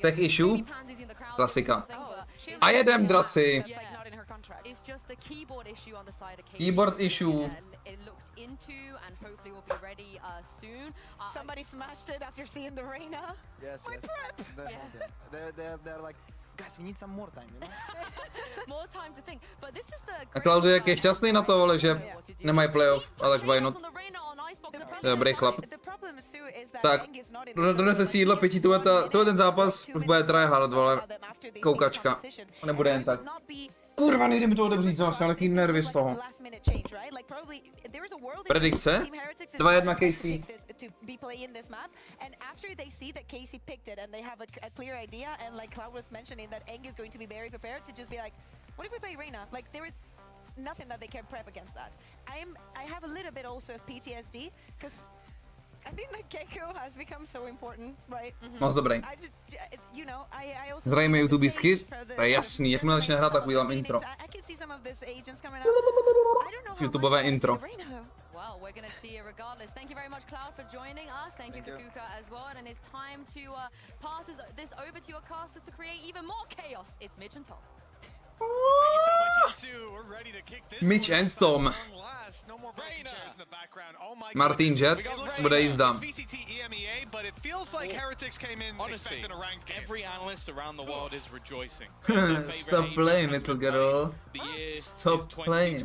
Tech issue? Klasika. A jedem, draci. Keyboard issue. Somebody smashed it after seeing the Reyna. Yes, yes. They're like, guys, we need some more time, you know? More time to think. But this is the A Claudio jak je šťastný na to, vole, že nemají playoff, ale tak why not? Dobrý chlap. Tak, donese si jídlo, pití, tohle ten zápas už bude tryhard, vole, koukačka. Nebude jen tak. Kurva, nejde mi to otevřít, zase, ale jaký nervy z toho. Predikce? 2-1 KC. Nothing that they can prep against that. I have a little bit also of PTSD because I think that Gecko has become so important, right? Moc dobrý. Zdravíme YouTubísky, to je jasný, jakmile začne hrát, tak udělám intro. YouTubeové intro. Well, we're going to see it regardless. Thank you very much, Cloud, for joining us. Thank you for Kuka as well. And it's time to pass this over to your casters to create even more chaos. It's Mitch and Tom. Mitch and Tom. Marteen Jet bude jízda. VCT EMEA, but it feels like Heretics came in expecting a ranked game. Every analyst around the world is rejoicing. Stop playing, little girl. Stop playing.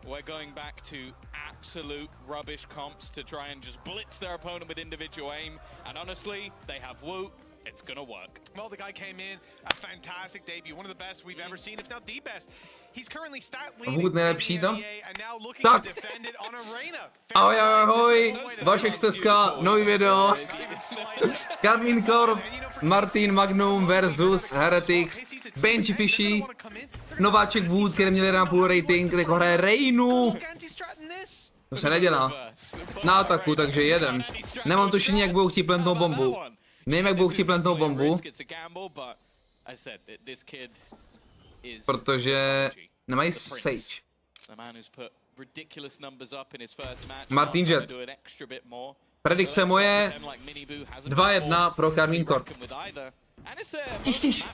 We're going back to absolute rubbish comps to try and just blitz their opponent with individual aim. And honestly, they have Wu. It's gonna work. Well, the guy came in, a fantastic debut, one of the best we've ever seen, if not the best. He's currently stat leading nejlepší tam. and now looking to defend it on Arena. Ahoj, ahoj, Vašek Stezka, nový video. Karmín Korp, Marteen Magnum versus Heretics, Benjyfishy, nováček Wood, který měl 1,5 rating, který hraje Reynu. To se nedělá. Na ataku, takže jeden. Nemám tušení, jak budou chtít plentnout bombu. Nevím, jak budou chtít plentnout bombu, protože nemají Sage. Marteen Jet. Predikce moje 2-1 pro Karmín Korp. Tiš.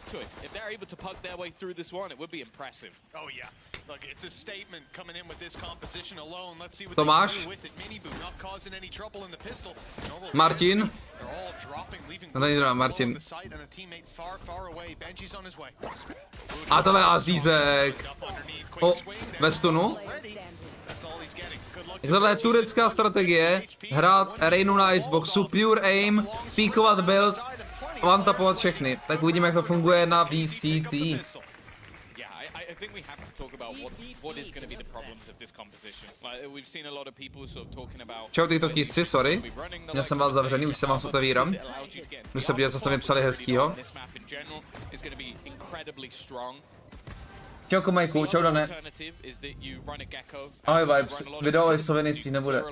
Tomáš? Martin? No tady teda Martin. A tohle Azízek. O, ve stunu? Tohle je turecká strategie. Hrát Reynu na Iceboxu, pure aim, píkovat build, one-tapovat všechny. Tak uvidíme, jak to funguje na VCT. Čau TikTokíci, sorry. Měl jsem vás zavřený, už se vás otevírám. Můžu se podívat, co jste mi psali hezkýho. Čau Komajku, čau Dane. Ahoj Vibes, video o Isovi nejspíš nebude.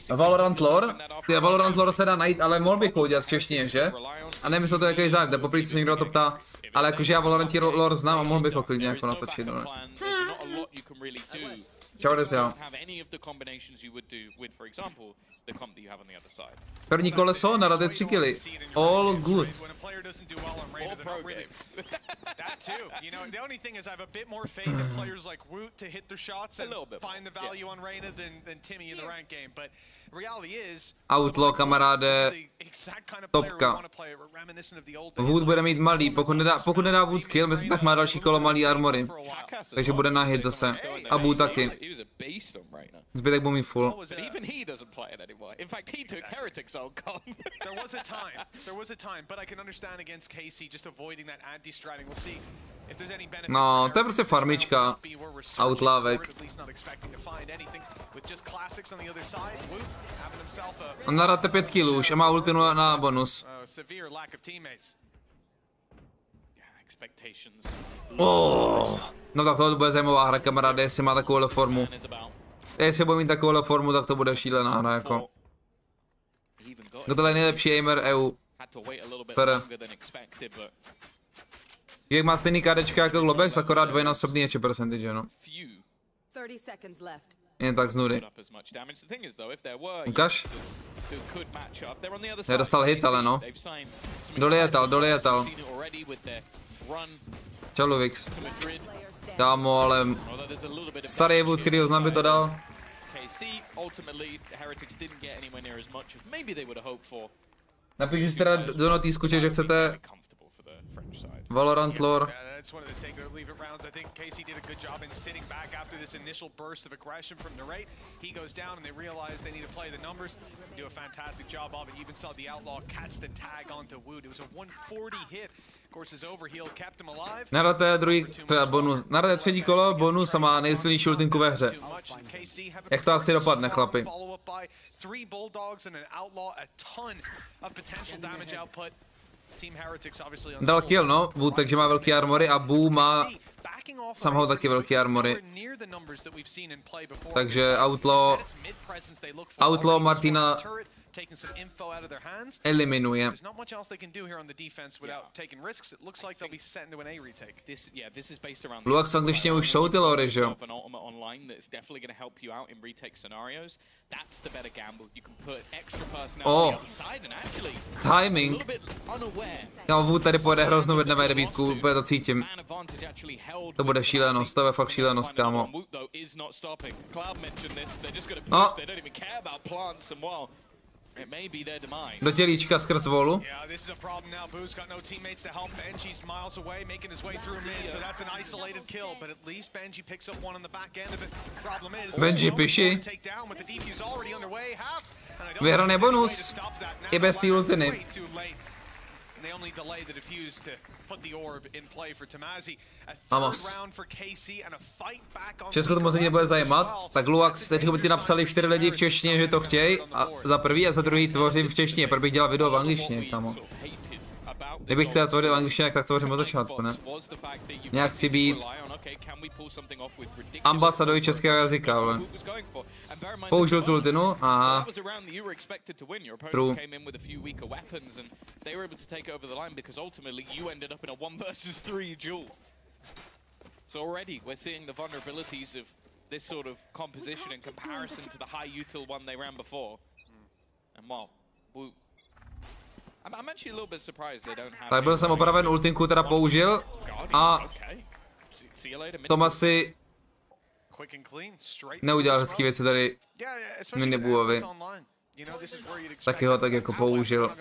Valorant lore? Ty Valorant lore se dá najít, ale mohl bych udělat v češtině, že? A nevím, jestli to je jaký zájem, to poprvé, co se někdo na to ptá. Ale jakože já Valorant lore znám a mohl bych ho klidně jako natočit, ne? Čau Dezia. První koleso, naradě 3 killy. All good. Outlaw, kamaráde, topka. Wood bude mít malý, pokud nedá Wood kill, myslím, tak má další kolo malý armory. Takže bude na hit zase. A Wood taky. Zbytek bude mít full. No, to je prostě farmička. Outlawek. On naráte 5 killů už a má ultinu na bonus. No tak to bude zajímavá hra, kamaráde, jestli má takovouhle formu. Jestli bude mít takovouhle formu, tak to bude šílená hra, jako. Tohle je nejlepší aimer EU. Jak má stejný KDčka jako Globex, akorát dvojnásobný je percentage, no. Jen tak z nudy. Ukaž? Nedostal hit, ale no. Dolietal. Čau Luvix. Kámo, ale starý Wood, který ho znám, by to dal. Napiš si teda do notýsku, že chcete Valorant lore. It's one of the take it or leave it rounds. I think Casey did a good job in sitting back after this initial burst of aggression from Narrate. He goes down and they realize they need to play the numbers. They do a fantastic job of it. You even saw the Outlaw catch the tag onto Wood. It was a 140 hit. Of course, his overheal kept him alive. Nadáte druhý, třeba bonus. Nadáte třetí kolo, bonus a má nejsilnější ultinku ve hře. Jak to asi dopadne, chlapi? Dal kill, no, Wood, takže má velký armory a Boo má somehow taky velký armory. Takže Outlaw Martina eliminuje. Luak v angličtině už jsou ty lory, že jo? Timing. No, Wood tady pojede hroznou vedne debítku, úplně to cítím. To bude šílenost, to je fakt šílenost, kámo. No. Do tělíčka skrz volu. Benjyfishy. Vyhraný bonus. I bez té ultiny. Vamos. Česko to moc nebude zajímat, tak Luax, teď by ti napsali 4 lidi v češtině, že to chtějí, a za prvý a za druhý tvořím v češtině, proč bych dělal video v angličtině, kámo. Kdybych teda tvořil v angličtině, tak tvořím od začátku, ne? Nějak chci být ambasador českého jazyka, ale. Použil tu ultinu, aha. True. So already we're seeing the vulnerabilities of this sort of composition in comparison to the high util one they ran before. And well, I'm actually a little bit surprised they don't have. Tak byl jsem opraven, ultinku teda použil a Tomasi neudělal hezký věci tady Minibuovi. Taky ho tak jako použil.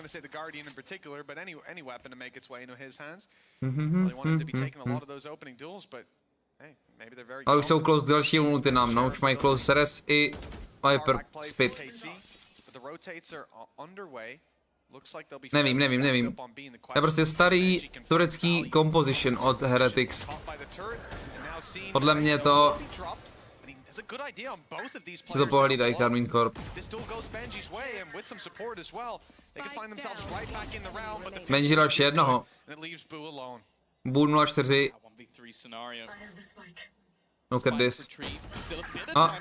Ale už jsou close další ultinám, no, už mají close res i Viper Spit. Nevím. To je prostě starý turecký composition od Heretics. Podle mě to si to pohlídají Karmine Corp. Benji dal ještě jednoho. Boo 0-4. Look at this. A.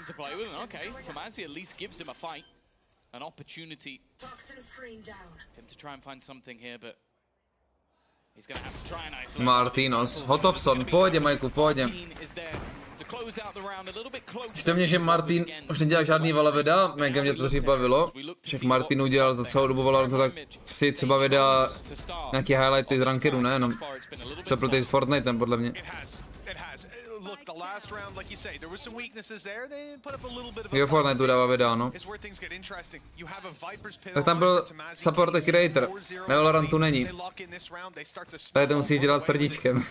An opportunity for him to try and find something here, but he's going to have to try and isolate. Martinos, Hotovson, pohodě, Majku, pohodě. Čte mě, že Martin už nedělá žádný Vala videa, mega mě to dřív bavilo. Však Martin udělal za celou dobu Valorantu tak si třeba videa nějaký highlighty z rankedu, nejenom. Co pro ty Fortnite, podle mě. Jo, Fortnite dává videa, no. Tak tam byl support creator. Na Valorantu není. Tady to musíš dělat srdíčkem.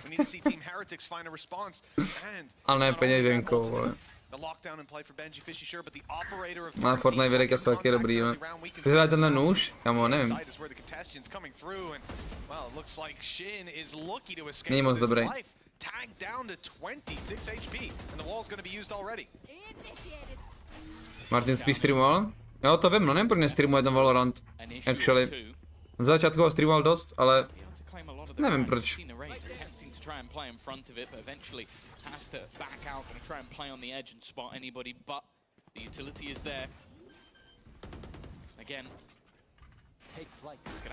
Ale ne peněženkou, vole. Na Fortnite videa jsou taky dobrý, jo. Ty hraje tenhle nůž? Kámo, nevím. Není moc dobrý. Tagged down to 26 HP, and the wall's going to be used already. Martin spíš streamoval? Jo, to vím, no nevím, proč nestreamuje ten Valorant. Actually. V začátku ho streamoval dost, ale nevím proč.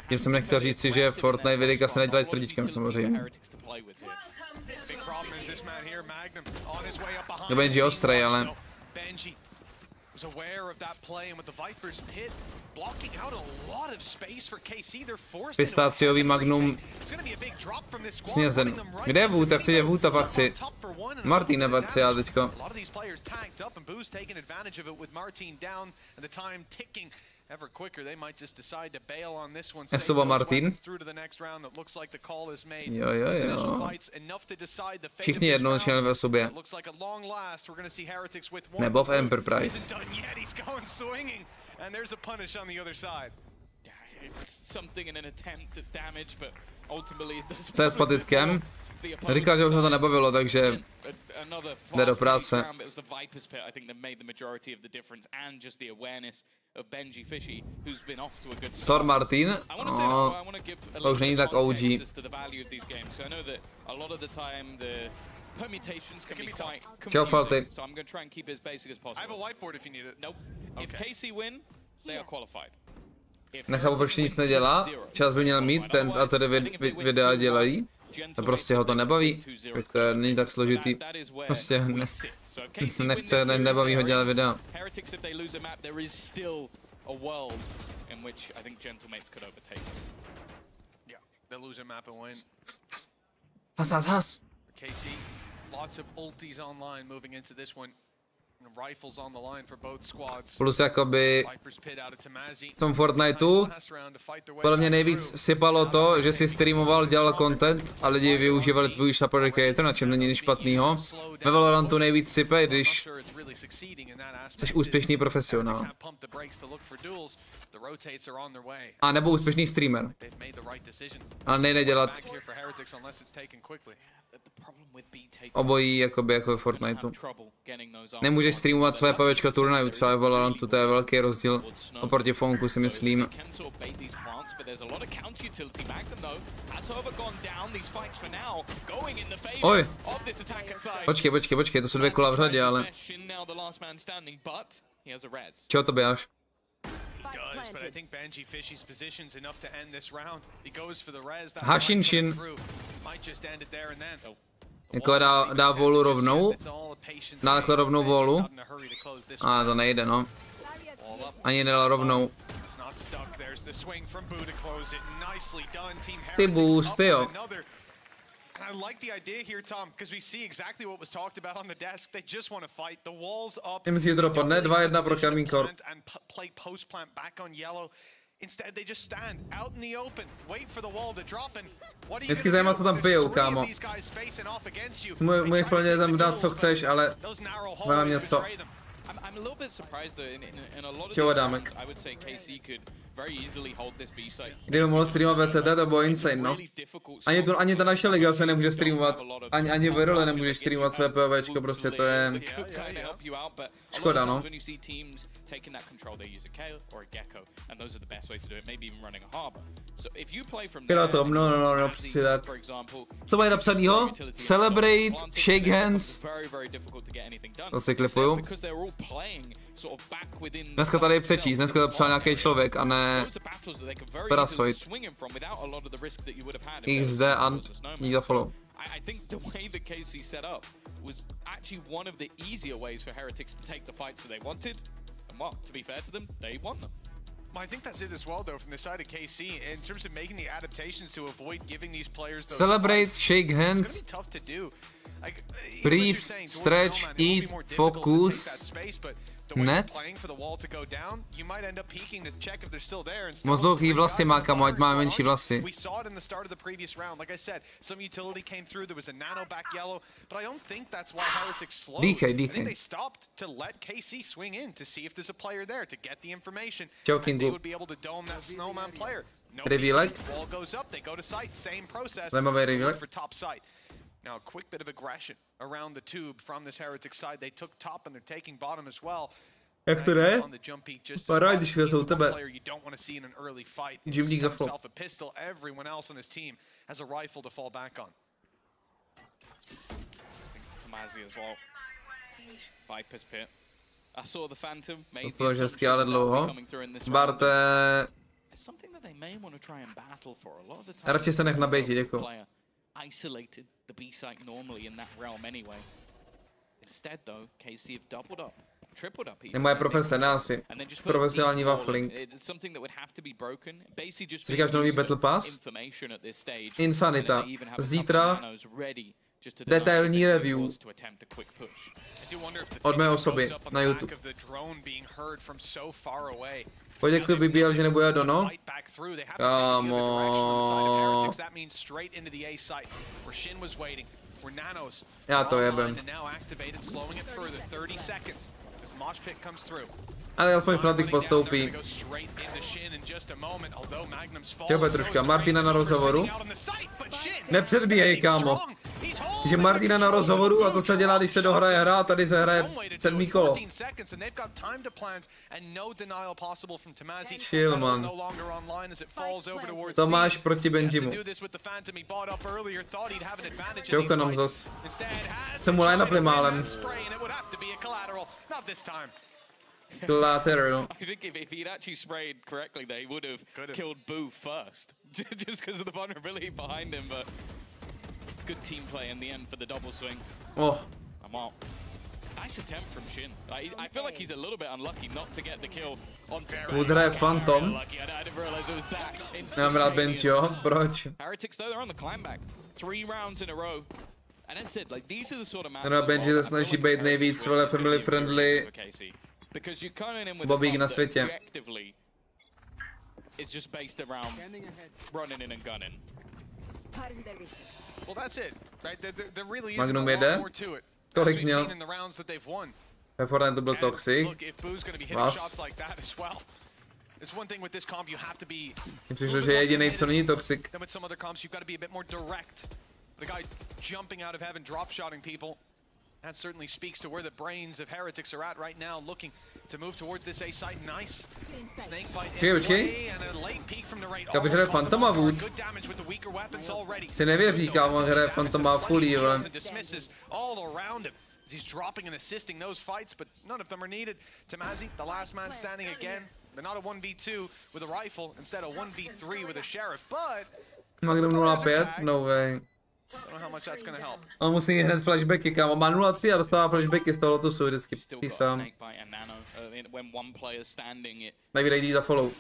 Tím jsem nechtěl říct si, že Fortnite videa se nedělají srdíčkem samozřejmě. To Benji ostrý, ale Was aware of that play and with the Viper's pit blocking out a lot of space for KC. They're forced Pistáciový Magnum snězen. Kde je Wood? Já chci je Wood a pak chci Marteen nebo chci já teďko. Ever quicker, they might just decide to bail on this one. Esoba Marteen. Jo. Všichni jednou začínali ve sobě. Nebo v Enterprise. Co je s patitkem? Říkal, že už ho to nebavilo, takže jde do práce. Sor Marteen? To už není tak OG. Čau, Falty. Nechápu, proč nic nedělá. Čas by měl mít, ten a tady videa dělají. To prostě ho to nebaví, tak to není tak složitý. Prostě nechce, nebaví ho dělat videa. Has. Plus jakoby v tom Fortniteu podle mě nejvíc sypalo to, že si streamoval, dělal content a lidi využívali tvůj support creator, na čem není nic špatného. Ve Valorantu nejvíc sype, když jsi úspěšný profesionál. A nebo úspěšný streamer. Ale nejde dělat obojí jakoby jako v Fortniteu. Nemůžeš streamovat své pavečka turnajů, třeba v Valorantu, to je velký rozdíl oproti Fonku, si myslím. Oj! Počkej, to jsou 2 kola v řadě, ale... Čeho to běháš? Hashinshin. Jako dá volu rovnou? Dá takhle rovnou volu? A to nejde, no. Ani nedal rovnou. Ty boosty, jo. And I like the idea here, Tom, because we see exactly what was talked about on the desk. They just want to fight. The walls up. Myslím, že to dopadne 2-1 pro Gaming Corp. And play post plant back on yellow. Instead, they just stand out in the open, wait for the wall to drop and what do you Vždycky zajímá, co tam pijou, kámo. Můžeš plně tam dát, co chceš, ale mám něco. I'm a little bit surprised though in a lot of Čovadámek. I would say KC could very easily hold this B side. Kdyby mohl streamovat VCT, to bylo insane, no. Ani ta naše liga se nemůže streamovat, ani v role nemůžeš streamovat své PvPčko, prostě to je škoda, no. Taking that control, they use a Kale or a Gecko, and those are the best ways to do it. Maybe even running a harbor. So if you play from there, no, přesně tak. Co mají napsanýho? Celebrate, shake hands. To si klipuju. Dneska tady přečíst, dneska to psal nějaký člověk a ne Parasoid. XD and need a follow. I think the way that KC set up was actually one of the easier ways for Heretics to take the fights that they wanted. And well, to be fair to them, they won them. Well, I think that's it as well, though, from the side of KC in terms of making the adaptations to avoid giving these players those celebrate, fights. shake hands, it's gonna be tough to do. Like, breathe, stretch, eat, focus. Net. Moc dlouhý vlasy má, kamo, ať má menší vlasy. Dýchej. Čau, Kingu. Revílek. Zajímavý revílek. Now a quick bit of aggression around the tube from this Heretic side. They took top and they're taking bottom as well. Jak to jde? Paráď, když vezou tebe. Jimník za flow. Everyone else on his team has a rifle to fall back on. Tomazi as well. Viper's pit. I saw the Phantom. To bylo hezky, ale dlouho. Barte. Radši se nech nabejti, děkuji. Isolated the B site normally in that realm anyway. Instead, though, KC have doubled up. Moje profese, ne asi. Profesionální waffling. Co říkáš, nový Battle Pass? Insanita. Zítra detailní review od mé osoby na YouTube. Poděkuji BBL, že nebude dono. Kámo. Já to jebem. Ale aspoň Fnatic postoupí. Čeho troška, Martina na rozhovoru. Nepředbíhej, kámo. Že Martina na rozhovoru a to se dělá, když se dohraje hra a tady se hraje 7. kolo. Chill, man. To máš proti Benjimu. Čauka nám zas. Jsem mu line-up málem. Collateral. I think if he'd actually sprayed correctly, they would have killed Boo first, just because of the vulnerability behind him. But good team play in the end for the double swing. Oh, I'm out. Nice attempt from Shin. I feel like he's a little bit unlucky not to get the kill on. Udra Phantom. I didn't realize it was that. Mám rád Benjo, proč? Heretics though, they're on the climb back. 3 rounds in a row. And as said, like these are the sort of matches. No, Benji se snaží být nejvíc family friendly. Bobík na světě. It's just based around running in and gunning. Well, that's it, right? There really isn't Magnum a lot jede. more to it. Kolik měl? Ve Fortnite to byl toxic. Mně přišlo, že je jedinej, co není toxic. That certainly speaks to where the brains of Heretics are at right now, looking to move towards this A site. Nice snake bite in play and a late peek from the right. Když hraje Phantoma Wood, si nevěří, kámo, hraje Phantoma fully, ale... He's dropping and assisting those fights, but none of them are needed. Tamazi, the last man standing again, but not a 1v2 with a rifle, instead a 1v3 with a sheriff, but... Magnum 0-5, no way. Don't know how much that's gonna help. On musí hned flashbacky, kámo. Má 0-3 a dostává flashbacky z toho lotusu vždycky. Ty sám. Nevydají za follow.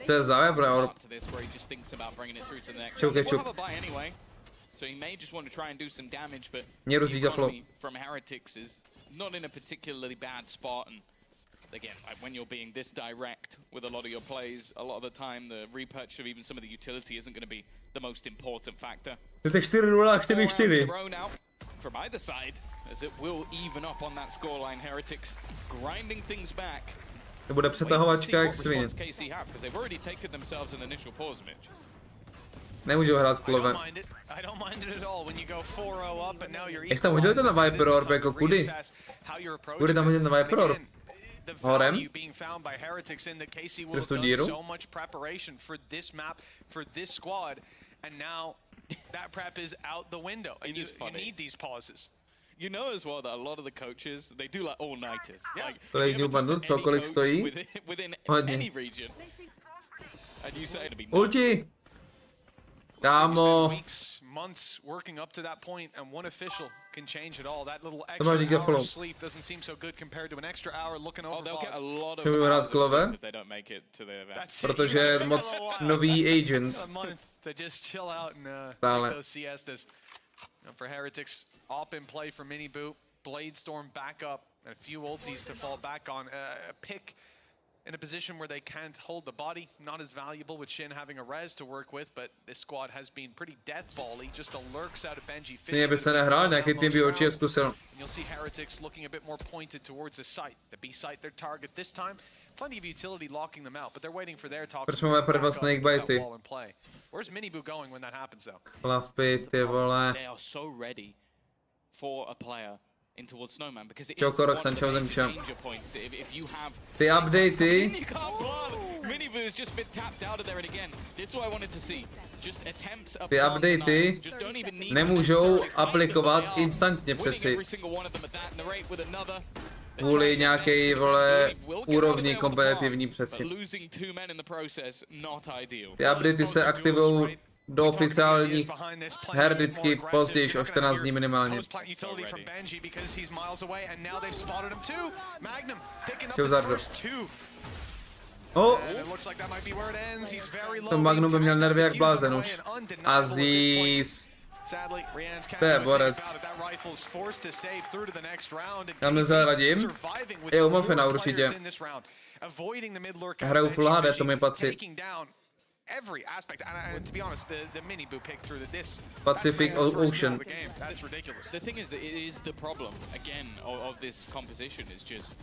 Co za web, bro? Čuk. So he may just want to try and do some damage, but the economy from Heretics is not in a particularly bad spot. And again, when you're being this direct with a lot of your plays, a lot of the time the repurchase of even some of the utility isn't going to be the most important factor. From either side, as it will even up on that scoreline. Heretics grinding things back. Nebude přetahovačka jak svině. Nemůžu hrát v klove. Jak tam hodil ten na Viper Orb jako kudy? Kudy tam hodil na Viper Orb? Horem? Přes tu díru? You know as well that a lot of the coaches, they do like all-nighters. Kolik new bundle, kolik stojí? Hodně. Ulti! Kámo! Months working up to that point, and one official can change it all. That little extra hour of sleep doesn't seem so good compared to an extra hour looking over. They'll get a lot of if they don't make it to the event. Protože je moc nový agent. To just chill out and take those siestas. For Heretics, op in play for Mini Boot, Bladestorm back up, and a few ultis to fall back on. A pick in a position where they can't hold the body, not as valuable with Shin having a res to work with, but this squad has been pretty deathball-y, just lurks out of Benjyfishy. By se nehrál, nějaký tým by určitě zkusil. You'll see Heretics looking a bit more pointed towards the site. The B site, their target this time. Plenty of utility locking them out, but they're waiting for their talks. Proč máme pro dva snakebitey? Where's Minibu going when that happens though? Chlapy, ty vole. They are so ready for a player in towards Snowman because it is danger points. If you have ty updatey. Minibu has just been tapped out of there and again. This is what I wanted to see. Just attempts ty updatey nemůžou aplikovat instantně přeci. Kvůli nějakej, vole, úrovni kompetitivní přeci. Ty updaty se aktivujou do oficiálních her vždycky později o 14 dní minimálně. Oh. To Magnum by měl nervy jak blázen už. Aziz. To je borec. Já mi zaradím. Jo, Mafina určitě. Hraju Full HD, to mi patří. Every aspect, and to be honest, the mini boo pick through this Pacific Ocean. That's ridiculous. The thing is that it is the problem again of this composition is just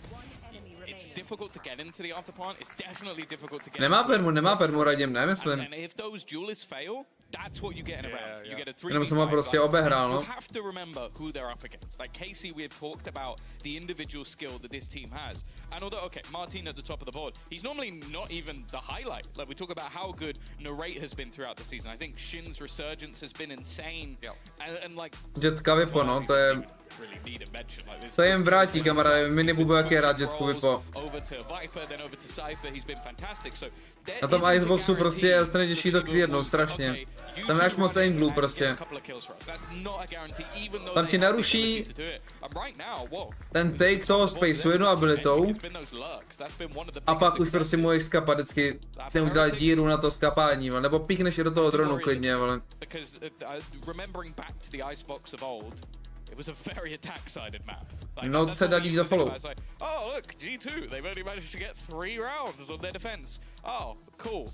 it's difficult to get into the afterplant. It's definitely difficult to get. Nemá permu radím, nemyslím. And if those duelists fail, that's what you get in a round. You get a 3v5. Jenom jsem ho prostě obehrál, no. You have to remember who they're up against. Like Casey, we have talked about the individual skill that this team has. And although, okay, Marteen at the top of the board, he's normally not even the highlight. Like we talk about how good Narrate has been throughout the season. I think Shin's resurgence has been insane. And like Jetka Vipo, no, to je... To jim vrátí, kamaráde, minibubu jak je rád Jetku Vipo. Na tom Iceboxu prostě je strašně těžký to clearnout, strašně. Tam je až moc aimglů prostě. Tam ti naruší ten take toho spaceu jednou abilitou. A pak už prostě můžeš skapat vždycky, ten udělat díru na to skapání, nebo píkneš i do toho dronu klidně, ale. It was a very attack-sided map. No, se dá dík za follow. Oh, look, G2, they've only managed to get 3 rounds on their defense. Oh, cool,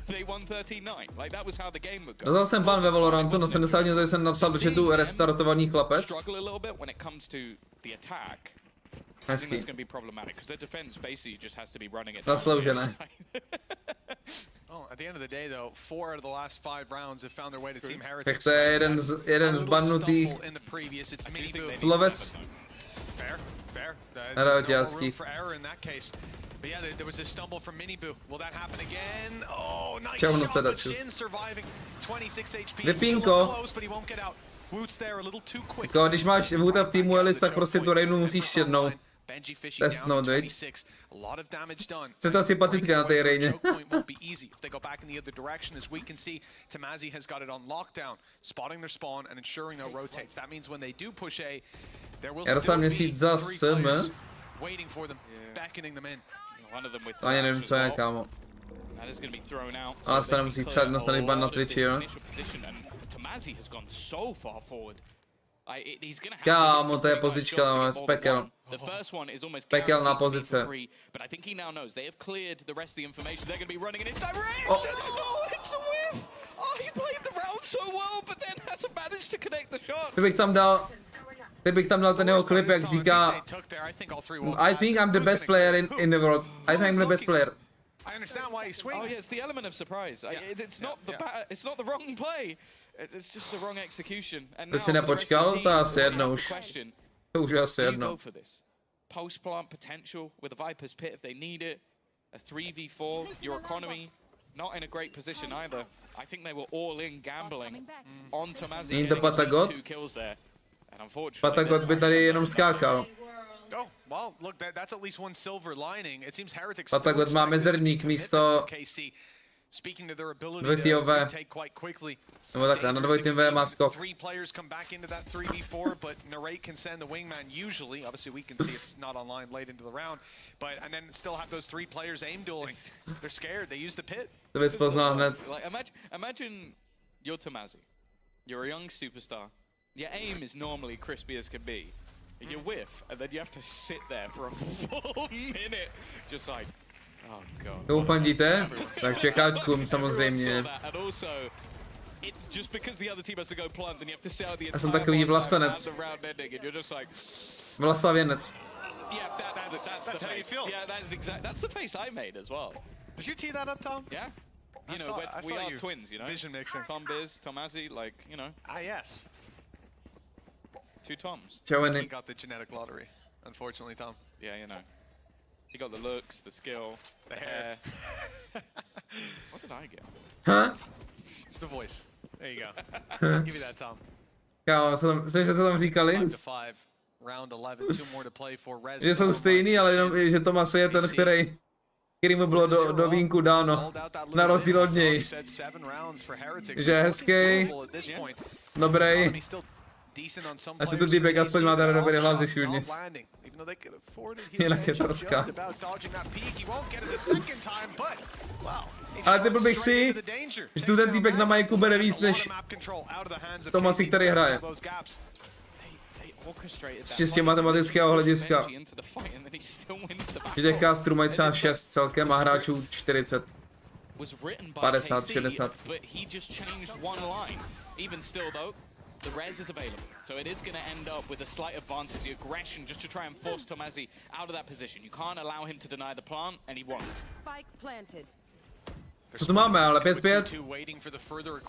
they won 13-9. Like, that was how the game would go. Dostal jsem ban ve Valorantu, na 70 tady jsem napsal do chatu restartovaný chlapec. Struggle a little bit when it comes to the attack. I think that's going to be problematic, because their defense basically just has to be running it. Zasloužené. Oh, at the end of the day, though, 4 out of the last 5 rounds have found their way to Team Heretics. Tak to je jeden z banutých sloves. Fair. Heretiáckých. But yeah, there was a stumble from Minibu. Will that happen again? Oh, nice Čau, shot, but Shin surviving. 26 HP. Vypínko. Close, but he won't get out. Woot's there a little too quick. Když máš Woota v týmu Elis, tak prostě tu Reinu musíš jednou. Benjyfishy down to 26. A lot of damage done. To je ta sympatická na té Reině. Won't be easy if they go back in the other direction, as we can see. Tamazi has got it on lockdown, spotting their spawn and ensuring no rotates. That means when they do push A, there will still be 3 players waiting for them, beckoning them in. To ani nevím, co je, kámo. Ale stane musí přát nastavený ban na Twitchi, jo? Kámo, to je pozička, spekel. Pekelná pozice. Kdybych tam dal ten jeho klip, jak říká I think I'm the best player in the world. I think I'm the best player. I understand why he swings. Oh, yeah, it's the element of surprise. It's not the wrong play. It's just the wrong execution. Teď si nepočkal, to asi jedno už. To už je asi jedno. Post plant potential with a Viper's pit if they need it. A 3v4, your economy not in a great position either. I think they were all in gambling on Tamazi. Není to Patagot? Patagot by tady jenom skákal. Oh, well, look, that's at least one silver lining. It seems Heretics Patagot má mezerník místo speaking to their ability to take quite quickly. Nebo takhle, na dvojitým V má skok. 3 players come back into that 3v4, but Narrate can send the wingman usually. Obviously, we can see it's not online late into the round, but and then still have those 3 players aim dueling. They're scared. They use the pit. To bys poznal hned. Like, imagine you're Tamazi. You're a young superstar. Your aim is normally crispy as can be. You whiff, and then you have to sit there for a full minute, just like, oh god. Komu fandíte? Tak čekáčkům samozřejmě. Já jsem takový vlastenec. Vlaslavěnec. That's how you feel. Yeah, that's the face I made as well. Did you tee that up, Tom? Yeah. You know, we are twins, you know. Vision mixing. Tom Biz, Tamazi, like, you know. Ah, yes. 2 Toms. He got the genetic lottery, unfortunately, Tom. Yeah, you know. He got the looks, the skill, the hair. What did I get? Huh? The voice. There you go. Give me that, Tom. Kámo, co tam říkali? 5 to 5. Round 11, 2 more to play for Rez. Že jsou stejný, ale jenom, že Tomas je ten, který který mu bylo do vínku dáno. Na rozdíl od něj. Že je hezký. Dobrý. A ty tu týpek aspoň má tady dobrý hlas, když nic. Jinak je to rozká. Ale typl bych si, že tu ten týpek na majku bere víc než Tomasi, který hraje. Z čistě matematického hlediska. Že těch casterů mají třeba 6 celkem a hráčů 40. 50, 60. The res is available, so it is going to end up with a slight advantage, the aggression, just to try and force Tomasi out of that position. You can't allow him to deny the plant, and he won't. Spike planted. Co tu máme, ale 5-5?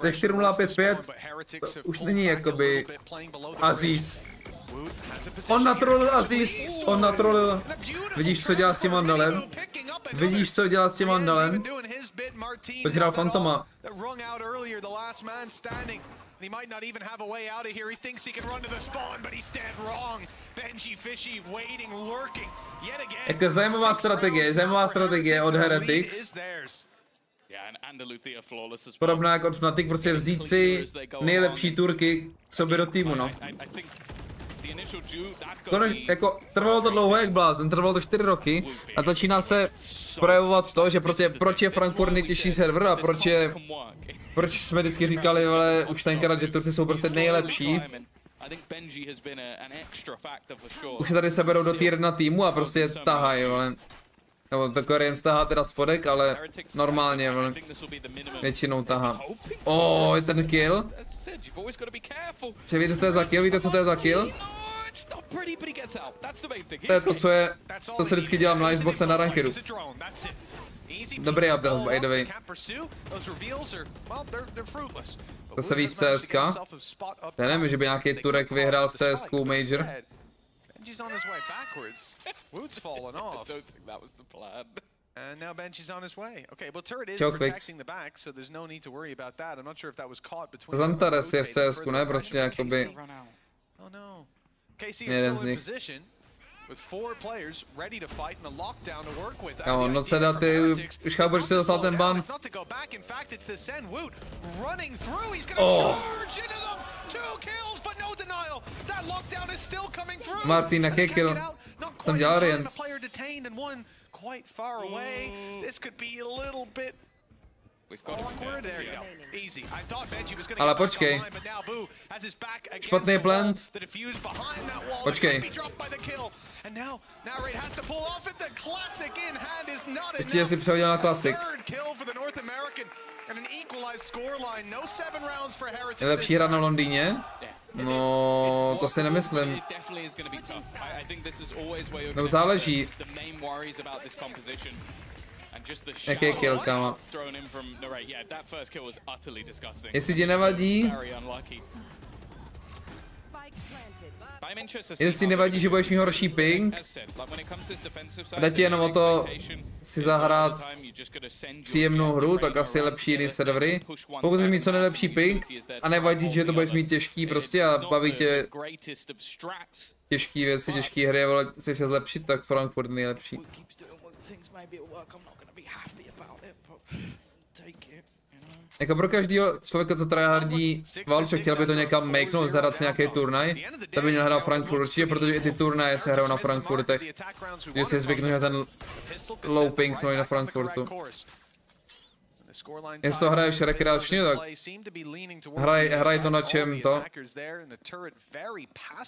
4-0, 5-5, to už není jakoby Aziz. On natrolil Aziz, on natrolil. Vidíš, co dělá s tím Vandalem? Vidíš, co dělá s tím Vandalem? Pojď hrál Fantoma. He might not even have a way out of here. He thinks he can run to the spawn, but he's dead wrong. Benjyfishy waiting, lurking yet again. Jako zajímavá strategie od Heretics. Podobná jako od Fnatic, prostě vzít si nejlepší Turky k sobě do týmu, no. Jako, trvalo to dlouho jak blázen, trvalo to 4 roky a začíná se projevovat to, že prostě proč je Frankfurt nejtěžší server a proč jsme vždycky říkali, ale už tenkrát, že Turci jsou prostě nejlepší. Už se tady seberou do tier 1 týmu a prostě tahají, ale nebo to Korean tahá teda spodek, ale normálně, ale většinou tahá. Je ten kill. Víte, co to je za kill? Víte, co to je za kill? To je to, co je, to se vždycky dělám na Iceboxe na rankedu. Dobrý update, by the way. To se ví z CSK. Já nevím, že by nějaký Turek vyhrál v CSK Major. Benji's on his way backwards. Woot's fallen off. I don't think that was the plan. And now Benji's on his way. Okay, well turret is protecting the back, so there's no need to worry about that. I'm not sure if that was caught between. Zantares je v CSku, ne? Prostě jakoby. Oh no. Casey is still in position with 4 players ready to fight and a lockdown to work with. Kámo, no co dá ty, už chápu, že si dostal ten ban. It's not to go back, in fact it's to send Woot running through. He's gonna charge into them. 2 kills, but no denial. That lockdown is still coming through. Marteen, jaký kill? Jsem dělal Rient. Quite far away. This could be a little bit awkward. There you go. Easy. I thought Benji was going to ale počkej. Špatný plant. Počkej. Ještě si přehodil na klasik. Je lepší hra na Londýně? No, to si nemyslím. No, záleží. Jaký kill, kámo? Jestli ti nevadí... Jestli nevadí, že budeš mít horší ping, jde ti jenom o to si zahrát příjemnou hru, tak asi lepší jiný servery. Pokud jsi mít co nejlepší ping a nevadí, že to budeš mít těžký prostě a baví tě těžký věci, těžký hry, ale chceš se zlepšit, tak Frankfurt nejlepší. Jako pro každého člověka, co tryhardí Valče, chtěl by to někam makenout, zahrát si nějaký turnaj, tak by měl hrát Frankfurt určitě, protože i ty turnaje se hrajou na Frankfurtech. Že si zvyknu na ten low ping, co mají na Frankfurtu. Jestli to hraješ rekreačně, tak hraj to na čem to.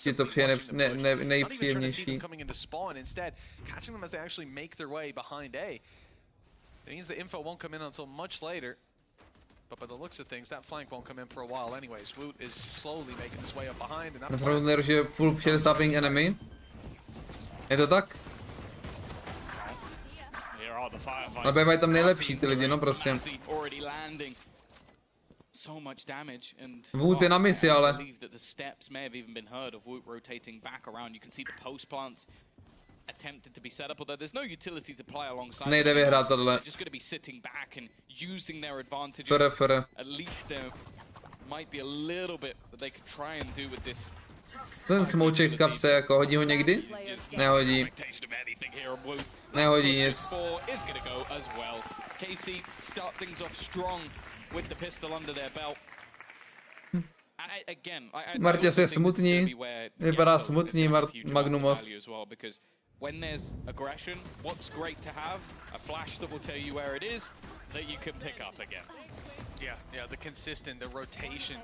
Ti to přijde nejpříjemnější. But by the looks of things, that flank won't come in for a while anyways. Woot is slowly making his way up behind, and that Napravdu že full 60 ping enemy. Je to tak? Ale bývají tam nejlepší ty lidi, no prostě. Woot je na misi, ale. Attempted to be set up, although there's no utility to play alongside. Nejde vyhrát tohle. Just going to be sitting back and using their advantages. Fere. At least there might be a little bit that they could try and do with this Co ten smouček v kapse, jako hodí ho někdy? Nehodí. Nehodí nic. Martě je smutný. Vypadá smutný Magnumos. When there's aggression, what's great to have? A flash that will tell you where it is, that you can pick up again. Yeah, the consistent, the rotation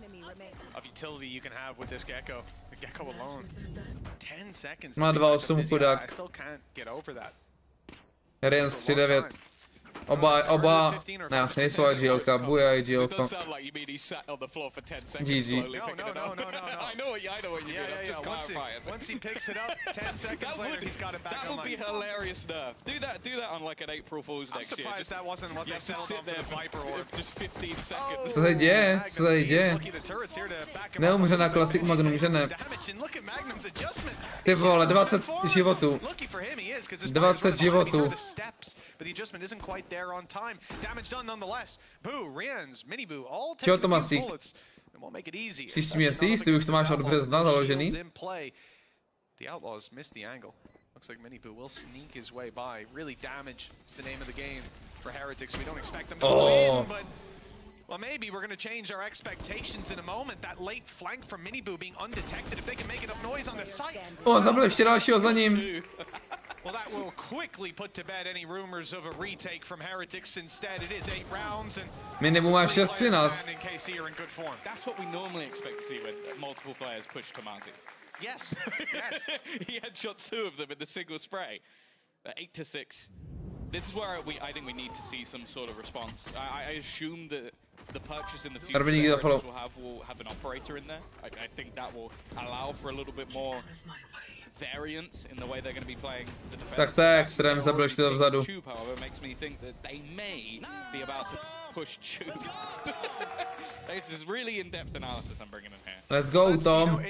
of utility you can have with this Gecko. The Gecko alone. 10 seconds. Má 2.8 chudák. I still can't get over that. Jen z 3.9. Oba, ne, nejsou IGLka, buja IGLko. GG. Once he picks it up, 10 seconds later he's got it back on. That would be hilarious nerf. Do that on like an April Fool's next year. I'm surprised that wasn't what they settled on for the Viper Orb. Just 15 seconds. Co se děje? Co se děje? Neumře na Classic Magnum, že ne? Ty vole, 20 životů. 20 životů. Čeho to má sík? Příští měsíc? Ty už to máš od března založený? Looks like Miniboo will sneak his way by. Really damage is the name of the game for Heretics. We don't expect them to win, but well, maybe we're going to change our expectations in a moment. That late flank from Miniboo being undetected, if they can make enough noise on the site. Zabil ještě dalšího za ním. Well, that will quickly put to bed any rumors of a retake from Heretics. Instead, it is 8 rounds and Miniboo má 6-13. That's what we normally expect to see when multiple players push Kamazi. Yes, yes. He headshots 2 of them in the single spray. 8-6. This is where I think we need to see some sort of response. I assume that the purchase in the future will have an operator in there. I think that will allow for a little bit more variance in the way they're going to be playing the defense. Tak to je extrém, zabil jsi to vzadu. However, makes me think that they may be about to push Tube. This is really in-depth analysis I'm bringing in here. Let's go, Tom. You know,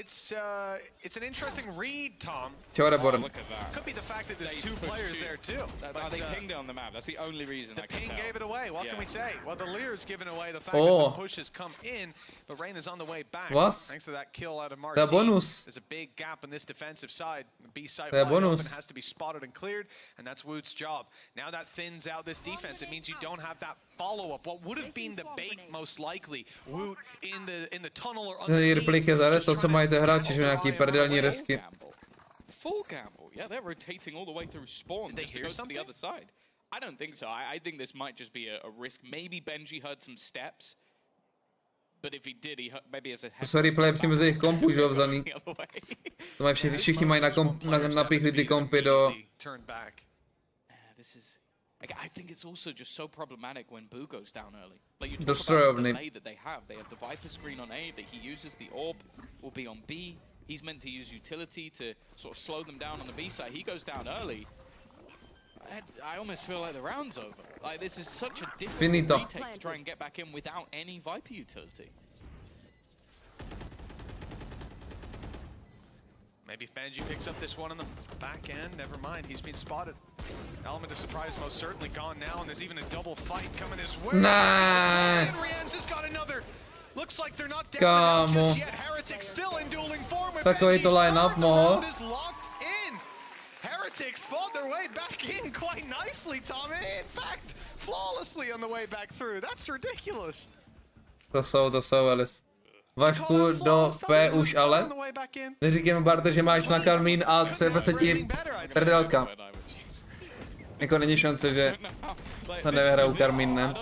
it's an interesting read, Tom. Look at that. Could be the fact that there's 2 players there too. They pinged it on the map. That's the only reason. The ping gave it away. What can we say? Well, the Lear's given away the fact that the push has come in, but Rain is on the way back. Thanks to that kill out of Marteen. There's a big gap on this defensive side. The B side wide open has to be spotted and cleared, and that's Woot's job. Now that thins out this defense. It means you don't have that follow-up. What would have been the bait most likely? Woot in the tunnel or to, co mají ty hráči, že nějaký perdelní resky. Full gamble. Yeah, they're rotating all the way through spawn just to go to the other side. I don't think so. I think this might just be a risk. Maybe Benji heard some steps. But if he did, he maybe as a Sorry, play přímo z jejich kompů, že obzaný. To mají všichni mají napíchli ty kompy do... I think it's also just so problematic when Boo goes down early. Like you talk about the delay that they have the Viper screen on A that he uses, the orb will be on B. He's meant to use utility to sort of slow them down on the B side. He goes down early. I almost feel like the round's over. Like this is such a difficult retake to try and get back in without any Viper utility. Maybe if Benji picks up this one on the back end, never mind, he's been spotted. Element of surprise most certainly gone now, and there's even a double fight coming this way. And Rienz has got another. Looks like they're not down just yet. Heretics still in dueling form with Benji. Round is locked in. Heretics fought their way back in quite nicely, Tom. In fact, flawlessly on the way back through. That's ridiculous. To jsou, Alice. Vašku do P už ale. Neříkám, Barte, že máš na Karmín a třeba se ti prdelka. Jako není šance, že to nevyhrajou Karmín, ne?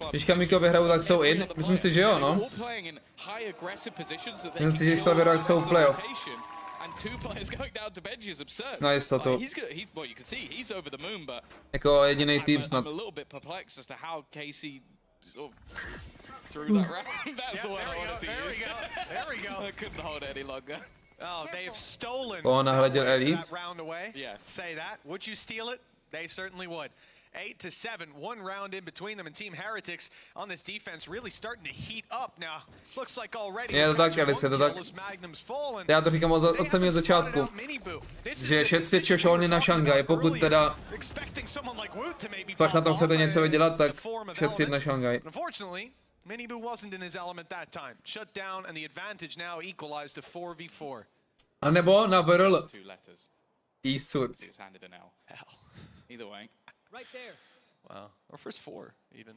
Když Kamiko vyhrajou, tak jsou in? Myslím si, že jo, no. Myslím si, že když to vyhrajou, tak jsou v playoff. Na jistotu. Jako jediný tým snad. Oh, they have stolen that round away. Yes. Say that. Would you steal it? They certainly would. 8-7, 1 round in between them, and Team Heretics on this defense really starting to heat up now. Looks like already. Je to tak, Alice, je to tak. Já to říkám od samého začátku, že šetřit šošony na Šangaj, pokud teda fakt na tom chcete něco vydělat, tak šetřit na Šangaj. Miniboo wasn't in his element that time. Shut down, and the advantage now equalized to 4v4. A nebo na Berl. Eastwood. Hell. Either way. Right there. Wow. Or first 4, even.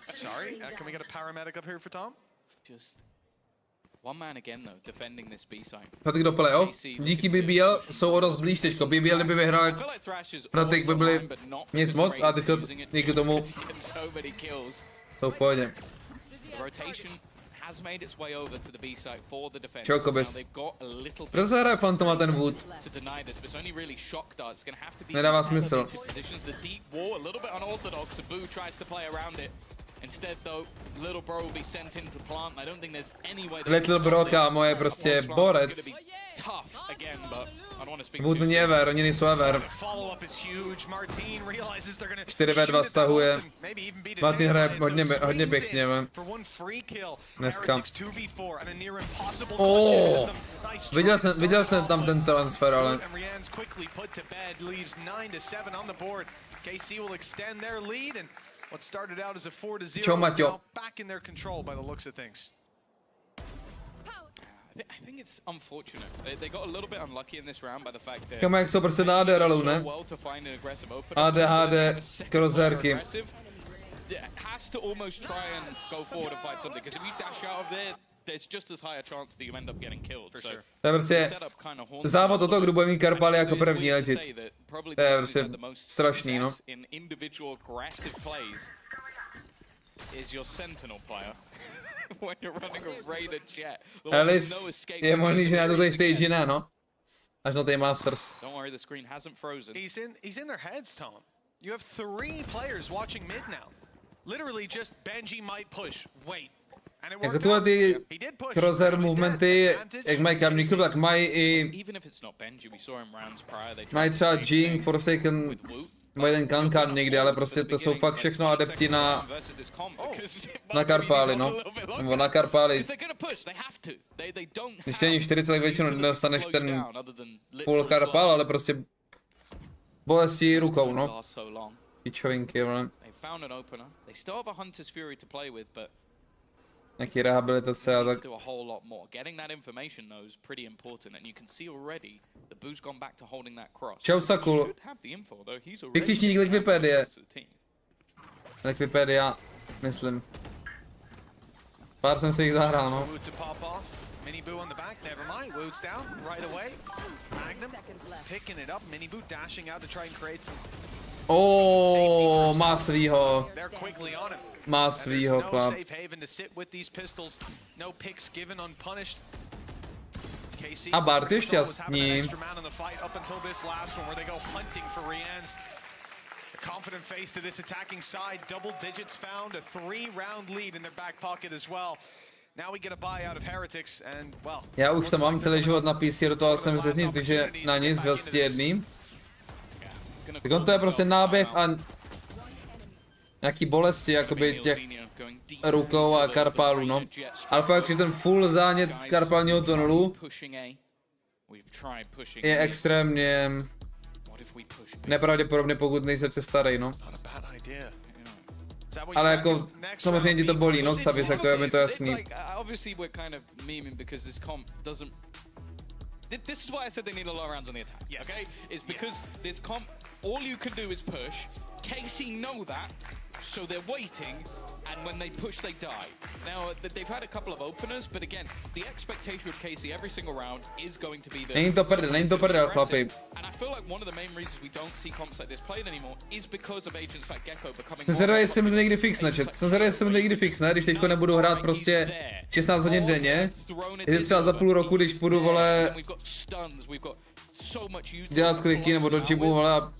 Sorry, can we get a paramedic up here for Tom? Just one man again though, defending this B side. Patrik do pole, jo? Díky BBL jsou o dost blíž teďko. BBL kdyby vyhrál, Fratik by byli nic moc a teďko díky tomu jsou v pohodě. Čokobis. Proč se hraje Phantom ten Wood? Nedává smysl. Little Bro, kámo, je prostě borec. Wood není ever, oni nejsou ever. 4v2 stahuje. Marteen hraje hodně pěkně, dneska. Viděl jsem tam ten transfer, ale... What started out as a 4-0 is now back in their control by the looks of things. I think it's unfortunate. They got a little bit unlucky in this round by the fact that Kamo, jak jsou prostě na AD rolou, ne? AD, HD, crosserky. Has to almost try and go forward and fight something, because if you dash out of there, there's just as high a chance that you end up getting killed. For sure. To je prostě závod o to, kdo bude mít Karpály jako první ležit. To je prostě strašný, no. Alice je možný, že na to stage ne, no. Až na té Masters. He's in their heads, Tom. You have 3 players watching mid now. Literally just Benji might push. Wait. Jako tyhle ty crosser movementy, jak mají Karmíku, tak mají i... Mají třeba Jing, Forsaken, mají ten Kankan někdy, ale prostě to jsou fakt všechno adepti na Karpály, no. Nebo na Karpály. Když stejně 40, tak většinou nedostaneš ten full Karpál, ale prostě bolestí rukou, no. Pičovinky, ale... Nějaký rehabilitace a tak. Čau Sakul. Vykřičník Likvipedie. Likvipedia, myslím. Pár jsem si jich zahrál, no. Miniboo on the back, never mind. Wood's down right away. Magnum picking it up. Miniboo dashing out to try and create some. Má svýho. Má svýho, chlap. A Bart je šťastný. Confident face to this attacking side. Double digits found, a 3-round lead in their back pocket as well. Now we get a buy out of Heretics and well. Já už to mám celý život na PC, do toho jsem řezný, takže na nic 21. Tak on to je prostě náběh a nějaký bolesti jakoby těch rukou a Karpálů, no. Ale fakt, že ten full zánět Karpálního tunelu je extrémně nepravděpodobně, pokud nejsi starej, no. Ale jako samozřejmě ti to bolí, no, Xavis, jako je mi to jasný. This is why I said they need a lot of rounds on the attack. Yes. Okay, it's because this comp, all you can do is push. KC know that, so they're waiting, and when they push, they die. Now they've had a couple of openers, but again, the expectation of KC every single round is going to be the. Není to prdel, chlapi. And I feel like one of the main reasons we don't see comps like this played anymore is because of agents like Gecko becoming. Jsem zvědavý, jestli mi to někdy fixne, když teďko nebudu hrát prostě 16 hodin denně. Je třeba za půl roku, když půjdu, vole, dělat kliky nebo do gymu, vole, a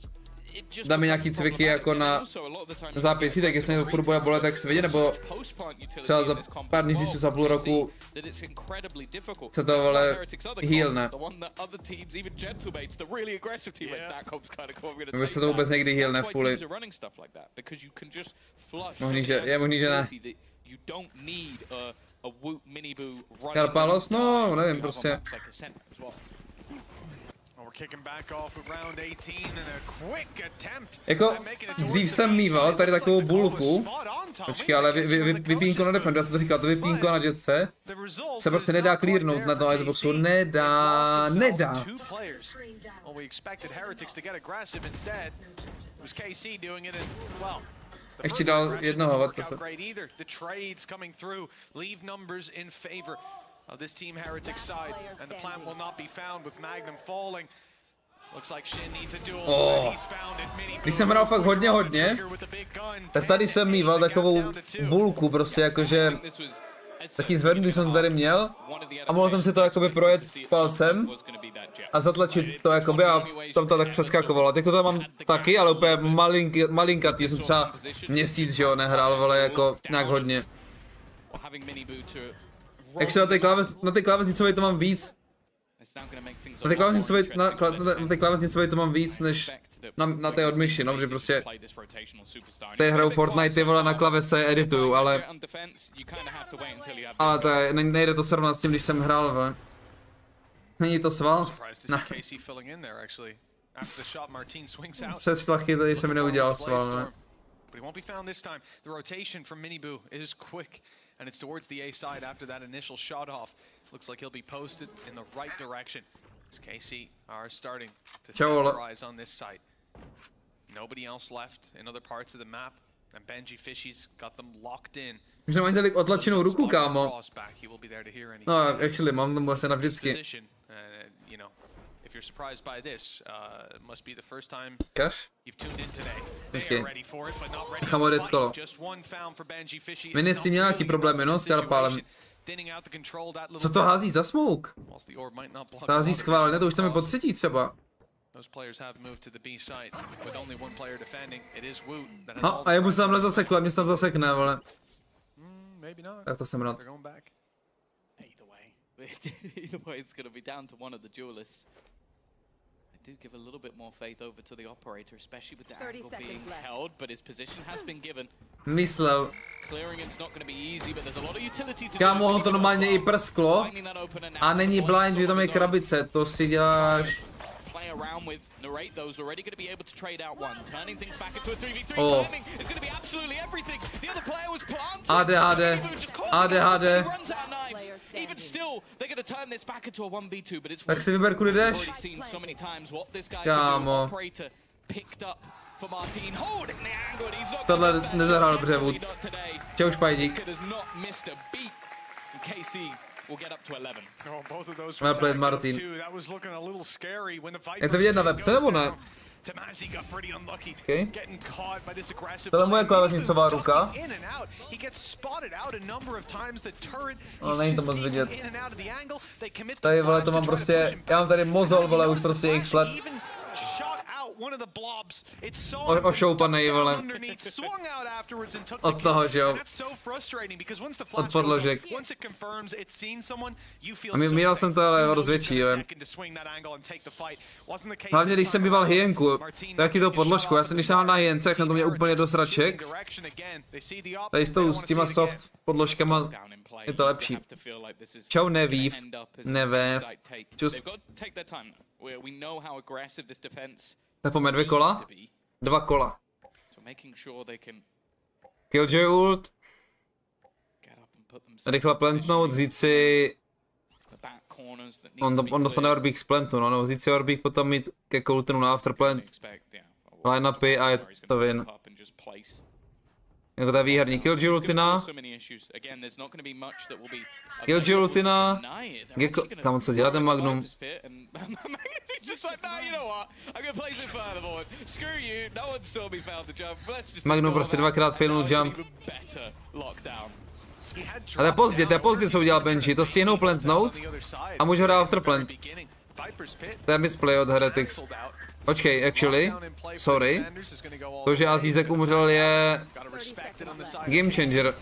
dám mi nějaký cviky jako na zápisy, tak jestli to furt bude bolet, tak svědě, nebo třeba za pár měsíců, za půl roku se to, vole, healne. Nebo se to vůbec někdy healne fully. Je možný, že ne. Karpalos? No, nevím, prostě. Jako, dřív jsem mýval tady takovou bulku. Počkej, ale vypínko na defendu, já jsem to říkal, to vypínko na jetce se prostě nedá clearnout na tom Xboxu, nedá. Ještě dal jednoho, what the fuck. Of this team Heretic side, and the plant will not be found with Magnum falling. Looks like Shin needs a duel. He's found it. Když jsem hrál fakt hodně, tak tady jsem mýval takovou bulku, prostě jakože taky zvednutý jsem tady měl a mohl jsem si to jakoby projet palcem a zatlačit to jakoby a tam to tak přeskakovalo. Jako to mám taky, ale úplně malinkatý, jsem třeba měsíc, že jo, nehrál, ale jako nějak hodně. Ještě na té klávesnicové to mám víc. Na té klávesnicové to mám víc než na té od myši, no, že prostě tady hraju Fortnite, ty vole, na klavese edituju, ale to je, nejde to srovnat s tím, když jsem hrál, vole. Není to sval? Přes šlachy tady jsem neudělal sval, ne? And it's towards the A side after that initial shot off. Looks like he'll be posted in the right direction. As KC are starting to centralize on this side. Nobody else left in other parts of the map. And Benjyfishy's got them locked in. Už nemám tolik otlačenou ruku, kámo. No, actually, mám tomu asi navždycky. If you're surprised by this, it must be the first time you've tuned in today. They are ready for it, but not ready to fight. Just one found for Benjyfishy. Mini s tím měl nějaký problémy, no, s Karpálem. Co to hází za smoke? To hází schválně, to už tam je po třetí třeba. No, a jemu se tamhle zasekl, a mě se tam zasekne, vole. Tak to jsem rád. Either way, it's going to be down to one of the duelists. I do give a little bit more faith over to the operator, especially with the angle being held, but his position has been given. Myslel. Clearing it's not going to be easy, but there's a lot of utility to Kámo, on to normálně i prsklo a není blind, že tam je krabice, to si děláš. Around with narrate those already going to be able to trade out one, turning things back into a 3v3 timing is going to be absolutely everything. The other player was planted. AD. Runs out knives. Even still, they're going to turn this back into a 1v2, but it's tak si vyber, kudy jdeš. seen so many times what this guy operator picked up for Marteen, holding the angle, and he's not tohle nezahrál dobře, Wood. Čau, Špajdík. We'll get up to 11. Well played, Marteen. Je to vidět na webce, nebo ne? Okay. Tohle je moje klávesnicová ruka. Ale není to moc vidět. Tady, vole, to mám prostě, já mám tady mozol, vole, už prostě x let. Ošoupanej, vole. Od toho, že jo. Od podložek. A měl jsem to ale rozvětší, jo. Hlavně když jsem býval hyenku, taky to podložku, když jsem na hyence, tak jsem to měl úplně do sraček. Tady s těma soft podložkama je to lepší. Čau, nevív. Nevév. Čus. Tak pojďme 2 kola? 2 kola. Killjoy ult. Rychle plantnout, vzít si... On dostane orbík z plantu, no, vzít si orbík, potom mít ke ultinu na afterplant. Line-upy a je to win. Jako ta výherní Killjoy ultina. Killjoy ultina. Kam co dělá ten Magnum? Magnum prostě 2krát failnul jump. A to je pozdě, co udělal Benji, to stihnou plantnout a může hrát afterplant. To je misplay od Heretics. Počkej, actually, sorry. To, že Azízek umřel, je game changer.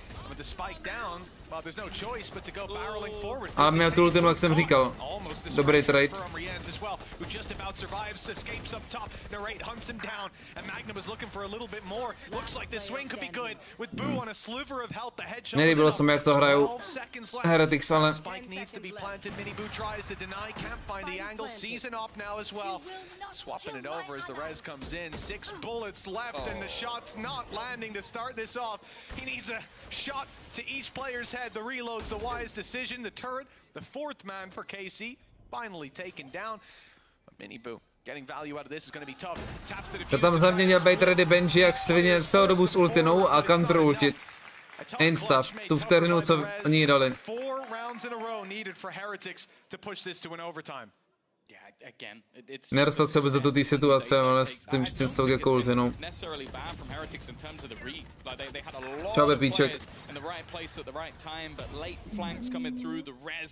Ale měl tu ultinu, jak jsem říkal. Dobrý trade. Nelíbilo se mi, jak to hrajou Heretics, ale... To each player's head, the reload's the wise decision. The turret, the fourth man for KC, finally taken down. But Miniboo getting value out of this is going to be tough. Taps the To tam za mě měl být ready Benji jak svině celou dobu s ultinou a counter ultit. Instav, tu vteřinu, co oni dali. 4 rounds in a row needed for Heretics to push this to an overtime. Nedostal se vůbec do té situace, ale s tím s tou jako ultinou. Čau, Pepíček.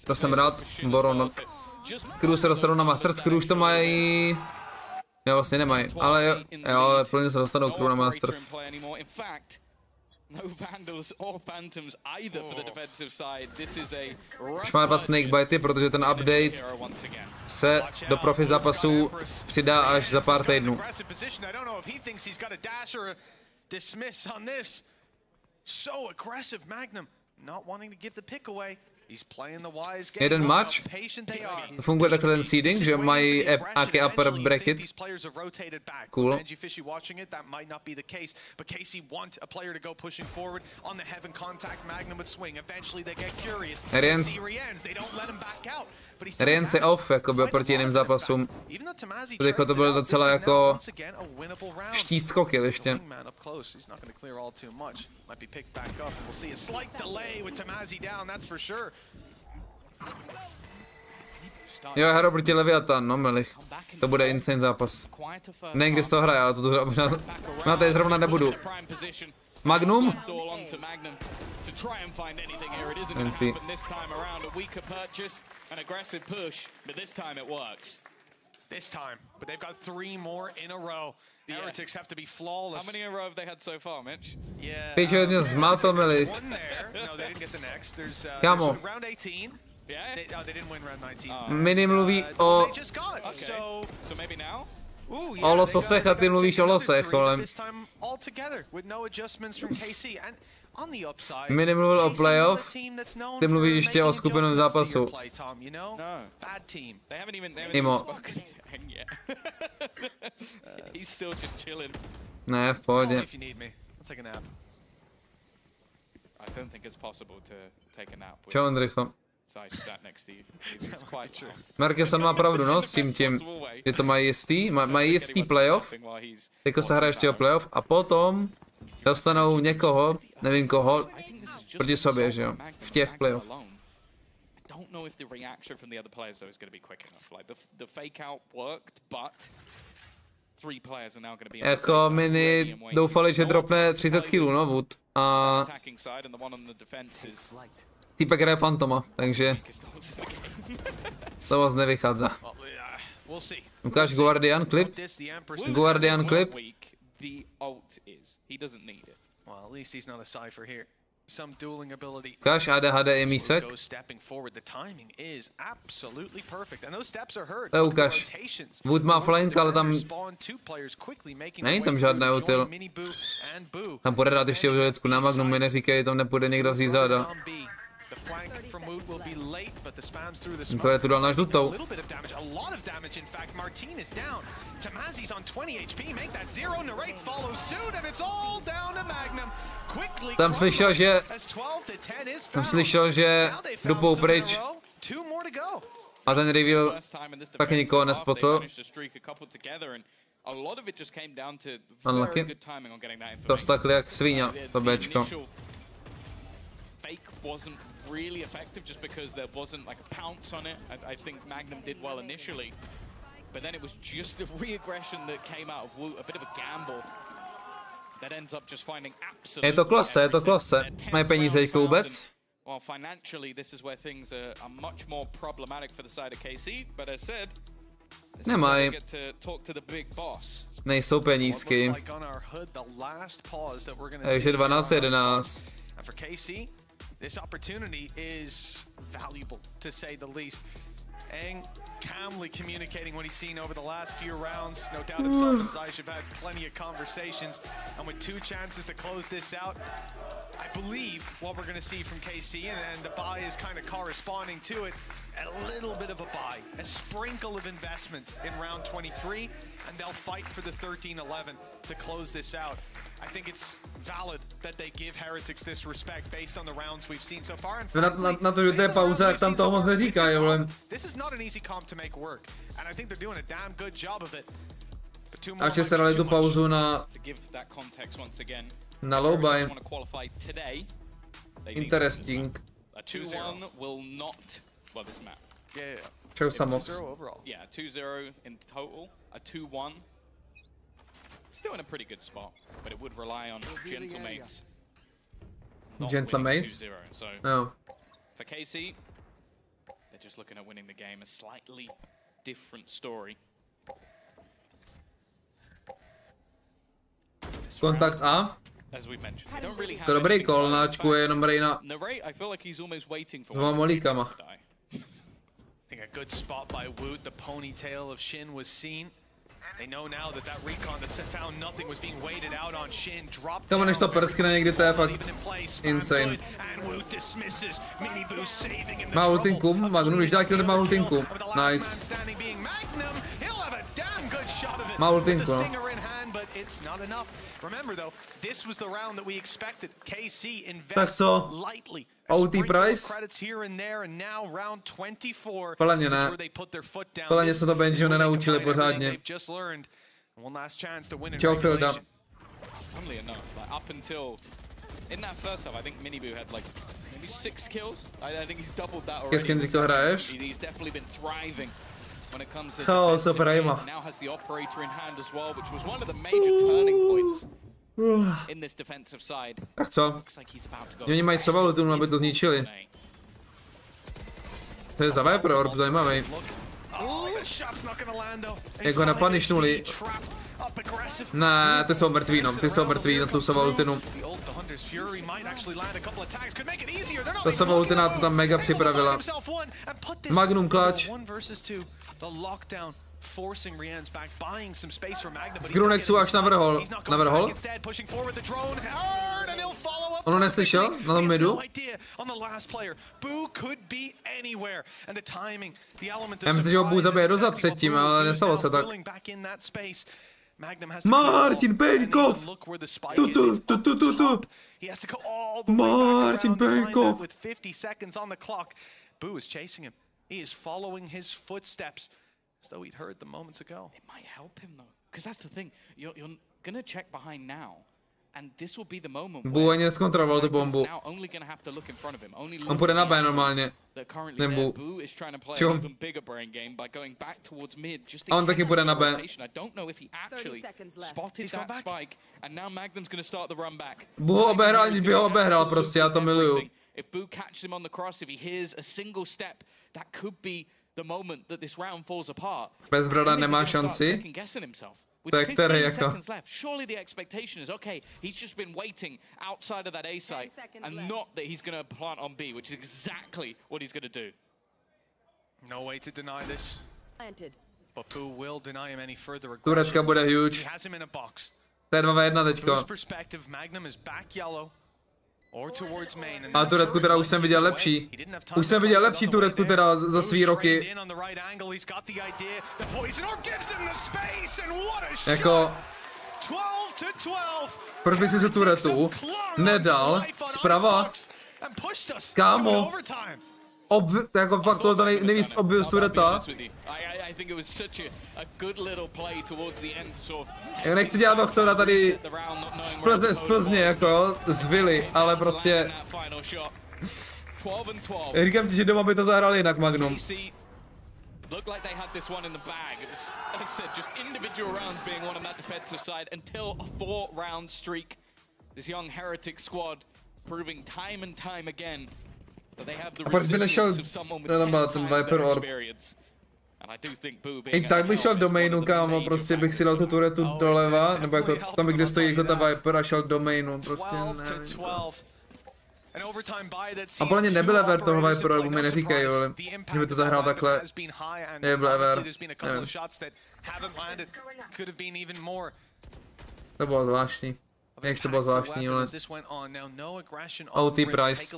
To jsem rád, Boronok. Crew se dostanou na Masters, Crew už to mají... Jo, vlastně nemají, ale jo, plně se dostanou Crew na Masters. No Vandals or Phantoms either for the defensive side. This is a už má 2 snakebitey, protože ten update se do profi zápasů přidá až za pár týdnů. Jeden match funguje takhle ten seeding, že mají nějaký upper bracket. Cool. Benjyfishy watching it, that might not be the case, but KC want a player to go pushing forward on the heaven contact. Magnum would swing. Eventually they get curious. They don't let him back out. Rienz je off, jakoby oproti jiným zápasům. Jako to bylo docela jako štístkok ještě. Jo, hra proti Leviathan, no Melich. To bude insane zápas. Nevím, kde z toho hraje, ale to možná na tady zrovna nebudu. Magnum? Empty. This time, but they've got 3 more in a row. Heretics have to be flawless. How many in a row have they had so far, Mitch? Yeah. Pět hodně zmátl, Melich. No, they didn't get the next. There's Kámo. round 18. Yeah. They didn't win round 19. Mini mluví o... They just got it. Okay. So maybe now? O lososech a ty mluvíš o losech, ale... Mini mluvil o playoff, ty mluvíš ještě o skupinovém zápasu. Imo. Ne, v pohodě. Čau, Ondrycho. Markeson má pravdu, no, s tím, že to mají jistý playoff, jako se hraje ještě o playoff a potom dostanou někoho, nevím koho, proti sobě, že jo, v těch playoff. Jako mini doufali, že dropne 30 kg, no, Wood, a týpek hraje Fantoma, takže to vás nevychádza. Ukáž Guardian klip? Guardian klip? Ukáž ADHD je mísek? To ukáž. Wood má flank, ale tam není tam žádné util. Tam půjde dát ještě utilitku na Magnum, mi neříkej, tam nepůjde někdo vzít záda. To je tu dal na žlutou. Tam slyšel, že dupou pryč. A ten reveal taky nikoho nespotl. Unlucky. To stakli jak svíňa, to Bčko. Really effective just because there wasn't like a pounce on it. I think Magnum did well initially, but then it was just a re-aggression that came out of Woot, a bit of a gamble that ends up just finding absolutely. Je to klase. Mají peníze jako vůbec? Well, financially, this is where things are much more problematic for the side of KC, but as said, nemají. Nejsou penízky. Takže 12-11. this opportunity is valuable, to say the least. Eng calmly communicating what he's seen over the last few rounds. No doubt himself and Zeish have had plenty of conversations. And with 2 chances to close this out, I believe what we're going to see from KC, and the buy is kind of corresponding to it, a little bit of a buy, a sprinkle of investment in round 23, and they'll fight for the 13-11 to close this out. I think it's valid that they give Heretics this respect based on the rounds we've seen so far. Na to, že to je pauza, jak tam toho moc neříkají, vole. This is not an easy comp to make work, and I think they're doing a damn good job of it. Takže se dali tu pauzu na low buy. Interesting. A 2-1 will not, well, this map. Yeah. Show some ups. Yeah, 2-0 in total. A 2-1. Still in a pretty good spot, but it would rely on gentlemates. Gentlemates? So No. For KC, they're just looking at winning the game. A slightly different story. Kontakt A. As we mentioned, they don't really have To dobrý call, na Ačku je jenom Rejna I feel like he's almost waiting for s 2 molíkama. I think a good spot by Woot. The ponytail of Shin was seen. They know now that recon that found nothing was being weighted out on Shin. Dropped Kamo, než to prskne někdy, to je fakt insane. Má ultinku, Magnum, když dá kill, má ultinku. Nice. Má ultinku, no. Tak co? OT price? Plně ne. Plně se to Benjyho nenaučili pořádně. Čau, Filda. Keskin, ty to hraješ? Chaos a Prima. Tak co? Oni mají Sovalutun, aby to zničili. To je za Viper Orb, zajímavý. Jak ho napanišnuli. Ne, ty jsou mrtví, no. Ty jsou mrtví na tu Sovalutinu. Ta Sovalutina to tam mega připravila. Magnum clutch. Z Grunexu až navrhol. Navrhol? Ono neslyšel? Na tom midu? Já myslím, že ho Boo zabije dozad předtím, ale nestalo se tak. Marteen Benjyfishy! Marteen Benjyfishy! As though he'd heard them moments ago. It might help him though, because that's the thing. You're gonna check behind now, and this will be the moment. Boo ani neskontroloval tu bombu. On půjde na B normálně. Ten Boo. Čum. A on taky půjde na B. Boo ho obehrál, aniž by ho obehrál prostě, já to miluju. Bez Broda nemá šanci. To je který jako? Surely the expectation is okay. He's just been waiting outside of that A site and not that he's going to plant on B, which is exactly what he's going to do. No way to deny this. But Boo will deny him any further aggression. Turetka bude huge. He has him in a box. To je 2v1 teďko. Perspective, Magnum is back yellow. A Turetku teda už jsem viděl lepší. Už jsem viděl lepší Turetku teda za svý roky. Jako... Proč by si tu Turetu nedal zprava? Kámo. Jako fakt to nejvíc obvious Tureta. Já nechci dělat doktora tady z Plzně jako, z Vily, ale prostě... Říkám ti, že doma by to zahrál jinak, Magnum. A proč by nešel ten Viper Orb? I tak bych šel do mainu, kámo, prostě bych si dal tu Turetu doleva, nebo jako tam, kde stojí jako ta Viper a šel do mainu, prostě nevím. A podle mě nebyl ever toho Viperu, nebo mi neříkej, ale že by to zahrál takhle. Nebyl ever, nevím. To bylo zvláštní. Jak to bylo zvláštní, ale... OT Price.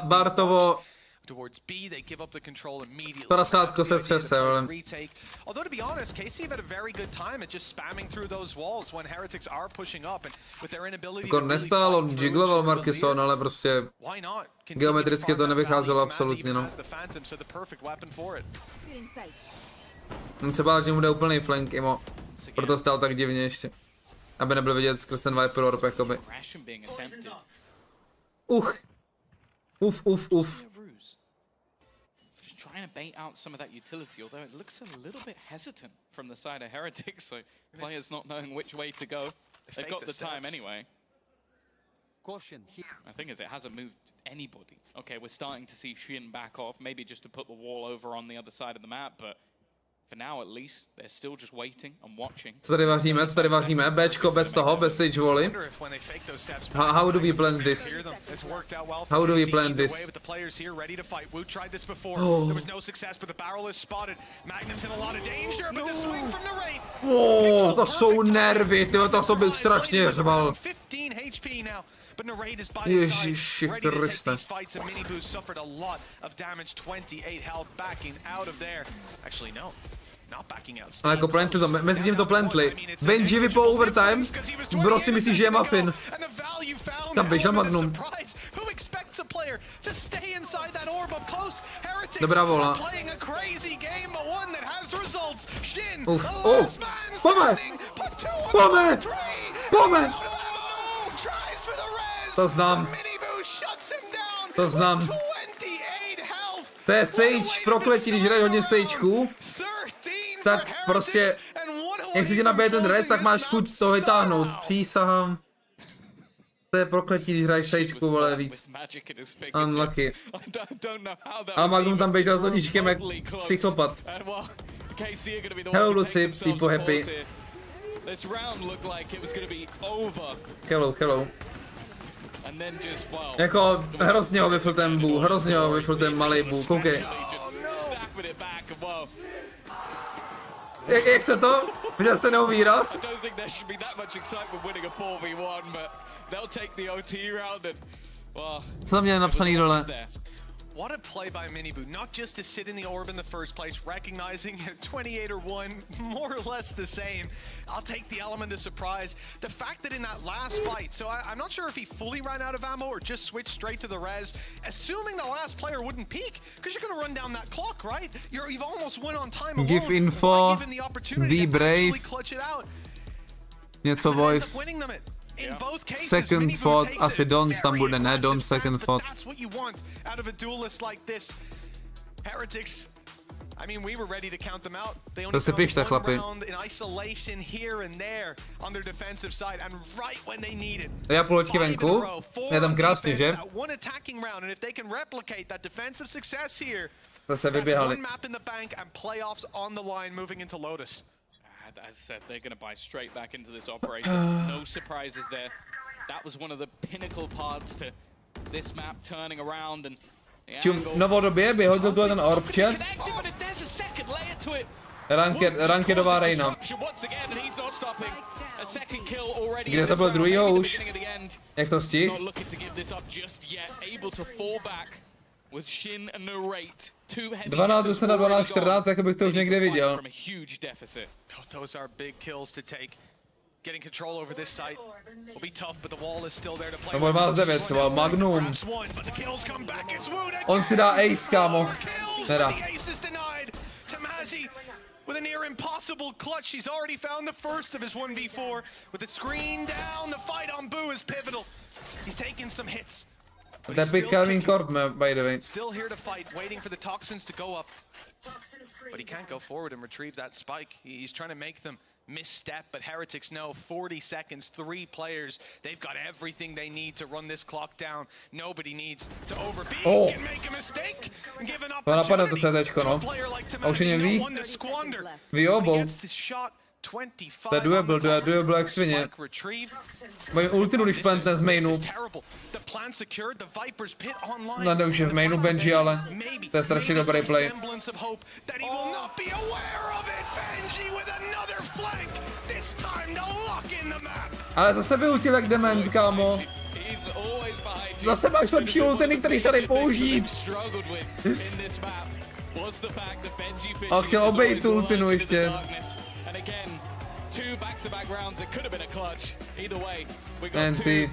Bartovo... Prasátko se třese, ale... Jako nestál, on jiggloval Markison, ale prostě... Geometricky to nevycházelo absolutně, no. On se bál, že mu jde úplný flank, imo. Proto stál tak divně ještě. Aby nebyl vidět skrz ten Viper Orb, jakoby. Uf. Trying to bait out some of that utility, although it looks a little bit hesitant from the side of Heretics, so players not knowing which way to go. They've got the time anyway. Caution here. The thing is, it hasn't moved anybody. Okay, we're starting to see Shin back off, maybe just to put the wall over on the other side of the map, but for now at least, they're still just waiting and watching. Co tady vaříme? Bčko bez toho, bez Sage Volley. How do we blend this? How do we blend this? Oh, to jsou nervy, tyjo, to bych strašně řval. Ježiši Kriste. Ale jako plantli to, mezi tím to plantli. Benji po overtime, bro si myslí, že je muffin. Tam běžel Magnum. Dobrá vola. Pome! To znám. To je Sage, prokletí, když hraješ hodně Sagečku. Tak prostě, jak si tě nabije ten rest, tak máš chuť to vytáhnout. Přísahám. To je prokletí, když hraješ Sagečku, vole, víc. Unlucky. A Magnum tam běžel s doničkem jak psychopat. Hello Luci, people happy. Hello. Jako hrozně ho vyfl ten bů, hrozně ho vyfl ten malej bů, koukej. Jak se to? Viděl jste jeho výraz? Co tam měli napsaný dole? What a play by Miniboo, not just to sit in the orb in the first place, recognizing 28 or 1, more or less the same. I'll take the element of surprise. The fact that in that last fight, so I'm not sure if he fully ran out of ammo or just switched straight to the res, assuming the last player wouldn't peek, because you're going to run down that clock, right? You've almost won on time alone. Give info, be brave. Něco voice. Second thought, asi Don tam bude, ne Don second thought. To si pište, chlapi. Já půl venku, je tam krásně, že? To se vyběhali. As I said, they're going to buy straight back into this operation. No surprises there. That was one of the pinnacle parts to this map turning around and novodobě by hodil tu ten orb chat. Rankedová Reina. Kde zabil druhýho už? Jak to stih? 12, 10 na 12, 14, jako bych to už někde viděl. To byl vás 9, třeba Magnum. On si dá ace, kámo. Nedá. With a near impossible clutch, he's already found the first of his 1v4. With it screen down, the fight on Boo is pivotal. He's taking some hits. The big Calvin Corp, by the way. Still here to fight, waiting for the toxins to go up. But he can't go forward and retrieve that spike. He's trying to make them misstep, but Heretics know 40 seconds, 3 players. They've got everything they need to run this clock down. Nobody needs to overpeak and make a mistake and give an opportunity to a player like Tamazi, no one to squander. He gets this shot To je duel jak svině. Mají ultinu, když plantne z mainu. No už je v mainu Benji, ale to je strašně dobrý play. Ale zase vyutil jak dement, kámo. Zase máš lepší ultiny, který se dají použít. A chtěl obejít tu ultinu ještě. Anty.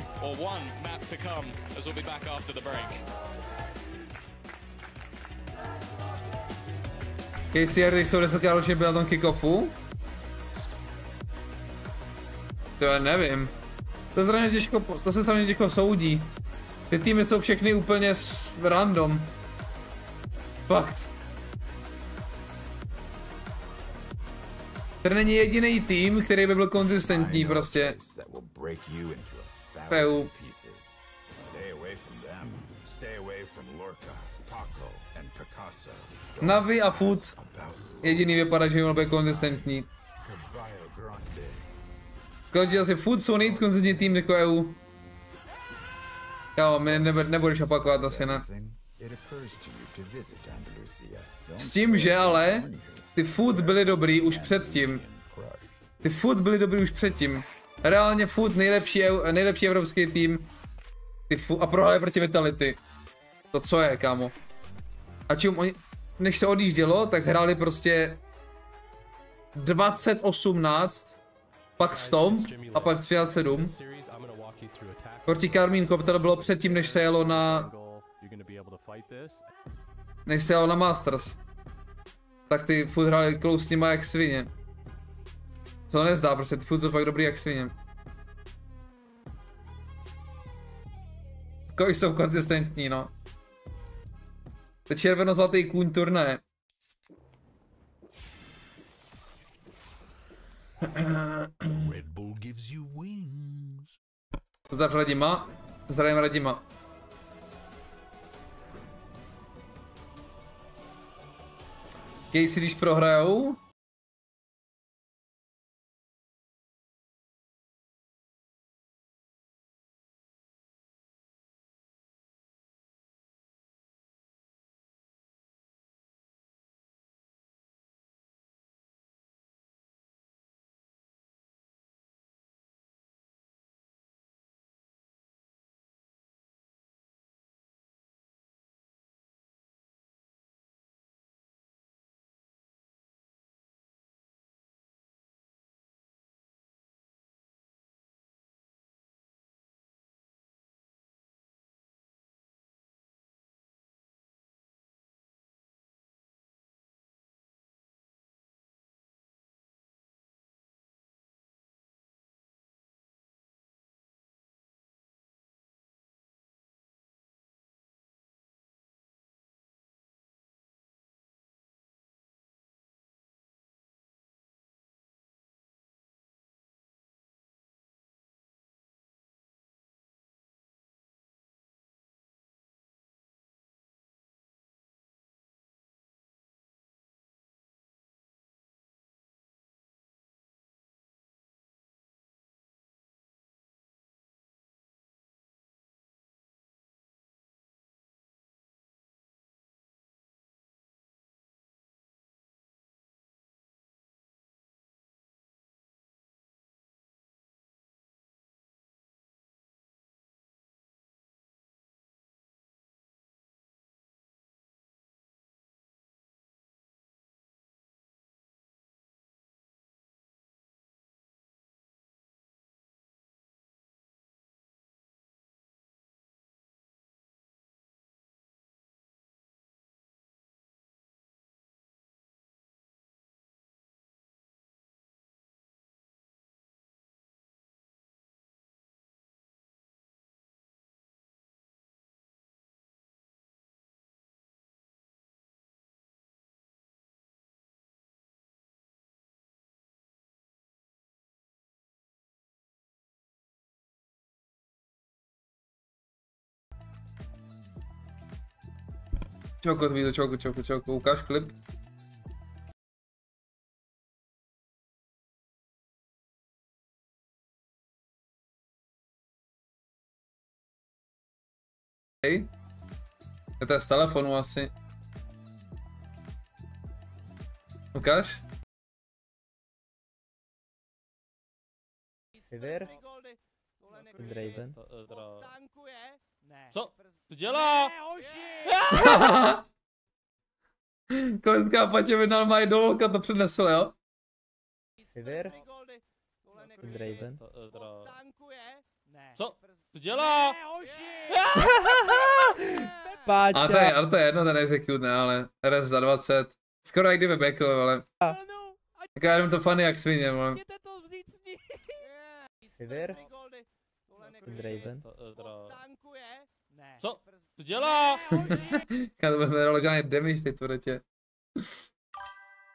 KCR jsou 10 ročně byl na tom kickoffu? To já nevím. To se strašně těžko soudí. Ty týmy jsou všechny úplně random. Fakt. To není jediný tým, který by byl konzistentní prostě. EU. Navi a Food. Jediný vypadá, že by byl konzistentní. Konečně asi Food jsou nejvíc konzistentní tým jako EU. Jo, my nebudeš opakovat asi, ne. S tím, že ale ty Food byly dobrý už předtím. Reálně Food nejlepší evropský tým. A prohráli proti Vitality. To co je, kámo. A čím oni, než se odjíždělo, tak hráli prostě 20-18, pak Stomp a pak 3-7. Proti Karmín Copter bylo předtím, než se jelo na Masters. Tak ty Food hráli close s nima jak svině. To nezdá, prostě ty Food jsou fakt dobrý jak svině. Takový jsou konzistentní, no. To červeno-zlatý kůň turné. Zdrav Radima. Zdravím Radima. Casey, když prohrajou. Čoko, vídu, čoko, ukáž klip. Je to z telefonu asi. Ukáž? River? Draven? Co? To dělá? Kolická patě vydal mají do lolka, to přinesl, jo? River? Draven? Co? To dělá? Páťa! Ale to je jedno, ten execute, ne, ale RS za 20. Skoro jak kdyby backl, ale. Tak já jenom to funny jak svině, ale. River? Draven? Co? To dělá? Já to vůbec nedalo žádný damage teď tvrdě.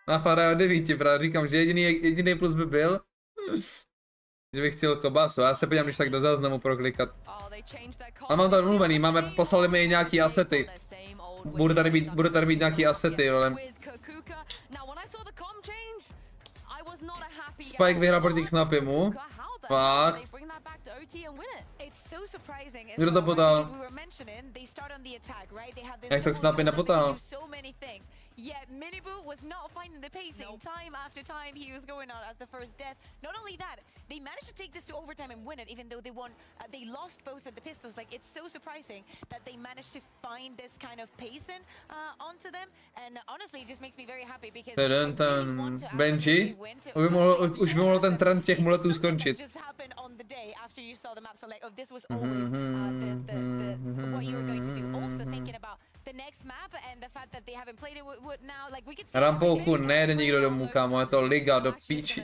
Na fara o 9, právě říkám, že jediný plus by byl, že bych chtěl kobasu. Já se podívám, když tak do záznamu proklikat. A mám to domluvený, poslali mi i nějaký asety. Budu tady mít nějaký asety, ale. Spike vyhrál proti Snapimu. Fakt. Kdo to potal? Jak to Snapy nepotal? Yet Minibu was not finding the pacing. Time after time he was going on as the first death. Not only that, they managed to take this to overtime and win it, even though they won. They lost both of the pistols. Like, it's so surprising that they managed to find this kind of pacing onto them. And honestly, it just makes me very happy because Benji, už by mohl ten trend těch muletů skončit. Just happened on the day after you saw the map select. Oh, this was always what you were going to do. Also thinking about the next map and the fact that they haven't played it would now, like, we could see Rampouchu nejde nikdo domů, kámo, je to liga do píči.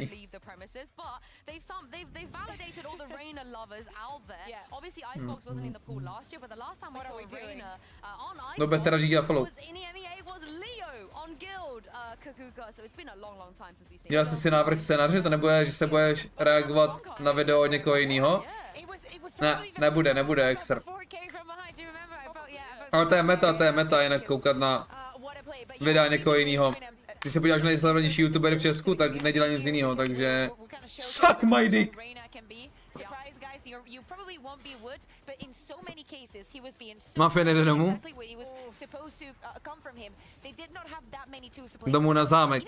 They've validated all the Reina lovers out there. Obviously Icebox wasn't in the pool last year, but the last time we saw Reina on Icebox was in EMEA, it was Leo on Guild Kakuka, so it's been a long time since we've seen. Dělal jsi si návrh scénáře, to nebude, že se budeš reagovat na video od někoho jiného? Ne, nebude, Exer. Ale to je meta, jinak koukat na videa někoho jiného. Když se podíváš na nejsledovanější youtubery v Česku, tak nedělá nic jiného, takže suck my dick. Mafia nejde domů? Domů na zámek.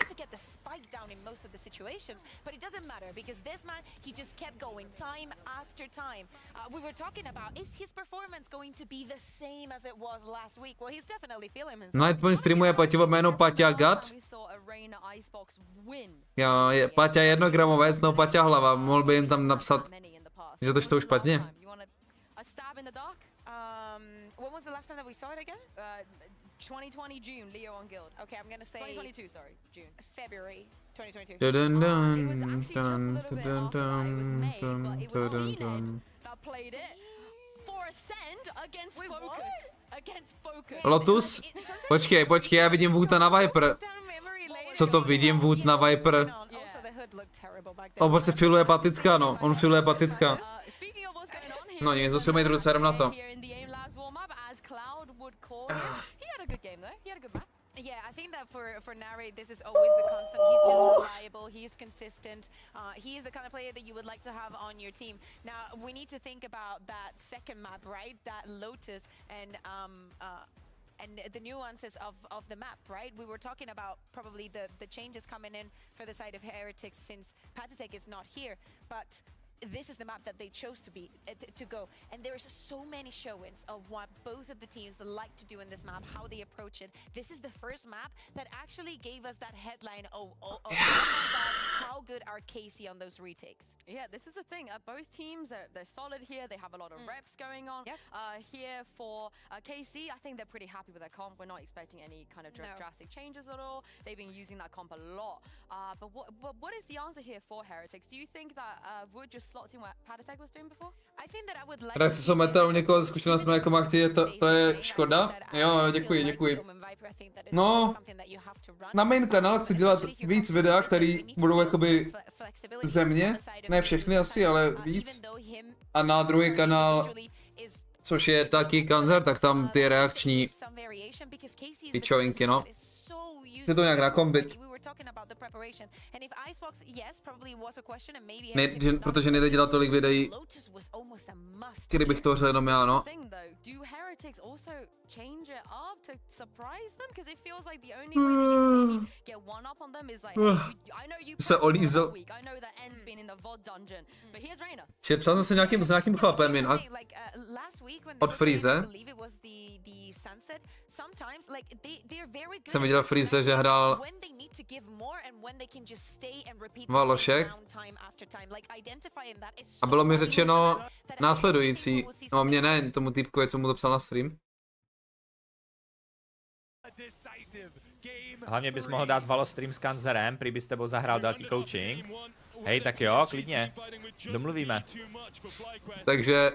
Nightpoint streamuje Paťovo jméno Paťa Gat. Jo, Paťa jednogramovec, no Paťa hlava, mohl by jim tam napsat, že to štou špatně. When was the last time that we saw it again? 2020 June, Leo on Guild. Okay, I'm gonna say 2022, sorry, June. February 2022. It was actually just a little bit after it was made, but it was CNED that played it for Ascend against Focus. Against Focus. Lotus? Počkej, já vidím Woota na Viper. Co to vidím, Woot na Viper? On prostě filuje patitka, no. On filuje patitka. No nic, zase mají ruce na to. Yeah, I think that for Nari, this is always the constant. He's just reliable, he's consistent. He is the kind of player that you would like to have on your team. Now, we need to think about that second map, right? That Lotus and the nuances of the map, right? We were talking about probably the changes coming in for the side of Heretics since Patatek is not here, but this is the map that they chose to go, and there's so many show-ins of what both of the teams like to do in this map, how they approach it. This is the first map that actually gave us that headline of how good are KC on those retakes. Yeah, this is the thing. Both teams they're solid here. They have a lot of reps going on. Yep. Here for KC, I think they're pretty happy with their comp. We're not expecting any kind of drastic changes at all. They've been using that comp a lot. But what is the answer here for Heretics? Do you think that Wood just slots in what Patatek was doing before? I think that I would like. Hraje se jsou meta u někoho zkušenostmi jako Marteen, to je škoda. Jo, děkuji. No, na main kanál chci dělat víc videa, který budou jakoby ze mě, ne všechny asi, ale víc. A na druhý kanál, což je taky CANTZER, tak tam ty reakční pičovinky, no. Chci to nějak nakombit. Protože nejde dělat tolik videí, který bych tvořil jenom já, no. Se olízel. Psal jsem se nějakým chlapem jinak. Od Freeze. Jsem viděl Freeze, že hrál Valošek. A bylo mi řečeno následující. No mě ne, tomu týpkovi, co mu to psal na stream. Hlavně bys mohl dát Valo stream s Cantzerem, prý by s tebou zahrál další coaching. Hej, tak jo, klidně. Domluvíme. Takže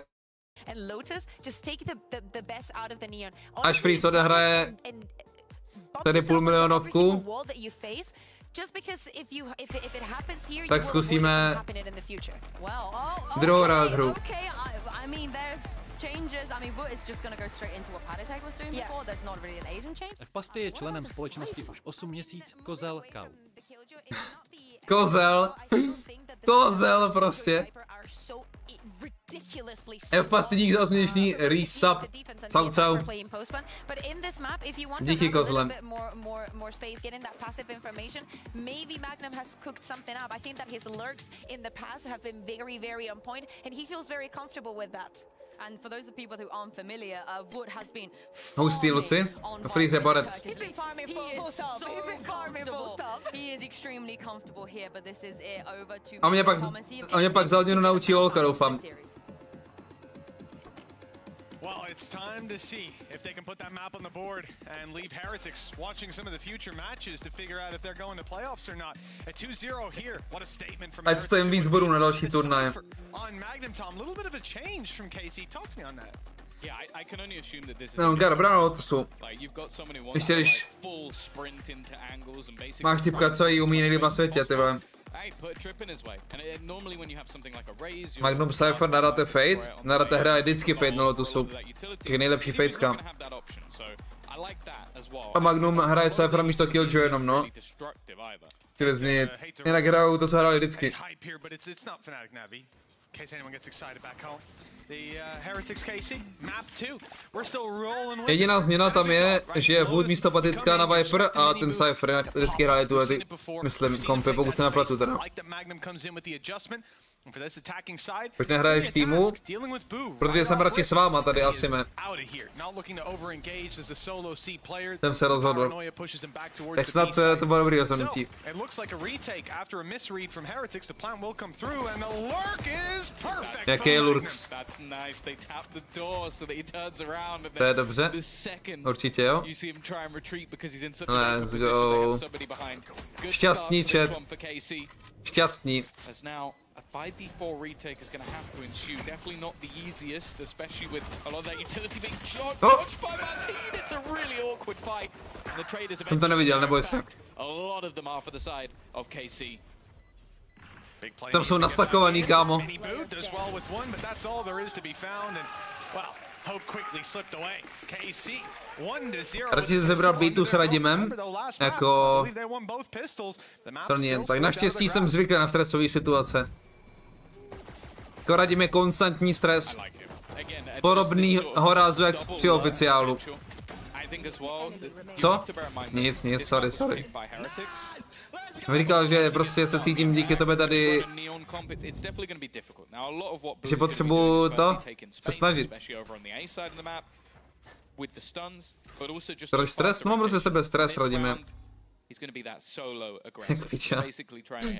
až Freeze odehraje tady 500 000, tak zkusíme druhou hru. V Pasty je členem společnosti už 8 měsíců Kozel Kau. Kozel prostě. F-Pasty dík za odměněčný resub. Čau. Díky kozlem. Maybe Magnum has cooked something up. I think that his lurks in the past have been very on point, and he feels very comfortable with that. And for those of people who aren't familiar, Wood has been hustý Luci. Freeze je borec. He's been farming full stop. He is extremely comfortable here, but this is it over to. A mě pak za hodinu naučí lolka, doufám. Well, it's time to see if they can put that map on the board and leave Heretics watching some of the future matches to figure out if they're going to playoffs or not. A 2-0 here. What a statement from Heretics. Ať stojím víc bodů na další turnaje. On Magnum, Tom, a little bit of a change from KC. Talk to me on that. Yeah, I can only assume that this is no, dobrá Lotusu. Ještě když máš typka, co jí umí nejlíp na světě, ty vole. Magnum Cypher nadáte Fate, nadáte hraje vždycky Fate na Lotusu. Je nejlepší Fateka. A Magnum hraje Cypher místo Killjoy jenom, no. Chtěli změnit. Jinak hrajou to, co hráli vždycky. Jediná změna tam je, že Wood místo Patitka na Viper a ten Cypher, jak vždycky hráli tu ty, myslím, kompy, pokud se naplatu teda. Proč nehraješ týmu? Protože jsem radši s váma tady asi me. Jsem se rozhodl. Tak snad to bylo dobrý rozhodnutí. Jaký je Lurks? To je dobře? Určitě jo? Let's go. Šťastný chat. Šťastný. A 5v4 retake is going to have to ensue. Definitely not the easiest, especially with a lot of that utility being dodged by Marteen. It's a really awkward fight. And the traders jsem to neviděl, neboj se. A lot of them are for the side of KC. Tam jsou nastakovaný, kámo. Radši jsi vybral B2 s Radimem, jako... To jen tak. Naštěstí jsem zvyklý na stresové situace. Jako Radim je konstantní stres. Podobný horázu jak při oficiálu. Co? Nic, sorry. Říkal, že prostě se cítím díky tebe tady, že potřebuju to se snažit. Proč stres? No mám prostě z tebe stres, Radime. Jak piča.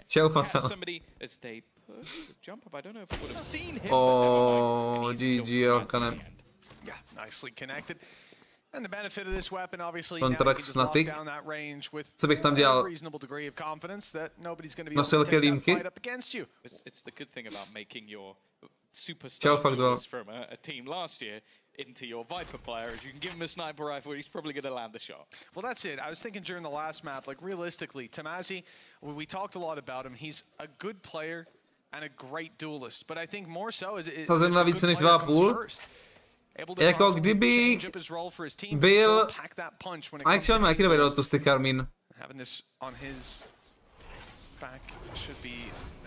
Čau, fatal. GG, Alkanem. Kontrakt Snatik. Co bych tam dělal? Nosil kelímky? Čau, fakt dole. Into your Viper player, as you can give him a sniper rifle, he's probably going to land the shot. Well, that's it. I was thinking during the last map, like realistically, Tamazi, we talked a lot about him. He's a good player and a great duelist, but I think more so is Sazem na více než 2,5. Jako kdybych byl... A jak šel mi, jaký dovedl to ty Karmin?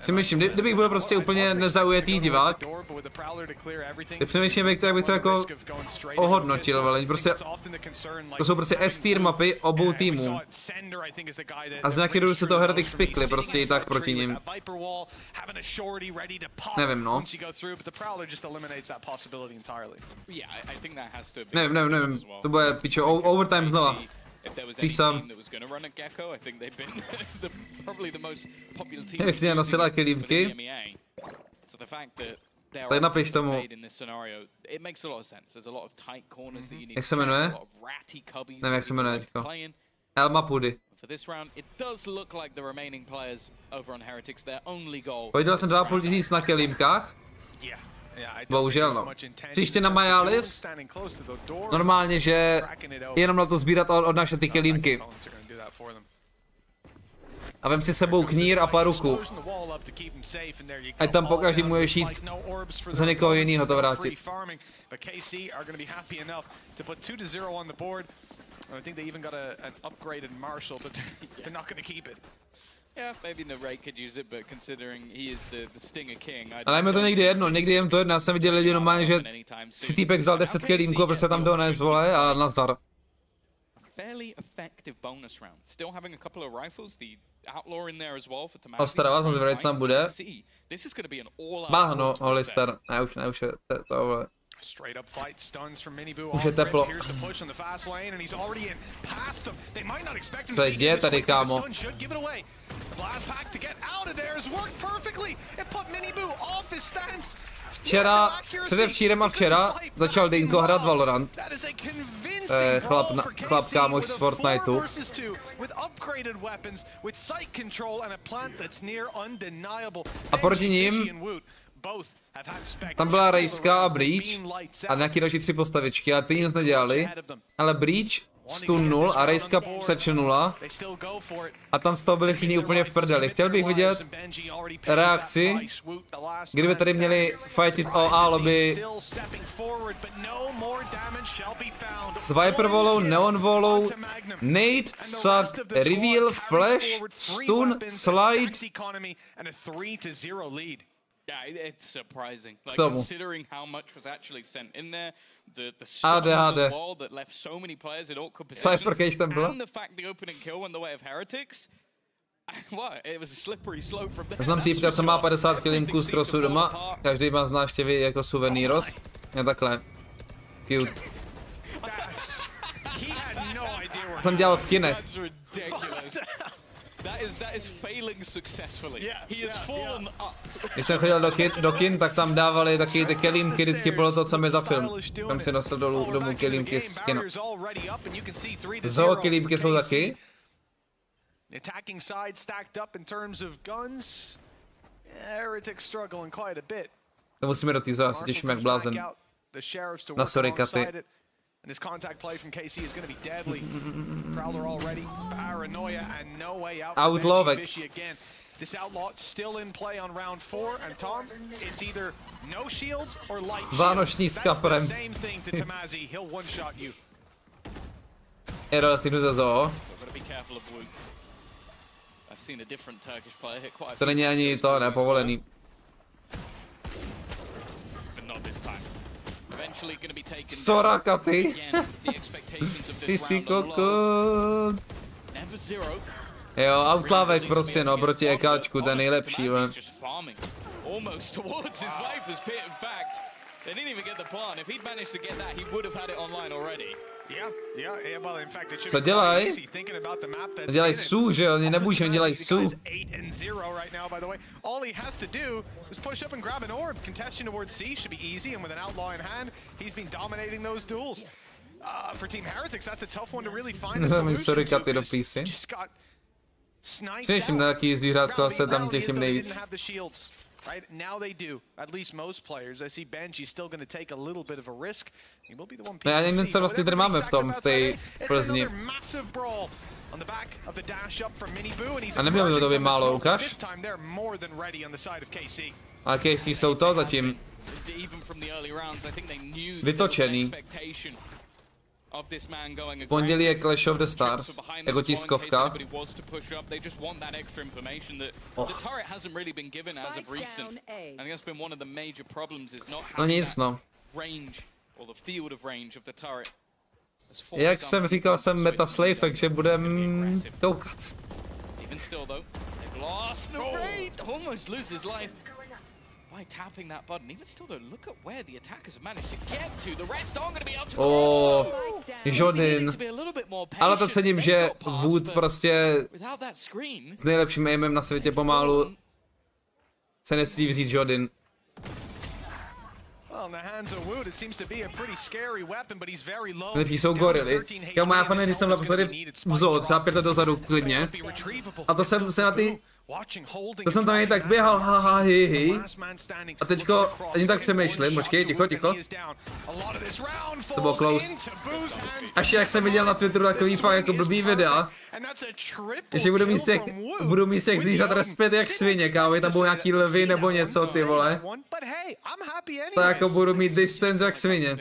Přemýšlím, kdybych byl prostě úplně nezaujatý divák, tak přemýšlím, jak bych to jako ohodnotil, ale prostě, to jsou prostě S-tier mapy obou týmů. A z nějaké důvodu se to Heretics spikli prostě i tak proti nim. Nevím, no. Nevím, to bude pičo, overtime znova. Jak chtěl nosila kelímky. Tak napiš tomu. Jak se jmenuje? Nevím, jak se jmenuje teďko. Elma Pudy. Viděl jsem 2,5 tisíc na kelímkách. Bohužel no. Příště na Majalis, normálně, že jenom na to sbírat od naše ty kelímky. A vem si sebou knír a paruku. Ať tam pokaždý můžeš jít za někoho jinýho to vrátit. Ale jim to někdy jedno, já jsem viděl lidi normálně, že si týpek vzal 10 kelímků a prostě tam dones, vole, a nazdar. Ostarava jsem zvěděl, co tam bude. Bahno, Holister, ne už je to, vole. Už je teplo. Co je děje tady, kámo? Předevčírem a včera začal Dinko hrát Valorant. Chlap kámoš z Fortniteu. A proti ním tam byla Rejska a Breach a nějaký další 3 postavičky a ty nic nedělali, ale Breach stunnul a Rejska sečnula a tam z toho byli všichni úplně v prdeli. Chtěl bych vidět reakci, kdyby tady měli fightit o A lobby s Viper volou, Neon volou, nade, suck, reveal, flash, stun, slide. Yeah, it's surprising. Like considering how much was actually sent in there, the stuff as well that left so many players in awkward positions, and the fact the opening kill went the way of Heretics. What? It was a slippery slope from there. Znám týpka, co má 50 kilímků z crossu doma. Každý má z návštěvy jako suvenýros. Je takhle. Cute. Jsem dělal v kinech. That is failing successfully. He has fallen up. Když jsem chodil do kin, tak tam dávali taky ty kelímky vždycky podle toho, co mi za film. Tam si nosil domů kelímky z kina. Zoo kelímky jsou taky. To musíme do té zoo, asi těším jak blázen. Na sorry, Katy. And this contact play from KC is going to be deadly. Prowler already, paranoia and no way out. Benjyfishy again. This outlaw still in play on round 4, and Tom, it's either no shields or light shields. That's the same thing to Tamazi. He'll one-shot you. Je relativně za zoo. To není ani to nepovolený. Sora, Katy. Ty jsi kokot. Jo, outlávek prostě no, proti EKčku, ten nejlepší, vole. Co dělají? Dělají Su, že jo? Oni nebůžou, dělají Su. Nezamím sorry, Katy do písy. Přineším na jaký zvířátko a se tam těším nejvíc. Right now they do. At least most players. I see Benji still going to take a little bit of a risk. He will be the one. Ne, ani něco vlastně tady máme v tom, v té Plzni. A nebylo by to málo, ukáž? A KC jsou to zatím vytočený. V pondělí je Clash of the Stars, jako tiskovka. No nic no. Jak jsem říkal, jsem meta slave, takže budem koukat. Jordan. Ale to cením, že Wood prostě s nejlepším aimem na světě pomalu se nestydí vzít Jordan. Nejlepší jsou gorily. Kámo, já fakt, když jsem naposledy vzal, třeba 5 let dozadu, klidně. A to jsem se na ty... To jsem tam jen tak běhal, haha, hi. A teďko ani tak přemýšlím, počkej, ticho. To bylo close. Až jak jsem viděl na Twitteru takový fakt jako blbý videa, že budu mít z těch zvířat respekt jak svině, kámo, tam budou nějaký lvy nebo něco, ty vole. To jako budu mít distance jak svině.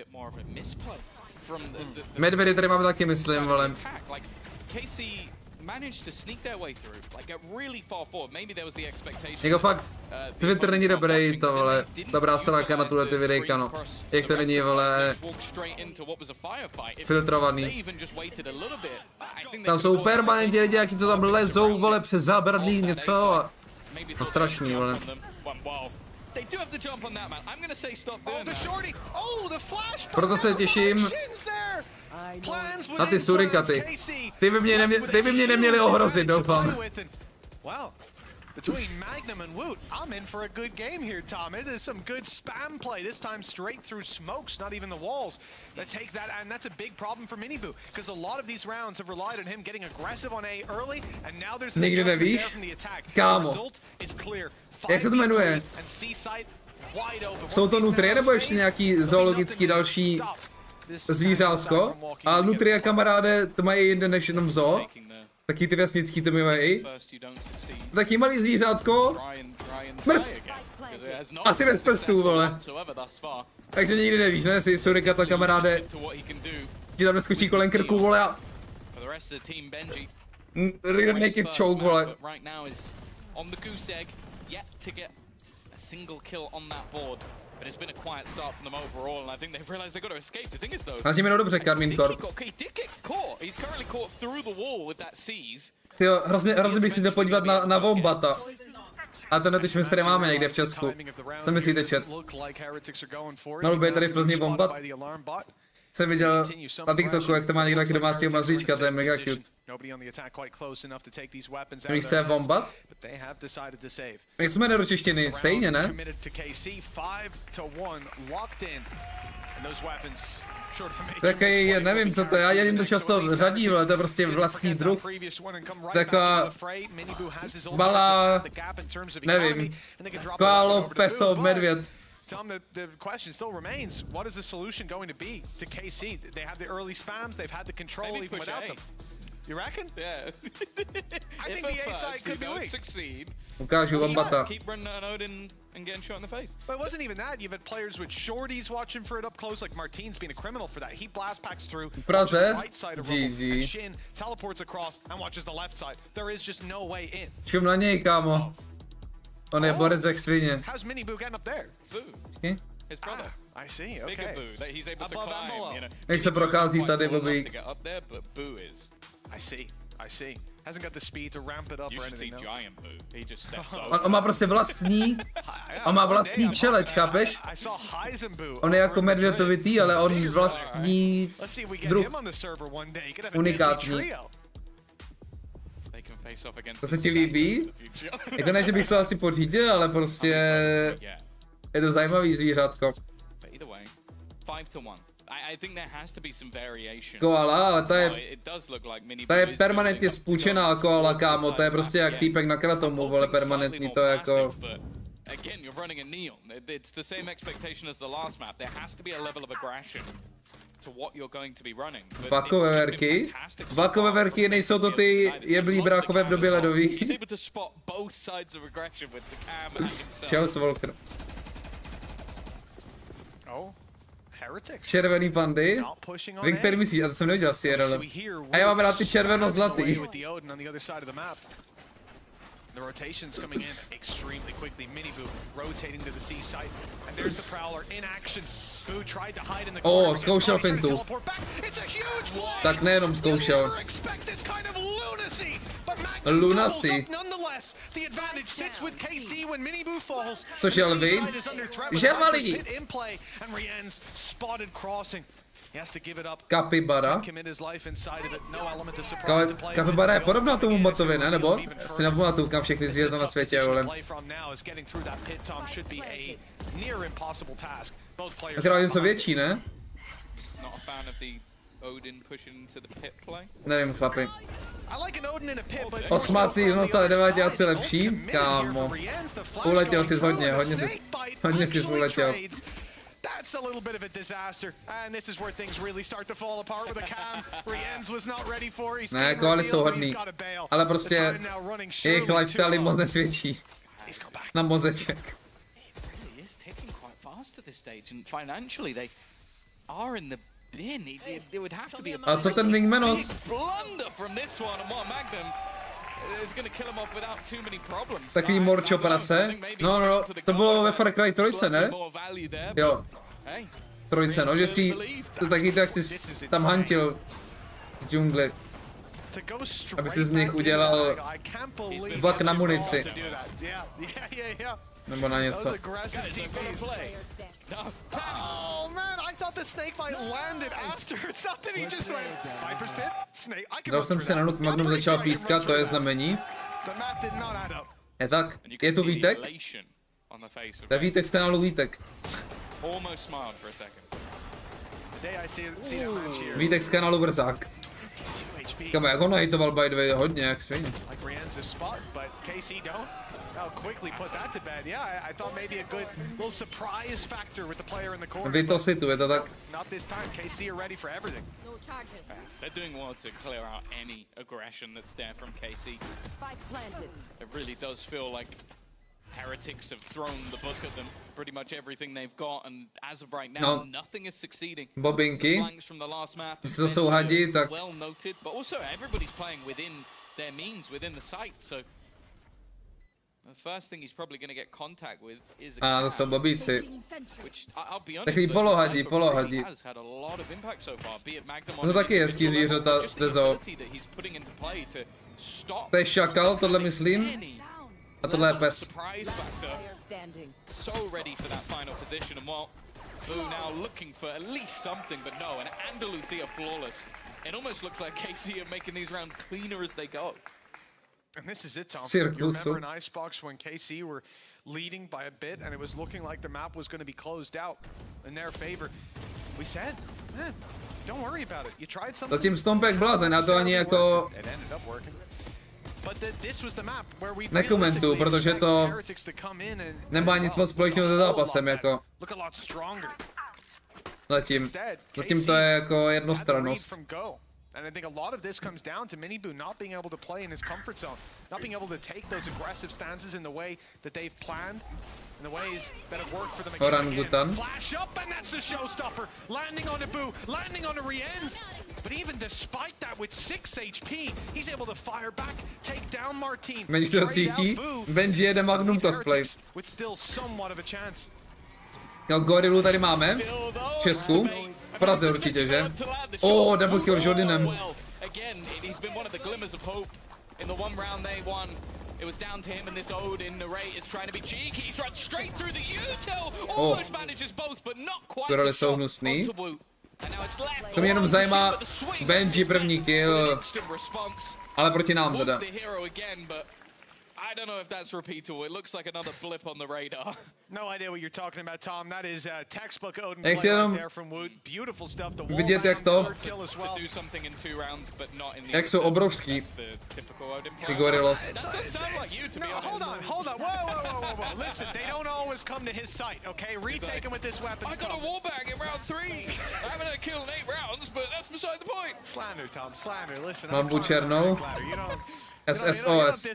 Medvědy tady máme taky, myslím, vole. Jako fakt, Twitter není dobrý, to vole, dobrá stránka na tuhle ty videjka, no. Jak to není, vole, filtrovaný. Tam jsou permanentně lidi, jaký co tam lezou, vole, přes zábradlí, něco. No strašný, vole. Proto se těším na ty surikaty. Ty by mě neměli ohrozit, doufám. Between Magnum and Woot, I'm in for a good game here, Tom. It is some good spam play, this time straight through smokes, not even the walls. That take that, and that's a big problem for Miniboo, because a lot of these rounds have relied on him getting aggressive on A early, and now there's an adjustment there from the attack. The result is clear. Jak se to jmenuje? Jsou to nutrie nebo ještě nějaký zoologický další zvířátko? A nutrie, kamaráde, to mají jinde než jenom zoo? Taky ty vesnický to mají. Taky malý zvířátko. Mrsk! Asi bez prstů, vole. Takže nikdy nevíš, ne? Si surikata, kamaráde. Ti tam neskočí kolem krku, vole, a... Real naked choke, vole. Házíme dobře, Karmin Corp. Tyjo, hrozně bych si to podívat na Wombata. A tenhle ty šmistry máme někde v Česku. Co myslíte, chat? No, bude tady v Plzni Wombat? Jsem viděl na TikToku, jak to má někdo taky domácího mazlíčka, to je mega cute. Víš se Wombat? Jak jsme do češtiny? Stejně, ne? Takový, nevím co to je, já jim to často řadí, ale to je prostě vlastní druh. Taková malá, nevím, kválo, peso, medvěd. Tom, the question still remains, what is the solution going to be to KC? They have the early spams, they've had the control even without them. You reckon? Yeah. I think the A side could be weak. Ukážu Wombata. Keep running out and getting shot in the face. But it wasn't even that. You've had players with shorties watching for it up close, like Marteen's been a criminal for that. He blast packs through, watches the right side of Rumble, and Shin teleports across and watches the left side. There is just no way in. Čum na něj, kámo. On je borec jak svině. How's Miniboo getting up there? Boo. His brother. I see, okay. Bigger Boo, that he's able to climb, you know. Jak se prochází tady, Bobby. I see. Hasn't got the speed to ramp it up or anything. You should see Giant Boo. He just steps over. On má prostě vlastní čeleť, chápeš? On je jako medvědovitý, ale on vlastní druh. Unikátní. To se ti líbí? Jako ne, že bych se asi pořídil, ale prostě je to zajímavý zvířátko. Koala, ale ta je permanentně spůjčená koala, kámo, to je prostě jak týpek na kratomu, vole, permanentní to jako... Again, you're running a neon. It's the same expectation as the last map. There has to be a level of aggression to what you're going to be running. Vakové verky nejsou to ty jeblí bráchové v době ledový. Čau, Svolker. Červený pandy? Vím, který myslíš, a to jsem neviděl si jedel. A já mám rád ty červeno-zlatý. The rotations coming in extremely quickly. Miniboo rotating to the C site, and there's the Prowler in action. Boo tried to hide in the corner. Zkoušel fintu. Tak nejenom zkoušel. Lunacy. Což je lvy? Želvalí! Kapibara. Kapibara je podobná tomu botovi, ne? Nebo? Si nepamatuju, kam všechny zvířata na světě, vole. Akorát něco větší, ne? Nevím, chlapi. 8,9 asi lepší? Kámo. Uletěl jsi hodně jsi uletěl. That's a little bit of a disaster, and this is where things really start to fall apart with a cam. Rienz was not ready for. Ne, koali jsou hodný, ale prostě jejich lifestyle moc nesvědčí na mozeček. A co ten Wingmanos? Takový morčo prase? No, to bylo ve Far Cry 3, ne? Jo. 3, no, že si to taky tak si tam hantil z džungli. Aby si z nich udělal vlak na munici. Nebo na něco. Dal jsem si na nuk, Magnum začal pískat, to je znamení. Je tak, je tu Vítek? To je Vítek z kanálu Vítek. Vítek z kanálu Vrzák. Kamo, jak ho nahitoval by the way hodně, jak svině. Vy to si tu, je to tak? They're doing well to clear out any aggression that's there from KC. It really does feel like Heretics have thrown the book at them, pretty much everything they've got, and as of right now, nothing is succeeding. Bobinky, jestli to jsou hadi, tak... Well noted, but also everybody's playing within their means, within the site, so... The first thing he's probably going to get contact with is a to jsou babíci. Which I'll be honest, takový polohadí. To taky je hezký zvířata, dezo. To je šakal, tohle myslím. A tohle je pes. So ready for that final position, and well, Boo now looking for at least something, but no, and Andaluthia flawless. It almost looks like KC are making these rounds cleaner as they go. And this is it, Tom. You remember in Icebox when KC were leading by a bit and it was looking like the map was going to be closed out in their favor. We said, man, don't worry about it. You tried something. Zatím stompek blázen, a to ani jako... It ended up working. Nekomentuju, protože to nemá nic moc společného se zápasem, jako. Zatím to je jako jednostrannost. And I think a lot of this comes down to Miniboo not being able to play in his comfort zone, not being able to take those aggressive stances in the way that they've planned, in the ways that have worked for them again. Flash up, and that's the showstopper. Landing on the Boo, landing on the Rienz. But even despite that, with 6 HP, he's able to fire back, take down Marteen. Benji to cítí, Benji jede Magnum cosplay. With still somewhat of a chance. No, Gorilu tady máme, v Česku. V Praze určitě, že? Double kill Jordinem. Gorily jsou hnusný. To mě jenom zajímá Benji první kill. Ale proti nám teda. I don't know if that's repeatable. It looks like another blip on the radar. No idea what you're talking about, Tom. That is textbook Odin play right there from Wood. Beautiful stuff. The vidět, jak to, jak jsou obrovský ty Gorillos. No, hold on. Whoa. Listen, they don't always come to his site, okay? Retake him with this weapon. I got a wallbang in round 3. I haven't had a kill in 8 rounds, but that's beside the point. Slander, Tom. Slander. Listen. Mám černou. SSOS.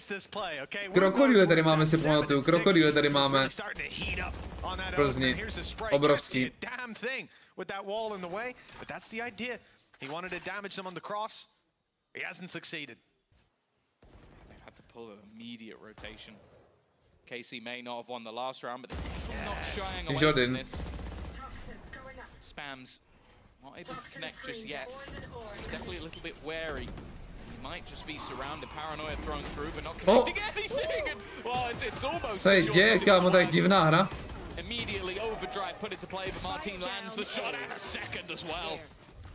Krokodýly tady máme, si pamatuju. Krokodýly tady máme. Plzni. Obrovský. with that wall in the way, but that's the idea. He wanted to damage them on the cross. He hasn't succeeded. They've had to pull an immediate rotation. KC may not have won the last round, but they're not shying away from this. Spams not able to connect just yet. He's definitely a little bit wary. He might just be surrounded. Paranoia thrown through, but not connecting anything. And, well, it's almost. Co je děje, kámo, tak divná hra. Immediately overdrive put into play, but Marteen lands the shot and a second as well.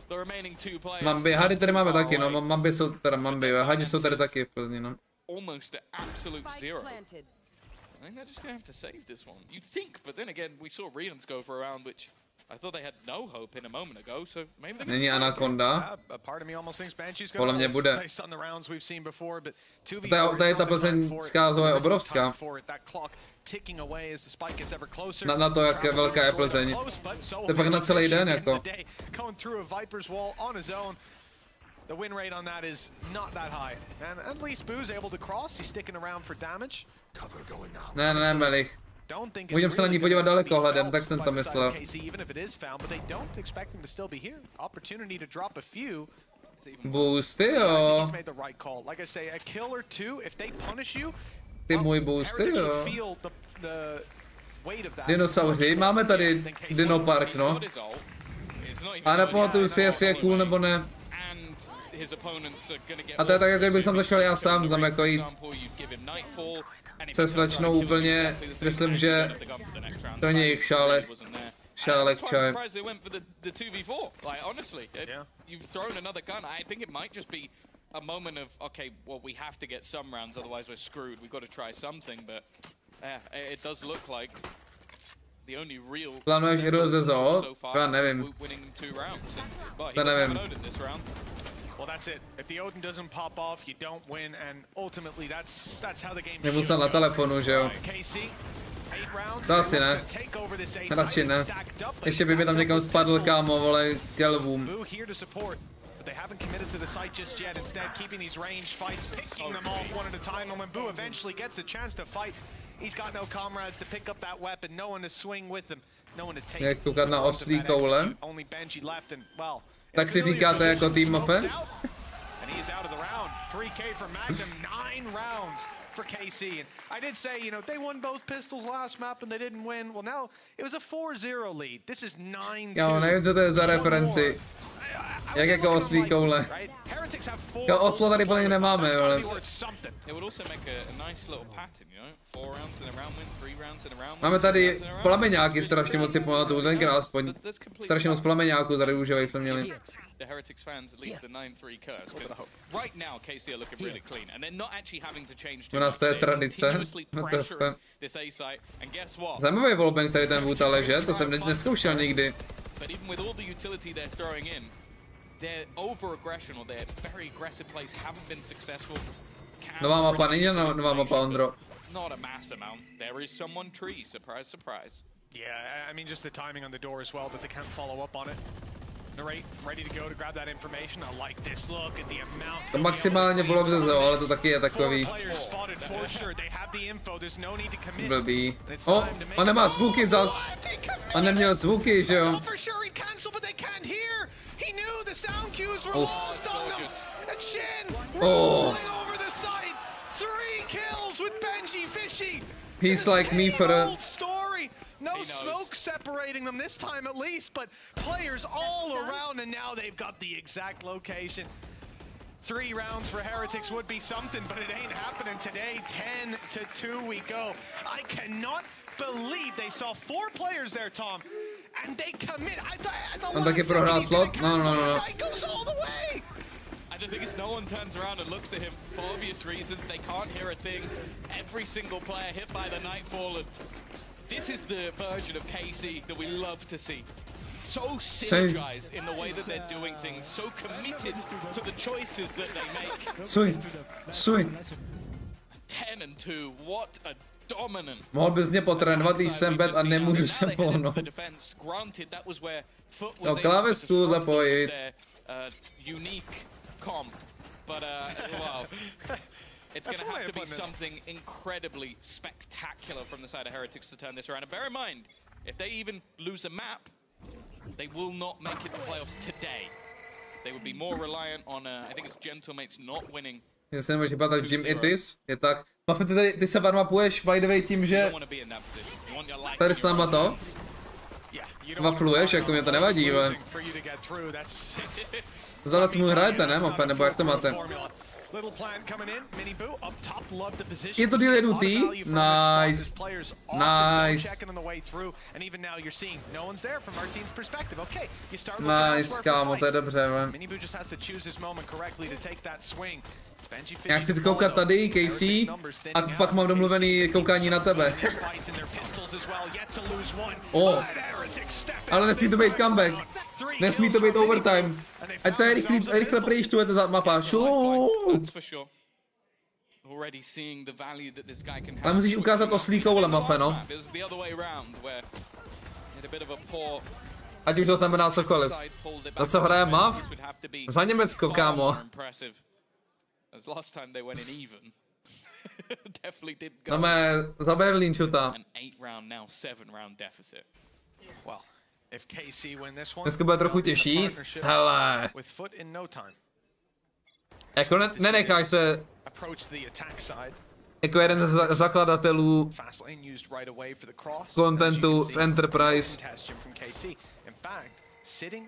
The remaining two players. Mamby, hady tady máme taky, no. Mamby jsou teda Mamby, hadi jsou tady taky v Plzni, no. Almost at absolute zero. I think they're just going to have to save this one. You'd think, but then again, we saw Rians go for a round, which I thought they had no hope in a moment ago, so maybe they Není Anaconda. Podle mě bude. Tady ta plzeňská je obrovská. Na to, jak velká je Plzeň. To je pak na celý den, jako. The win rate on that is not that high. And at least Boo's able to cross. He's sticking around for damage. Ne, Melich. Můžeme se na ní podívat dalekohledem, tak jsem to myslel. Boosty, jo. Ty můj boosty, jo. Dinosauři, máme tady Dino Park, no. A nepamatuju si, jestli je cool nebo ne. A to je tak, jako kdybych tam začal já sám tam jako jít se slečnou úplně, myslím, že do nějich šálek čaj. A moment of, okay, well, we have to get some rounds, otherwise we're screwed. We've got to try something, but it does look like the only real. Plánuješ hru ze zoo? Já nevím. To nevím. Well, that's it. If the Odin doesn't pop off, you don't win, and ultimately that's how the game. Nemusel na telefonu, že jo? To asi ne. Radši ne. Ještě by mi tam někam spadl, kámo, vole, kelvům. They haven't committed to the site just yet, instead keeping these ranged fights, picking them off one at a time, and when Boo eventually gets a chance to fight, he's got no comrades to pick up that weapon, no one to swing with him, no one to take. Jak koukat na oslí koule? Only Benji left, and well, tak si říkáte jako tým Mofe? And he's out of the round. 3K for Magnum, 9 rounds for KC. And I did say, you know, they won both pistols last map and they didn't win. Well, now it was a 4-0 lead. This is 9-2. Jo, nevím, co to je za referenci. Jak jako oslí koule. Jo, oslo tady plně nemáme, ale. Máme tady plameňáky strašně moc si pamatuju, tenkrát aspoň. Strašně moc plameňáků tady uživej jsme měli. The Heretics fans at least the 9-3 curse, because right now KC are looking really clean, and they're not actually having to change too much. To je tradice. Zajímavý wallbang tady ten Wood, ale že? To jsem neskoušel nikdy. But even with all the utility they're throwing in, their over-aggression or their very aggressive plays haven't been successful. Nová mapa není nová mapa, Ondro. Not a mass amount. There is someone tree. Surprise, surprise. Yeah, I mean just the timing on the door as well, that they can't follow up on it. Narrate, ready to go to grab that information. I like this look at the amount. To maximálně bylo březo, ale to taky je takový. Blbý. O, on nemá zvuky zas. On neměl zvuky, že jo? Oh. He's like me for a... No smoke separating them this time at least, but players all around, and now they've got the exact location. 3 rounds for Heretics would be something, but it ain't happening today. 10-2 we go. I cannot believe they saw 4 players there, Tom, and they commit. On taky prohrál slot? No. It goes all the way. The thing is, no one turns around and looks at him for obvious reasons. They can't hear a thing. Every single player hit by the Nightfall. And this is the version of KC that we love to see. So synergized in the way that they're doing things, so committed to the choices that they make. Swing. 10-2, what a dominant. Mohl bys mě potrénovat, když jsem bed a nemůžu se pohnout. No, klávesku zapojit. Unique comp, but wow. It's going to have to be something incredibly spectacular from the side of Heretics to turn this around. And bear in mind, if they even lose a map, They will not make it to playoffs today. They would be more reliant on, I think it's Gentlemates not winning. Já se nemůžu patat Jim Itis, je tak. Maffe, ty se varmapuješ by the way tím, že tady s náma to wafluješ, jako mě to nevadí, ale zase mu hrajete, ne, Maffe, nebo jak to máte? Je to deal jednutý? Nice. Nice. Nice, kámo, to je dobře, man. Já chci koukat tady, Casey, a pak mám domluvený koukání na tebe. Oh. Ale nesmí to být comeback. Nesmí to být overtime. A to je rychle přejišťujete za mapa. Ale musíš ukázat oslí koule, Maffe, no. Ať už to znamená cokoliv. Za co hraje Maff? Za Německo, kámo. No za Berlín šuta. Dneska bude trochu těžší. Hele. Jako nenecháš se jako jeden ze zakladatelů kontentu v Enterprise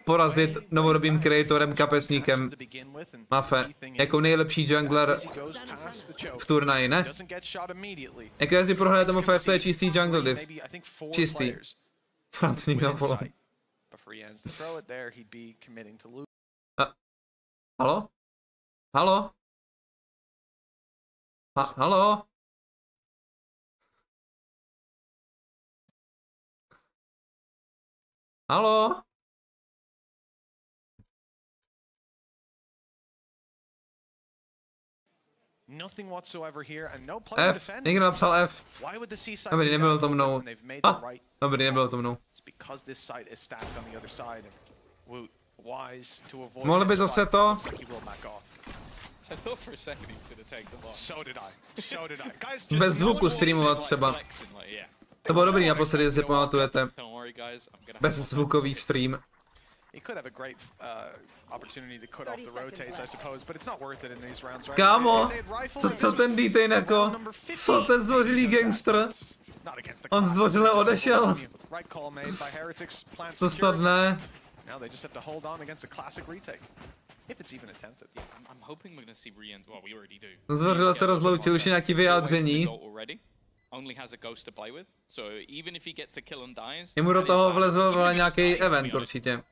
porazit novodobým kreatorem kapesníkem Maffe, jako nejlepší jungler v turnaji, ne? Jako jestli prohrajete Maffe, to je čistý jungle div. Čistý. Frantoník na polo. Halo? Halo? Halo? Halo? F, někdo napsal F. Dobrý, nebylo to mnou. Dobrý, nebylo to mnou. Mohlo by zase to? Bez zvuku streamovat třeba. To bylo dobrý naposledy, jestli pamatujete. Bez zvukový stream. Kámo, co ten D-Tain jako? Co ten zdvořilý gangster? On zdvořile odešel. To snad ne. Zdvořile se rozloučil, už je nějaký vyjádření. Jemu do toho vlezl nějaký event určitě.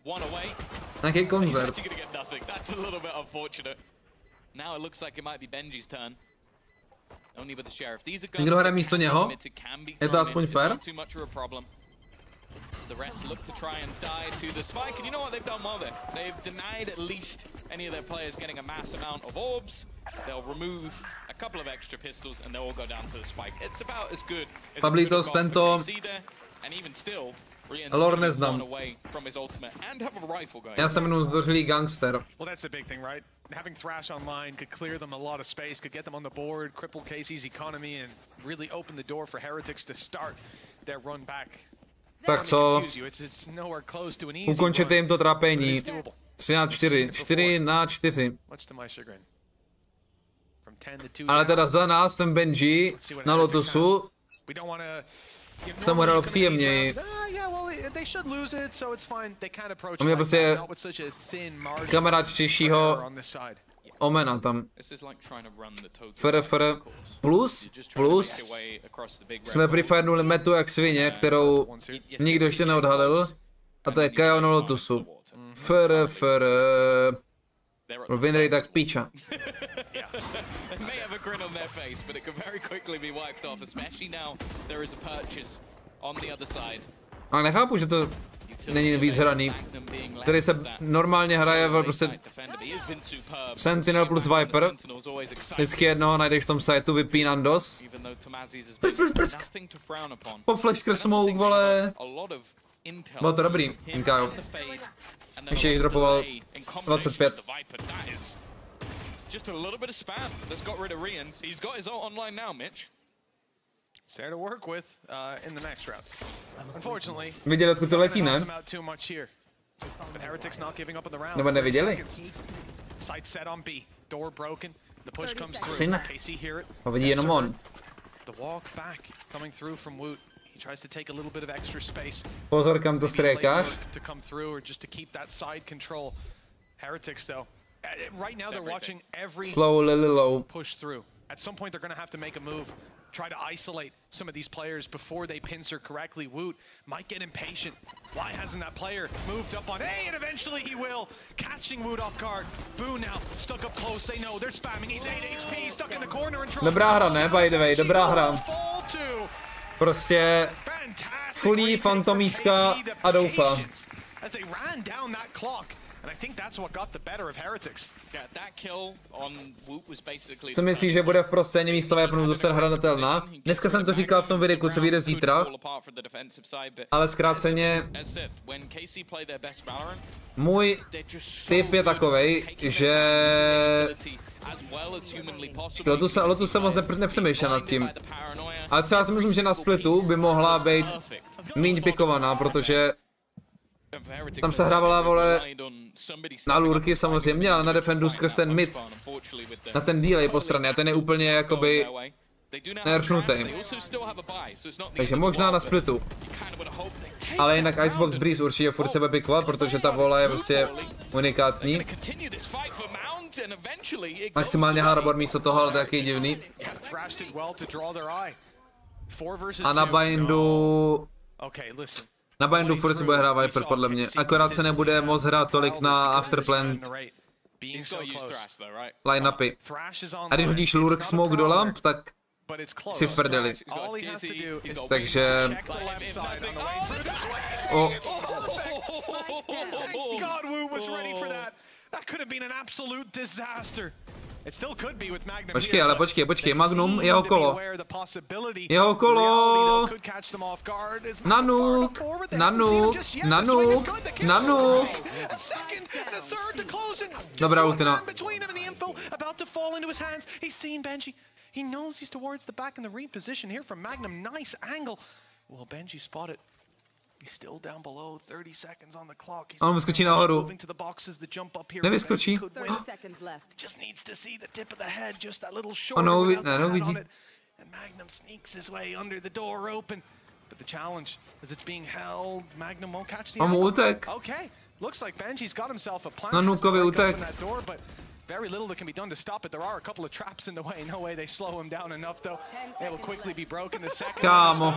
Nějaký koncert. Někdo hraje místo něho? Je to aspoň fair? The rest look to try and die to the spike, and you know what they've done well there? They've denied at least any of their players getting a mass amount of orbs. They'll remove a couple of extra pistols, and they'll all go down to the spike. It's about as good as Pablitos tento and even still, lore neznám. Já jsem jenom zdvořilý gangster. Well, that's the big thing, right? Having Thrash online could clear them a lot of space, could get them on the board, cripple Casey's economy, and really open the door for Heretics to start their run back. Tak co? Ukončete jim to trápení. 3-4. 4-4. Ale teda za nás ten Benji na Lotusu jsem mu hrál příjemněji. On měl prostě kamarádčtějšího Omena tam. FR plus jsme prefirnuli metu jak svině, kterou nikdo ještě neodhalil, a to je Kajo na Lotusu. FR winrate tak píča. Ale nechápu, že to není víc hraný, který se normálně hraje prostě Sentinel plus Viper. Vždycky jednoho najdeš v tom sajtu vypínandos. Prsk. Pop flash skrz smoke, vole. Bylo to dobrý, Inkajo. Ještě jich dropoval 25. Viděli, odkud to letí, ne? But Heretics not giving up on the round. Nebo neviděli? Sight set on B. Door broken. The push comes Asi through. ne. Casey hear it. Ho vidí jenom on. The walk back coming through from Woot. He tries to take a little bit of extra space. Pozor, kam to strékáš. To come through or just to keep that side control. Heretics though. Right now they're watching every Slowly low. push through. At some point they're going to have to make a move. Try to isolate some of these players before they pincer correctly. Woot might get impatient. Why hasn't that player moved up on A? And eventually he will. Catching Woot off guard. Boo now stuck up close. They know they're spamming. He's 8 HP, stuck in the corner and Dobrá hra, ne? By the way, dobrá hra. Prostě fully fantomíska a doufá. As they ran down that clock. And I think that's what got the better of Heretics. Yeah, that kill on Woot was basically. Co myslíš, že bude v proscéně místové pro dostat hranatelná? Dneska jsem to říkal v tom videu, co vyjde zítra. Ale zkráceně můj tip je takovej, že Lotus se moc nepřemýšlel nad tím. Ale třeba si myslím, že na splitu by mohla být míň pikovaná, protože tam se hrávala, vole, na lurky samozřejmě, ale na defendu skrz ten mid, na ten delay po straně a ten je úplně jakoby nerfnutý. Takže možná na splitu. Ale jinak Icebox Breeze určitě furt se bude pikovat, protože ta vola je prostě unikátní. Maximálně hardboard místo toho, ale taky divný. A na bindu... Na bindu furt se bude hrát Viper, podle mě. Akorát se nebude moc hrát tolik na afterplant line-upy. A když hodíš lurk smoke do lamp, tak si v prdeli. Takže... Oh. Počkej, ale počkej, Magnum, jeho kolo. Jeho kolo. Nanuk. Dobrá ultina. He knows he's towards the back in the reposition here from Magnum. Nice angle. Well, Benji spotted. He's still down below. 30 seconds on the clock. On vyskočí nahoru. Nevyskočí. Just needs to see the tip of the head, just that little short. Ono nevidí. And Magnum sneaks his way under the door open. But the challenge, as it's being held, Magnum won't catch the utek. Okay, looks like Benji's got himself a plan. Nanukovi utek. Very little that can be done to stop it. There are a couple of traps in the way. No way they slow him down enough, though. It will quickly be broken the second. Kámo.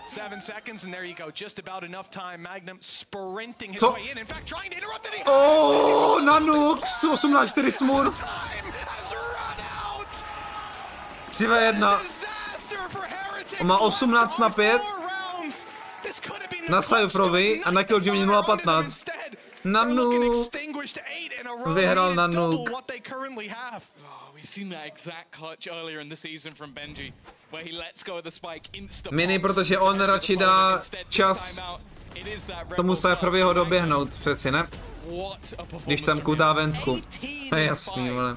7 seconds, and there you go. Just about enough time. Magnum sprinting his way in. In fact, trying to interrupt it. Oh, Nanuk, 18-4 smurf. 3v1. On má 18-5. Na Cypherovi a na Killjoyi 0-15. Nanuk. Vyhrál Nanuk. Mini, protože on radši dá čas tomu Cypherovi ho doběhnout, přeci ne? Když tam kutá ventku. To je jasný, vole.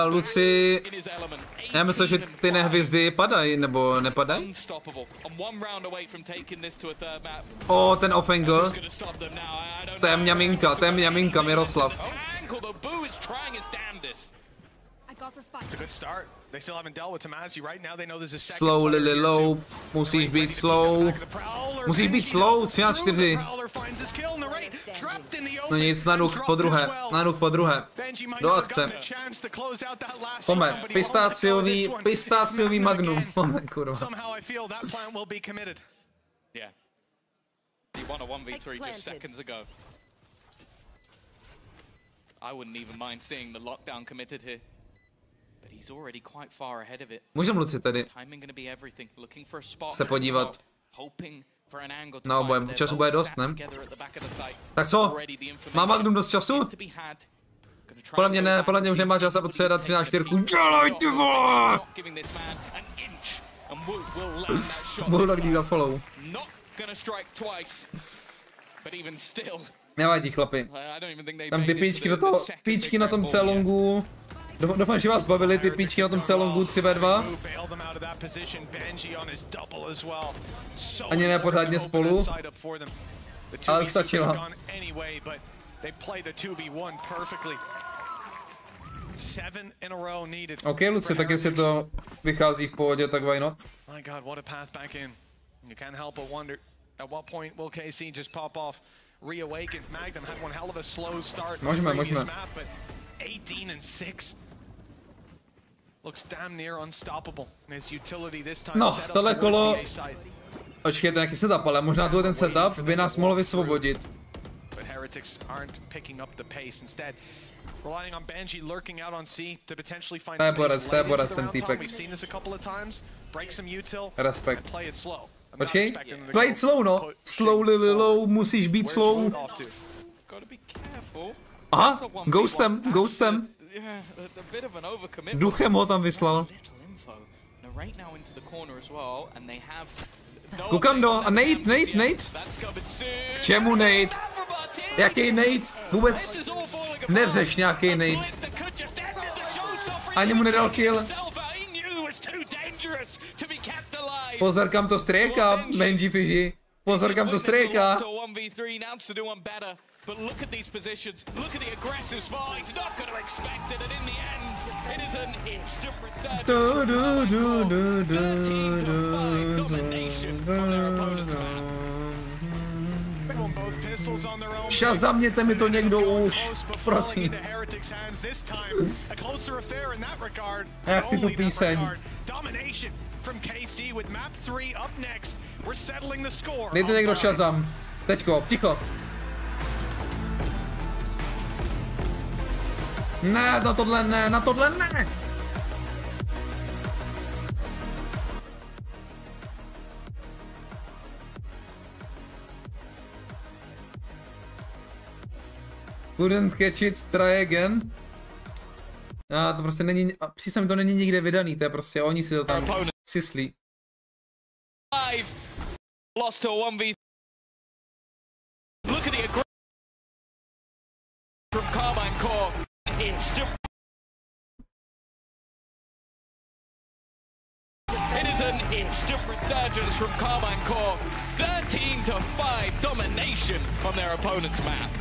Luci, já myslím, že ty nehvězdy padají, nebo nepadají? O, ten off-angle. To je mňaminka, Miroslav. Slow, Lily low, musíš být slow. Musíš být slow, 13-4. No nic, Nanuk po druhé. Do akce. Pome, pistáciový Magnum. Pome, kurva. Můžeme, Luci, tady se podívat na obojem. Času bude dost, ne? Tak co? Má Magnum dost času? Podle mě ne, podle mě už nemá čas a potřebuje dát 13-4. Dělej, ty vole! Budu tak dít za follow. Nevadí, chlapi. Tam ty píčky do toho, píčky na tom celongu. Doufám, že vás bavili ty píčky na tom celongu 3v2. Ani ne pořádně spolu. Ale už stačilo. OK, Luci, tak jestli to vychází v pohodě, tak why not? You can't help but wonder at what point will KC just pop off, reawaken. Magnum had one hell of a slow start. Možme. Map, but 18-6 looks damn near unstoppable. And his utility this time No, set up tohle kolo... towards the A side. Počkejte, jaký setup, ale možná tohle ten setup by nás mohl vysvobodit. But Heretics aren't picking up the pace. Instead, relying on Benji lurking out on C to potentially find space late into the round time. We've seen this a couple of times. Break some util and play it slow. Počkej, play it slow, no. Slow, low, musíš být slow. Aha, ghostem. Duchem ho tam vyslal. Koukám do, a Nate. K čemu Nate? Jaký Nate? Vůbec nevřeš nějaký Nate. Ani mu nedal kill. Pozor, kam to stréká, Benjyfishy. Pozor, kam to stréká. But look at these positions, look at the aggressive spot, he's not going to expect it, and in the end, it is an instant resurgence. 13-5 domination from their opponent's man. Šazamněte mi to někdo už, prosím. Já chci tu píseň. Dejte někdo Shazam. Teďko, ticho. Ne, na tohle ne. Couldn't catch it, try again. A to prostě není, přísem to není nikde vydaný, to je prostě, oni si to tam syslí. Lost to 1v. Look at the aggression from Carmine Core. It is an instant resurgence from Carmine Core. 13-5 domination on their opponent's map.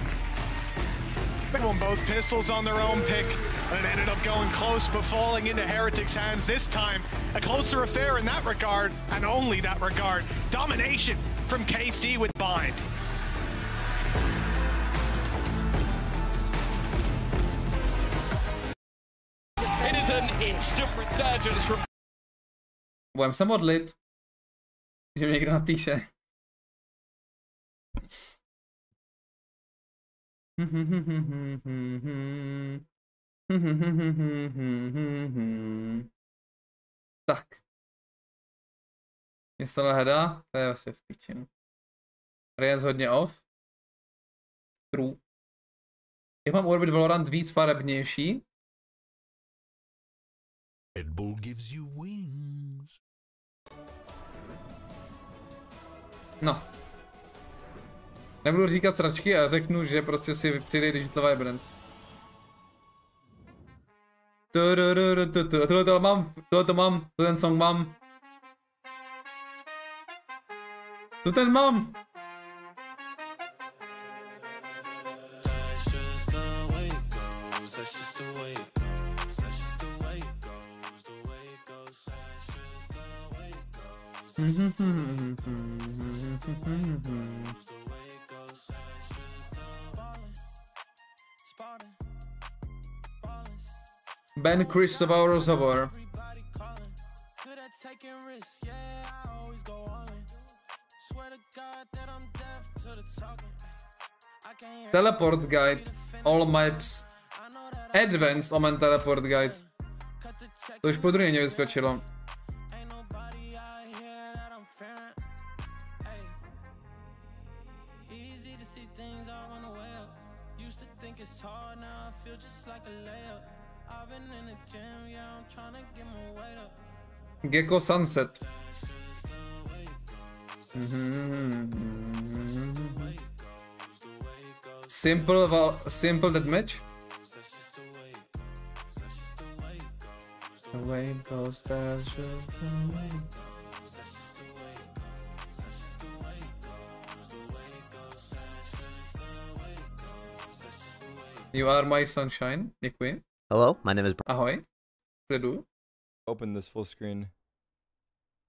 They won both pistols on their own pick, and it ended up going close but falling into Heretics' hands this time. A closer affair in that regard, and only that regard. Domination from KC with Bind. It is an instant resurgence from... Budem se modlit, že mi někdo napíše. Tak. Město hledá, to je asi v pičinu. Rejens hodně off. True. Jak mám urobit Valorant víc farebnější? Red Bull gives you wings. No. Nebudu říkat sračky a řeknu, že prostě si přidej Digital Vibrance. Tohle mám, ten song mám. To ten mám. Ben Chris of our rozhovor. Teleport guide. All maps. Advanced omen teleport guide. To už po druhé mě vyskočilo. Gecko Sunset. Simple deathmatch. way it goes, that's just the way. You are my sunshine, děkuji. Hello, my name is Ahoj. Jdu. Open this full screen.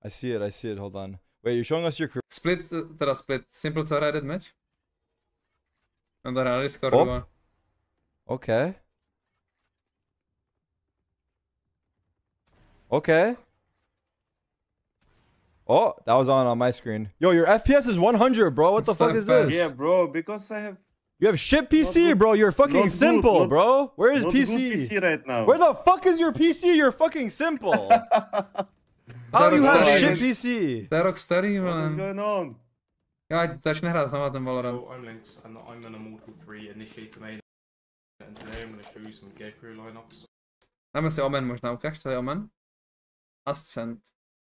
I see it, hold on. Wait, you're showing us your career? Split, teda split. Simple co hraje deathmatch? On to hráli skoro. Oh. Okay. Okay. Oh, that was on my screen. Yo, your FPS is 100, bro. What the fuck is this? Yeah, bro, because I have... You have shit PC, bro. You're fucking simple, bro. Where is PC? PC right now. Where the fuck is your PC? You're fucking simple. How do you have shit PC? To je rok starý, What's going on? Já začne hrát znova ten Valorant. I'm Lynx and I'm an Immortal 3 Initiator main. And today I'm going to show you some gear crew lineups. Dáme si Omen možná, ukáž, co je Omen? Ascent.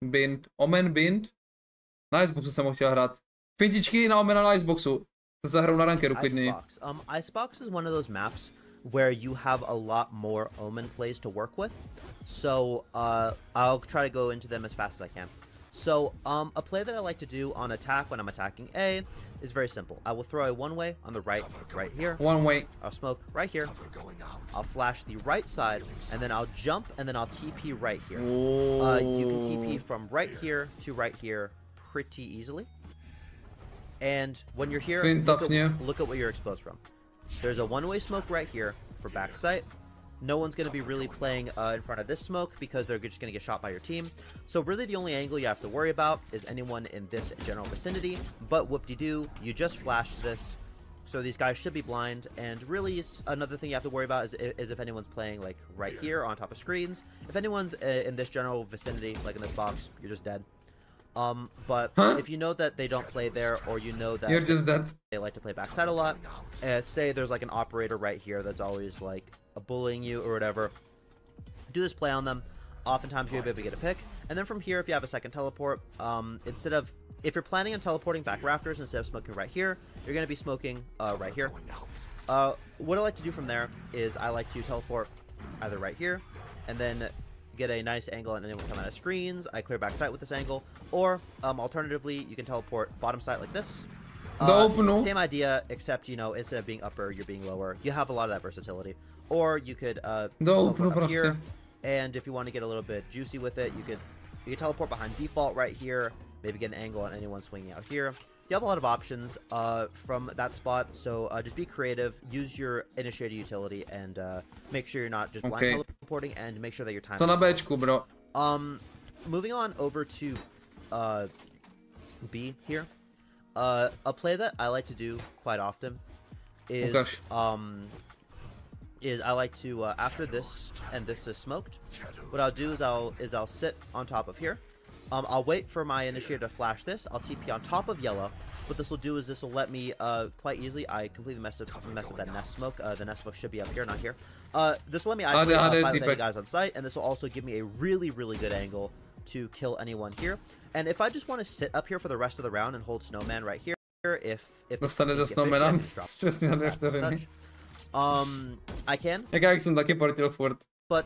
Bind. Omen Bind. Na Iceboxu jsem ho chtěl hrát. Fintičky na Omena na Iceboxu. To se hrou na rankeru, klidný. Icebox is one of those maps where you have a lot more Omen plays to work with. So I'll try to go into them as fast as I can. So a play that I like to do on attack when I'm attacking A is very simple. I will throw a one-way on the right here. One way. I'll smoke right here. I'll flash the right side, and then I'll jump, and then I'll TP right here. You can TP from right here to right here pretty easily. And when you're here, look at what you're exposed from. There's a one-way smoke right here for backside. No one's going to be really playing in front of this smoke because they're just going to get shot by your team. So really the only angle you have to worry about is anyone in this general vicinity. But whoop-de-doo, you just flashed this. So these guys should be blind. And really another thing you have to worry about is if anyone's playing like right here on top of screens. If anyone's in this general vicinity, like in this box, you're just dead. But if you know that they don't play there, or you know that you're just dead. They like to play backside a lot, say there's like an operator right here that's always like bullying you or whatever, do this play on them. Oftentimes you'll be able to get a pick, and then from here, if you have a second teleport, if you're planning on teleporting back rafters instead of smoking right here, you're going to be smoking right here. What I like to do from there is I like to teleport either right here, and then get a nice angle on anyone coming out of screens. I clear back sight with this angle, or alternatively, you can teleport bottom sight like this. Same idea, except, you know, instead of being upper, you're being lower. You have a lot of that versatility. Or you could teleport up here, and if you want to get a little bit juicy with it, you could teleport behind default right here, maybe get an angle on anyone swinging out here. You have a lot of options from that spot, so just be creative, use your initiator utility, and make sure you're not just blind teleporting, and make sure that your time is bro. Moving on over to B here. A play that I like to do quite often is I like to after this and this is smoked, what I'll do is I'll sit on top of here. I'll wait for my initiator to flash this. I'll TP on top of yellow. What this will do is this will let me quite easily. I completely messed up that nest smoke. The nest smoke should be up here, not here. This will let me isolate the guys on site, and this will also give me a really good angle to kill anyone here. And if I just want to sit up here for the rest of the round and hold snowman right here, dostane ze snowmanem přesně na 2 vteřiny. I can. Jak jsem taky portil furt. But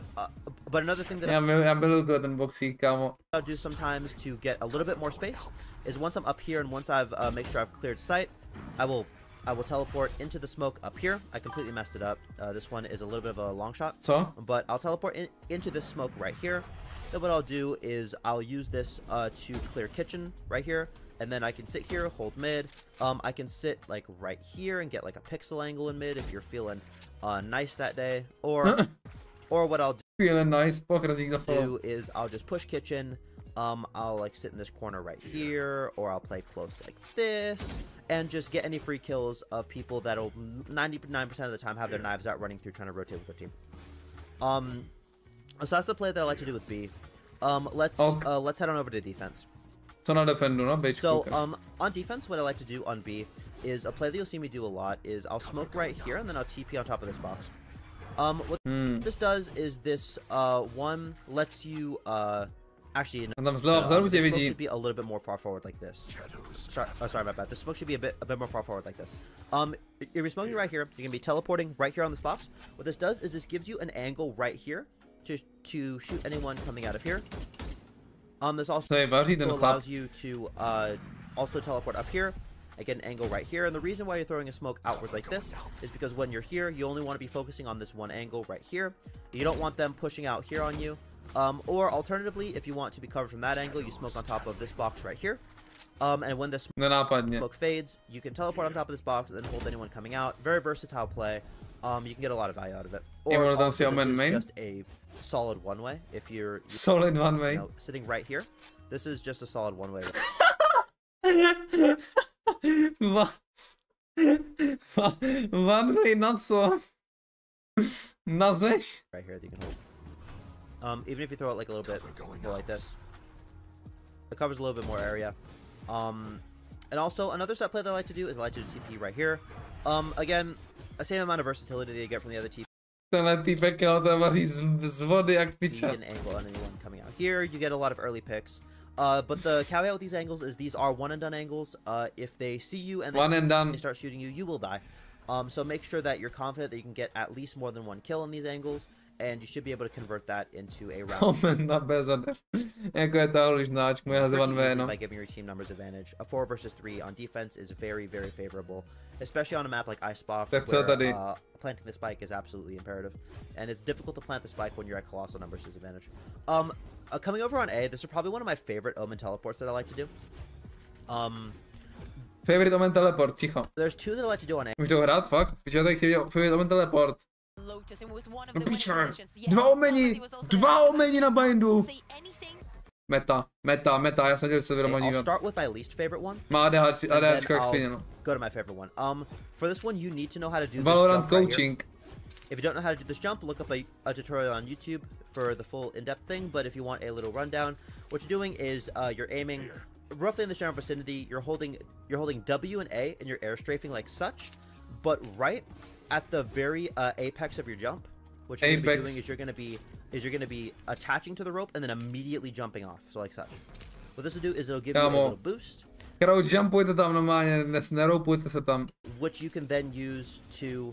another thing that já byl ten boxík, kámo. I'll do sometimes to get a little bit more space is once I'm up here and once I've make sure I've cleared sight, I will teleport into the smoke up here. I completely messed it up. This one is a little bit of a long shot. But I'll teleport into this smoke right here. Then what I'll do is I'll use this to clear kitchen right here. And then I can sit here, hold mid. I can sit like right here and get like a pixel angle in mid if you're feeling nice that day. Or what I'll do is I'll just push kitchen. I'll like sit in this corner right here, or I'll play close like this, and just get any free kills of people that'll 99% of the time have their knives out running through trying to rotate with their team. So that's the play that I like to do with B. Let's head on over to defense. So on defense, what I like to do on B is a play that you'll see me do a lot is I'll smoke right here and then I'll TP on top of this box. What this does is this one lets you actually the smoke should be a little bit more far forward like this. Sorry about that. The smoke should be a bit more far forward like this. You're smoking right here. You're gonna be teleporting right here on this box. What this does is this gives you an angle right here to shoot anyone coming out of here. This also To je vaří ten chlap. allows you to also teleport up here. I get an angle right here, and the reason why you're throwing a smoke outwards like this is because when you're here, you only want to be focusing on this one angle right here. You don't want them pushing out here on you. Or alternatively, if you want to be covered from that angle, you smoke on top of this box right here. And when this smoke fades, you can teleport on top of this box and then hold anyone coming out. Very versatile play. You can get a lot of value out of it. Or also, this is just a solid one-way. If you're solid one-way, sitting right here, this is just a solid one-way. One-way na co? Na zeď? Right here that you can hold. Even if you throw it like a little bit more like this, it covers a little bit more area. And also another set play that I like to do is I like to do TP right here. Again, the same amount of versatility that you get from the other TP. Tenhle týpek to vaří z vody jak piča. You get an angle on anyone coming out here. You get a lot of early picks. But the caveat with these angles is these are one and done angles. If they see you and they start shooting you, you will die. So make sure that you're confident that you can get at least more than one kill in these angles, and you should be able to convert that into a round. By giving your team numbers advantage. A 4 versus 3 on defense is very, very favorable, especially on a map like Icebox, where planting the spike is absolutely imperative, and it's difficult to plant the spike when you're at colossal numbers disadvantage. Coming over on A, this is probably one of my favorite Omen teleports that I like to do. Favorite Omen teleport, ticho. There's 2 that I like to do on A. Můžu to hrát, fakt? Piče, tak chtěl favorite Omen teleport. No piče, 2 omeni! 2 omeni na bindu! Meta, já jsem dělal se vědomá I'll start with my least favorite one. Má ADHčko jak svině, no. Go to my favorite one. For this one, you need to know how to do Valorant this jump coaching. Right here. If you don't know how to do this jump, look up a tutorial on YouTube for the full in-depth thing. But if you want a little rundown, what you're doing is you're aiming roughly in the general vicinity. You're holding W and A, and you're air strafing like such. But right at the very apex of your jump, what you're going to be doing is you're going to be attaching to the rope and then immediately jumping off. So like such. What this will do is it'll give you a little boost. Crouch jumpujte tam normálně, neroupujte se tam. Which you can then use to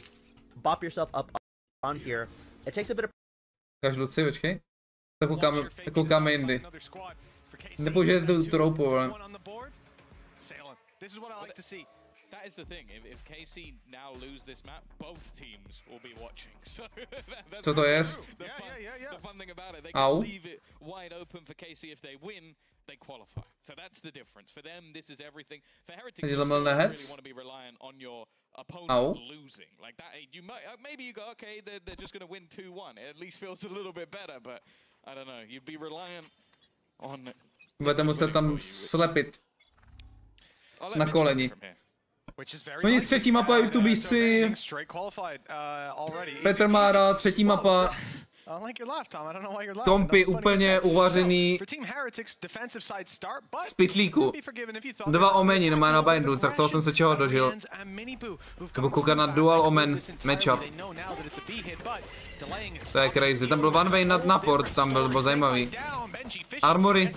bop yourself up on here. It takes a bit of... Ukážu Luci, počkej. Tak koukáme jindy. Nepoužijete tu roupu, ale... That is the thing. If KC now lose this map, both teams will be watching. So co to jest? The fun thing about it, they can leave it wide open for KC. If they win, they qualify. So that's the difference. For them, this is everything. For Heretics, you really want to be reliant on your opponent losing. Like that, you might maybe you go, okay, they're just going to win 2-1. It at least feels a little bit better, but I don't know. You'd be reliant on. Budete muset tam slepit na koleni. Oni třetí mapa YouTubíci. Petr má rád, třetí mapa. Kompy úplně uvařený z pytlíku. 2 omeni nemá na bindu, tak toho jsem se čeho dožil. Nebo koukat na dual omen matchup. To je crazy, tam byl one way na port, tam byl zajímavý. Armory.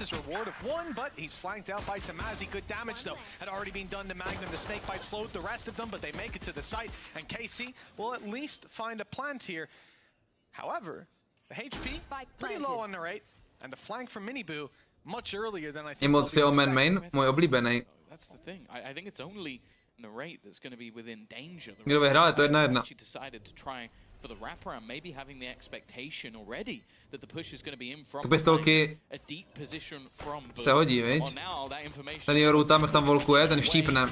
However, the HP pretty low on the right, and the flank from Miniboo much earlier than I think. Emoce Omen main, můj oblíbený. That's the thing. I think it's only Narrate that's going to be within danger. Kdo vyhrál, je to 1-1. Decided to try for the wraparound, maybe having the expectation already that the push is going to be in from pistolky a deep position from se hodí, viď? Ten Joru tam, jak tam volkuje, ten štípne.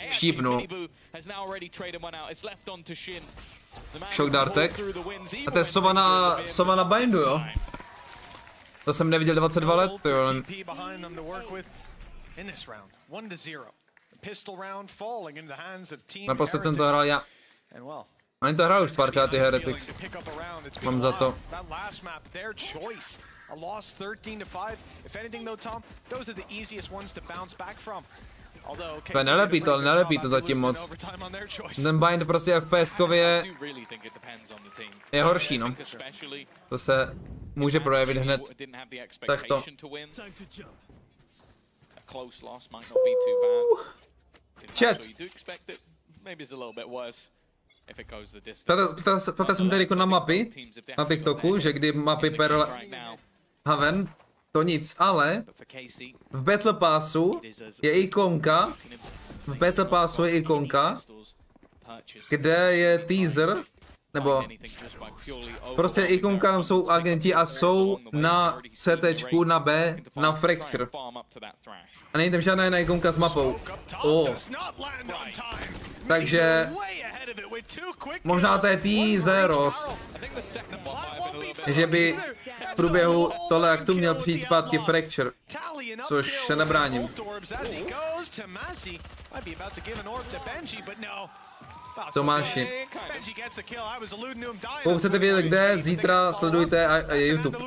Štípnu. Shock dartek. A to je sova na bindu, jo? To jsem neviděl 22 let, jo. Naposled jsem to hrál já. Oni to hrál už párkrát, ty Heretics. Mám za to. To nelepí to zatím moc. Ten bind prostě FPS-kově je horší, no. To se může projevit hned. Tak to. Chat. Ptal jsem tady jako na mapy, na TikToku, že kdy mapy per Haven, to nic, ale v Battle Passu je ikonka, kde je teaser, nebo prostě ikonka, tam jsou agenti a jsou na CTčku, na B, na Fracture. A není tam žádná jiná ikonka s mapou. Takže možná to je teaseros, že by v průběhu tohle aktu měl přijít zpátky Fracture, což se nebráním. Tomáši. Pokud chcete vědět kde, zítra sledujte a YouTube.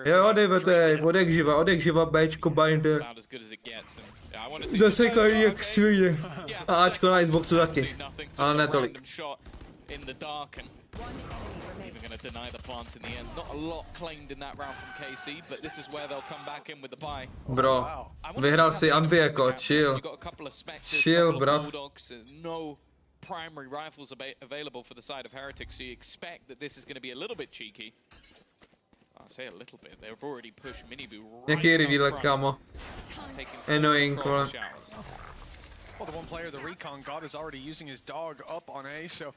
Jo, dejte, odek živa, Bčko, binder. Zasekají jak svině. A Ačko na Xboxu taky, ale ne tolik. Even going to deny the plant in the end. Not a lot claimed in that round from KC, but this is where they'll come back in with the buy. Bro, vyhrál si anti-echo, chill. Chill, bro. No primary rifles available for the side of Heretics, so you expect that this is going to be a little bit cheeky. I'll say a little bit. They've already pushed Miniboo right. Jaký reveal, kámo? Annoying, vole. Well, the one player the recon god is already using his dog up on A, so you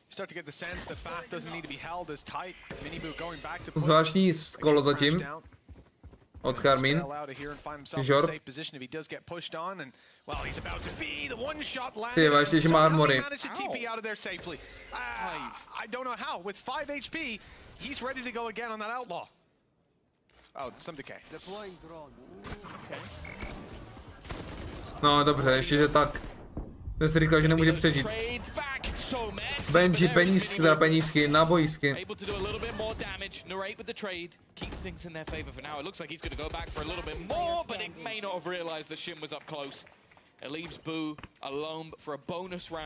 start to get the sense that back doesn't need to be held as tight. Miniboo going back to zvláštní skolo zatím od Karmin. Ty vážně, že má armory. I don't know how. With 5 HP, he's ready to go again on that outlaw. Oh, some decay. No dobře, ještě že tak. Ten si říkal, že nemůže přežít. Benji, penízky, na bojísky.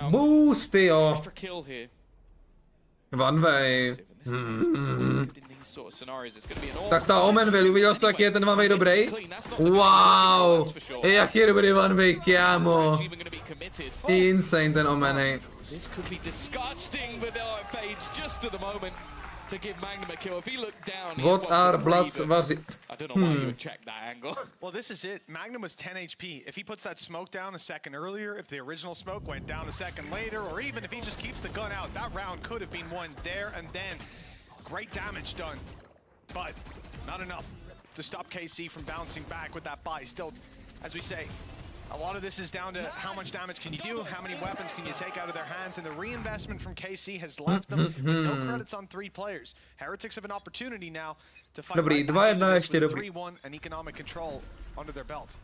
Boost, jo. One way. Tak ta Omen Valley, uviděl jsi to, jaký je ten one way dobrý? Wow! Jak je dobrý one way, kámo! Insane ten Omen, hej. This could be disgusting with our page just at the moment to give Magnum a kill. If he looked down, what are bloods was it? I don't know why you would check that angle. Well, this is it. Magnum was 10 HP. If he puts that smoke down a second earlier, if the original smoke went down a second later, or even if he just keeps the gun out, that round could have been won there and then. Great damage done, but not enough to stop KC from bouncing back with that buy. Still, as we say, a lot of this is down to how much damage can you do, how many weapons can you take out of their hands, and the reinvestment from KC has left them with no credits on 3 players. Heretics have an opportunity now to fight right back to 3-1 and economic control under their belt.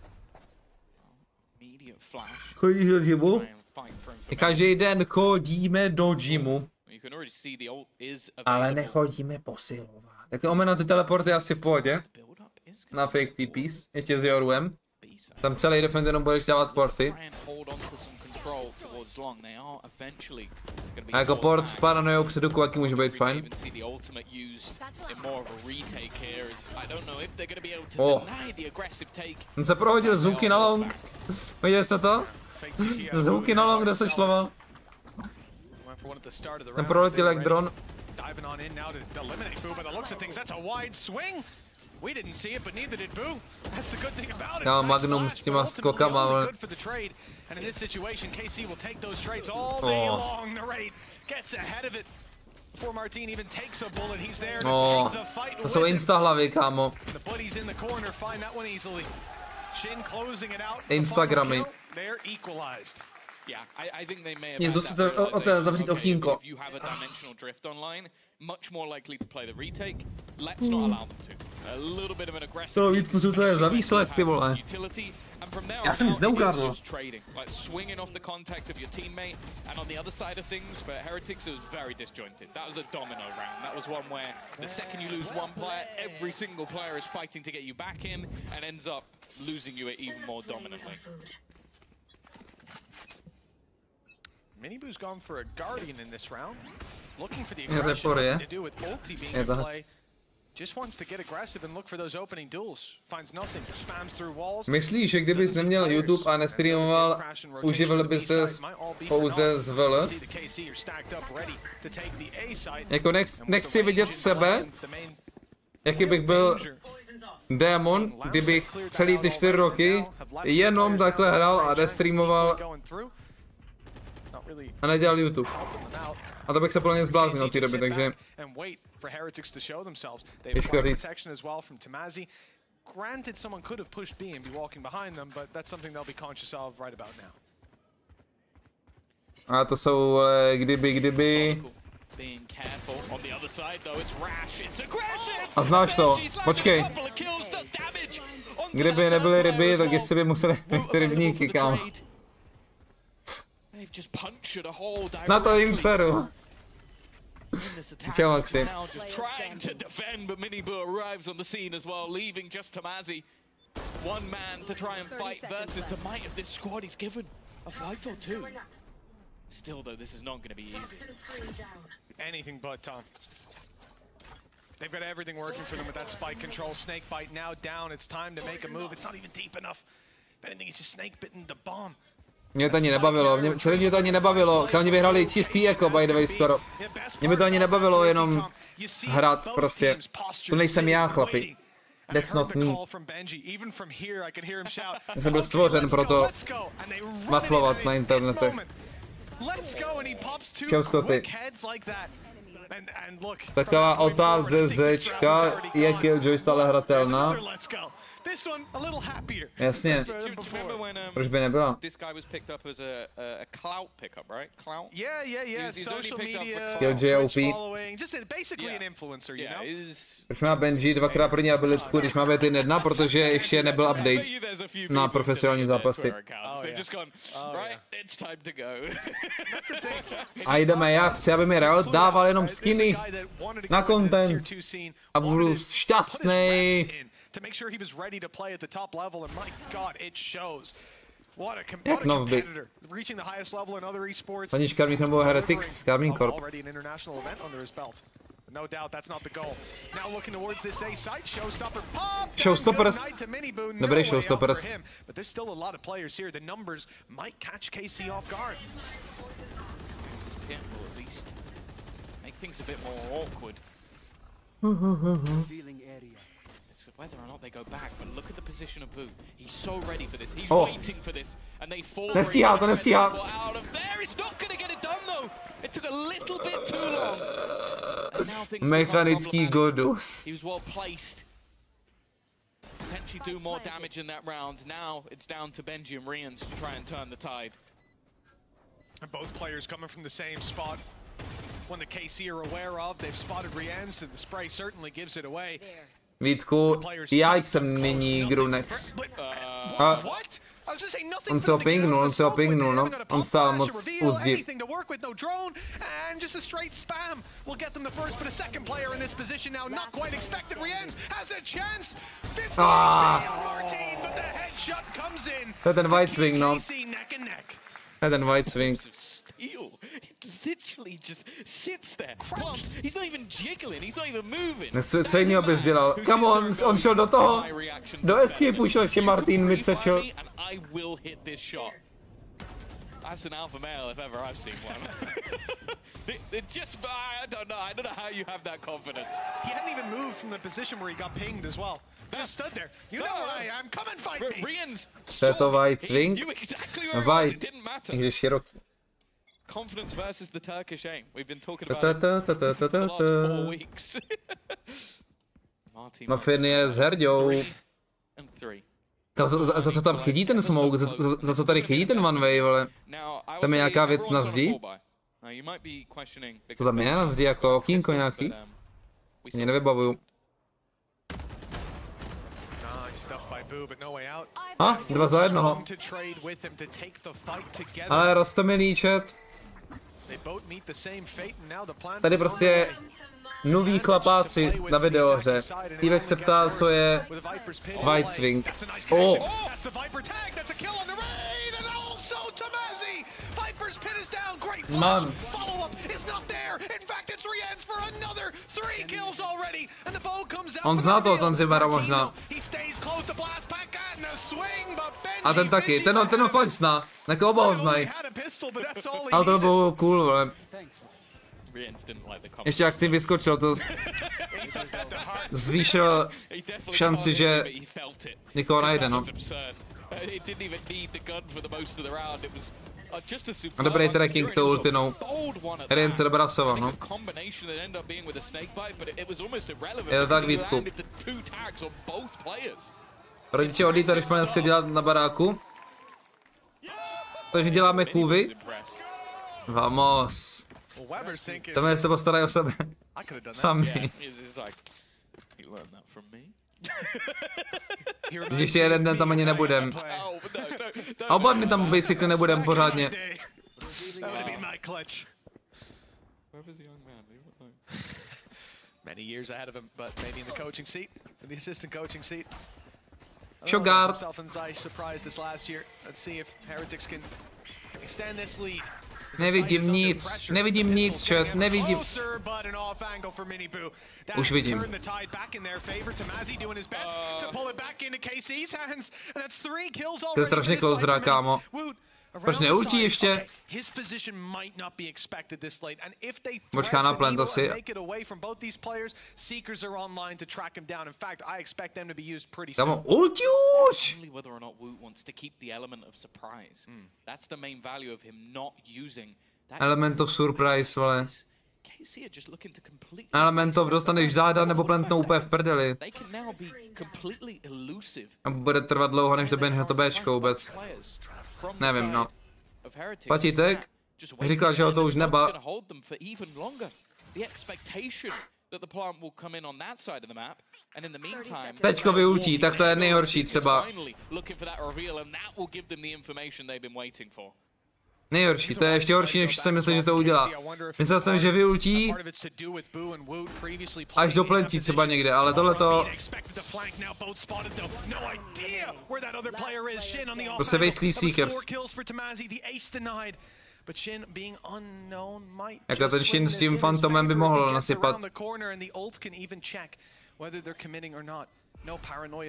Immediate flash. Chodíš do gymu? Každý den chodíme do gymu. Ale nechodíme posilovat. Tak Omen na ty teleporty asi v pohodě. Na fake TPs, ještě s Jorwem. Tam celý defend jenom budeš dávat porty. A jako port s paranojou před duku, jaký může být fajn. On se prohodil z hooky na long. Viděli jste to? Z hooky na long, kde se šloval. Ten proletěl jak dron. Já Magnum s těma skokama, ale... To jsou insta hlavy, kámo. Instagramy. Nic, zase to zavřít okýnko. To víc kusů, to je za výslech, ty vole. Já jsem nic neukradl. Miniboo's gone for a Guardian in this round, looking for the aggression to do with ulti being in play. Myslíš, že kdybys neměl YouTube a nestreamoval, uživil by ses pouze z VL? Jako nechci vidět sebe, jaký bych byl démon, kdybych celý ty 4 roky jenom takhle hrál a nestreamoval a nedělal YouTube. A to bych se plně zbláznil od té doby, takže těžko říct. A to jsou kdyby. A znáš to, počkej. Kdyby nebyly ryby, tak jestli by museli být rybníky, kámo. Na to jim seru. Čau, Maxi. Still, though, this is not going to be easy. Anything but, Tom. They've got everything working for them with that spike control. Snake bite now down. It's time to make a move. It's not even deep enough. If anything, he's just snake bitten the bomb. Mě to ani nebavilo, mě to ani nebavilo. Oni vyhrali čistý jako, by the way, skoro. Mě by to ani nebavilo jenom hrát prostě. To nejsem já, chlapi. That's not me. Já jsem byl stvořen pro to maflovat na internetech. Čau, Scotty. Taková otázečka, je Killjoy stále hratelná? Jasně. Proč by nebyla? Killjoy OP. Proč má Benji dvakrát první abilitku, když má být jen jedna? Protože ještě nebyl update na profesionální zápasy. A jdeme, já chci, aby mi Riot dával jenom skiny na content a budu šťastný. Jak novby. Paní Škarmík nebo Heretics, Karmín Corp. No doubt that's not the goal. Now looking towards this A site, Showstopper pop. Showstoppers. Dobrý Showstoppers. But there's still a lot of players here. The numbers might catch KC off guard. This pit will at least make things a bit more awkward. It's whether or not they go back, but look at the position of Boo. He's so ready for this. He's waiting for this, and they fall. Nestíhá to, nestíhá. Out of there, it's not going to get it done though. It took a little bit too long. Mechanický godus. He was well placed. Potentially do more damage in that round. Now it's down to Benji and Rians to try and turn the tide. And both players coming from the same spot. One that KC are aware of. They've spotted Rians, so the spray certainly gives it away. Vítku, já jsem nyní Grunex. On se ho pingnul, no. On stál moc úzdi. To je ten white swing, no. To je ten white swing. Literally just sits there. Plus, he's not even jiggling, he's not even moving. Co jiného bys dělal? Come on šel do toho. Do escape šel ještě Marteen Mitsečel. And I will hit this shot. That's an alpha male if ever I've seen one. It just, I don't know how you have that confidence. He hadn't even moved from the position where he got pinged as well. Just stood there. You know I'm come and fight me. To je to white swing? White, i když široký. Confidence versus the Turkish aim. We've been talking about it for the last 4 weeks. Muffin je s Herďou. Za co tam chytí ten smoke? Za co tady chytí ten one way, vole? Tam je nějaká věc na zdi? Co tam je na zdi, jako okýnko nějaký? Mě nevybavuju. A, 2 za 1. Ale roztomilý chat. Tady prostě noví chlapáci na videohře. Tývek se ptá, co je white swing. so Tamazi. Viper's pin is down. Great flash. Follow up is not there. In fact, it's Rien's for another 3 kills already. And the bow comes out. On zná toho Zanzibara možná. He stays close to blast back and a swing, but A ten taky, ten ho fakt zná. Jako oba ho znají. Ale to bylo cool, vole. Ještě jak tím vyskočil, to zvýšilo šanci, že někoho najde, no. A dobrý tracking tou ultinou. Rien se dobrá sova, no. Je to tak, Vítku. Rodiče odlítali Španělské dělat na baráku. Takže děláme chůvy. Vamos. Tohle se postarají o sebe. Sami. Když ještě jeden den tam ani nebudem. A oba dny tam basically nebudem pořádně. Shogard. Nevidím nic, nevidím nic, chat, nevidím. Už vidím. To je strašně closerá, kámo. Proč neultí ještě? Počká na plant asi. Kámo, ultí už! Element of surprise, vole. Element of dostaneš záda nebo plantnou úplně v prdeli. A bude trvat dlouho, než doběhne to Bčko vůbec. Nevím, no. Patítek říkal, že ho to už neba. Teďko vyultí, tak to je nejhorší třeba. Nejhorší, to je ještě horší, než jsem myslel, že to udělá. Myslel jsem, že vyultí až do plentí třeba někde, ale tohleto... To se vejstlí Seekers. Jako ten Shin s tím Phantomem by mohl nasypat.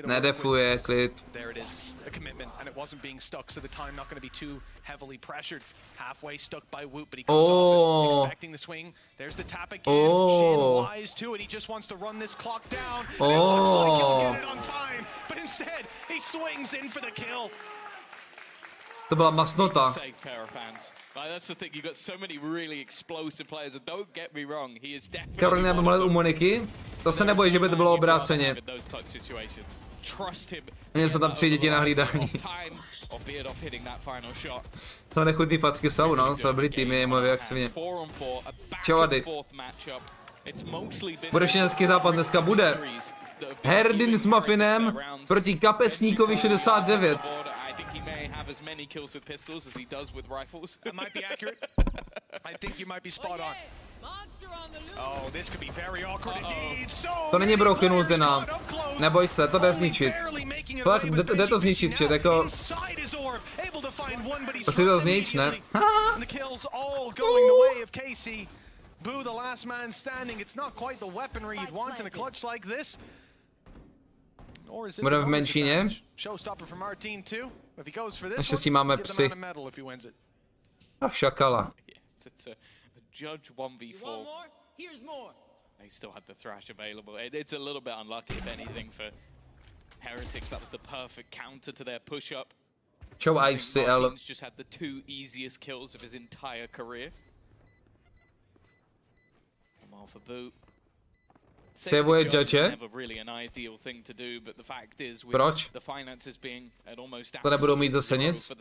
Nedefuje, klid. To byla masnota. Karolina by mohla u Moniky? To se nebojí, že by to bylo obráceně. Měli jsme tam 3 děti na hlídání. To nechutný facky jsou, no, jsou byli týmy, moje jak svině. Čovady. Bude štěnský zápas dneska, bude. Herdin s Muffinem proti Kapesníkovi 69. As many kills with pistols as he does with rifles. That might be accurate. I think you might be spot on. Oh, this could be very awkward indeed. To není broken ultina. Neboj se, to jde zničit. Fakt, jde to zničit, čet, jako... Prostě to znič, ne? Boo, the last man standing. It's not quite the weaponry you'd want in a clutch like this. Budeme v menšině. Naštěstí máme psy. A šakala. It's a little bit unlucky, if anything, for Heretics. That was the perfect counter to their push-up. Show ICL. Marteen's just had the 2 easiest kills of his entire career. I'm off a boot. Sevuje Judge. Proč? To nebudou mít zase nic?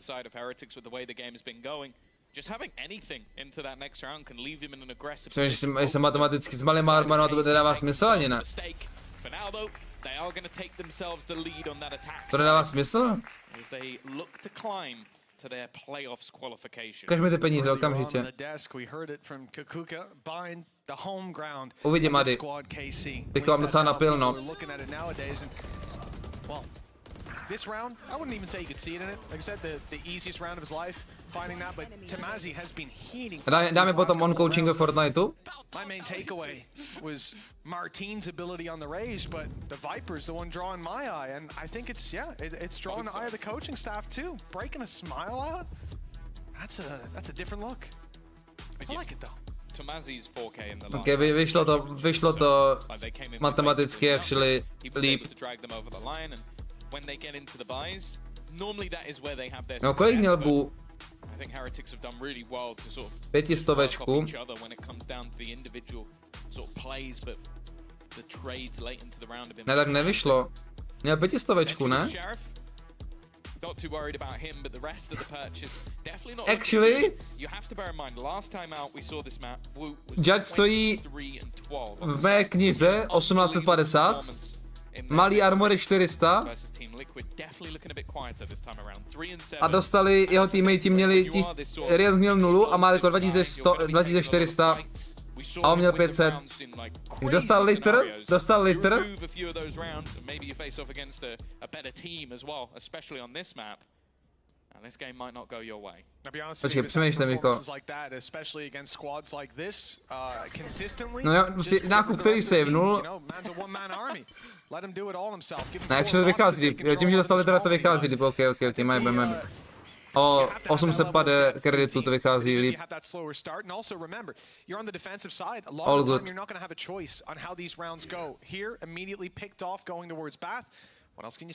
Myslím, že se matematicky s malým armanou to nedává smysl ani ne. To nedává smysl? Ukaž mi ty peníze okamžitě. Uvidím, Ady. Bych vám docela napilno. This round, I wouldn't even say you could see it in it. Like I said, the easiest round of his life, finding that, but Tamazi has been heating. Dáme potom on coaching ve Fortniteu. My main takeaway was Marteen's ability on the Rage, but the Viper's the one drawing my eye, and I think it's it's drawing the eye of the coaching staff too. Breaking a smile out, that's a different look. I like it though. Tamazi's 4K in the last. Okay, vyšlo to matematicky actually líp. When they get into the buys, normally that is where they have their No, kolik měl bu? I think Heretics have done really well to sort of 500 each other when it comes down to the individual sort of plays, but the trades late into the round have been. Ne, tak nevyšlo. Měl 500, ne? Not too worried about him, but the rest of the purchase definitely not. Actually, you have to bear in mind, last time out we saw this map. Judge stojí v mé knize 1850. Malý armory 400 a dostali, jeho teammate měli, Rian měl 0 a má jako 2400 a on měl 500. Dostal litr. Počkej, přemýšlím jako. No jo, prostě nákup, který savenul. Ne, actually vychází líp. Jo, tím, že dostal litera, to vychází líp. Ok, maybe. O 800 pade kreditu to vychází líp. All good.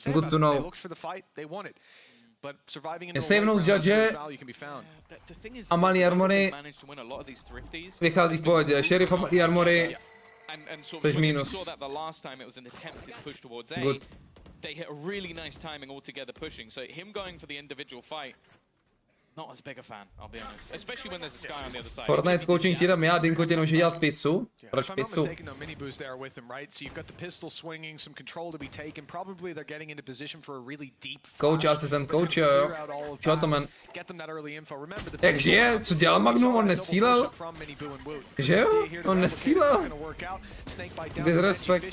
Good to know. Savenout Judge a malý armory vychází v pohodě. Sheriff a malý armory což minus. Good. They hit a really nice timing altogether pushing, so him going for the individual fight, not as big a fan, I'll be honest. Especially when there's a sky on the other side. Fortnite coaching ti dám já, Dinko tě nemůže dělat pizzu. Proč pizzu? Coach, asistent coach, jo. Čo to man? Jak žije? Co dělal Magnum? On nestřílel? Že jo? On nestřílel? Disrespect.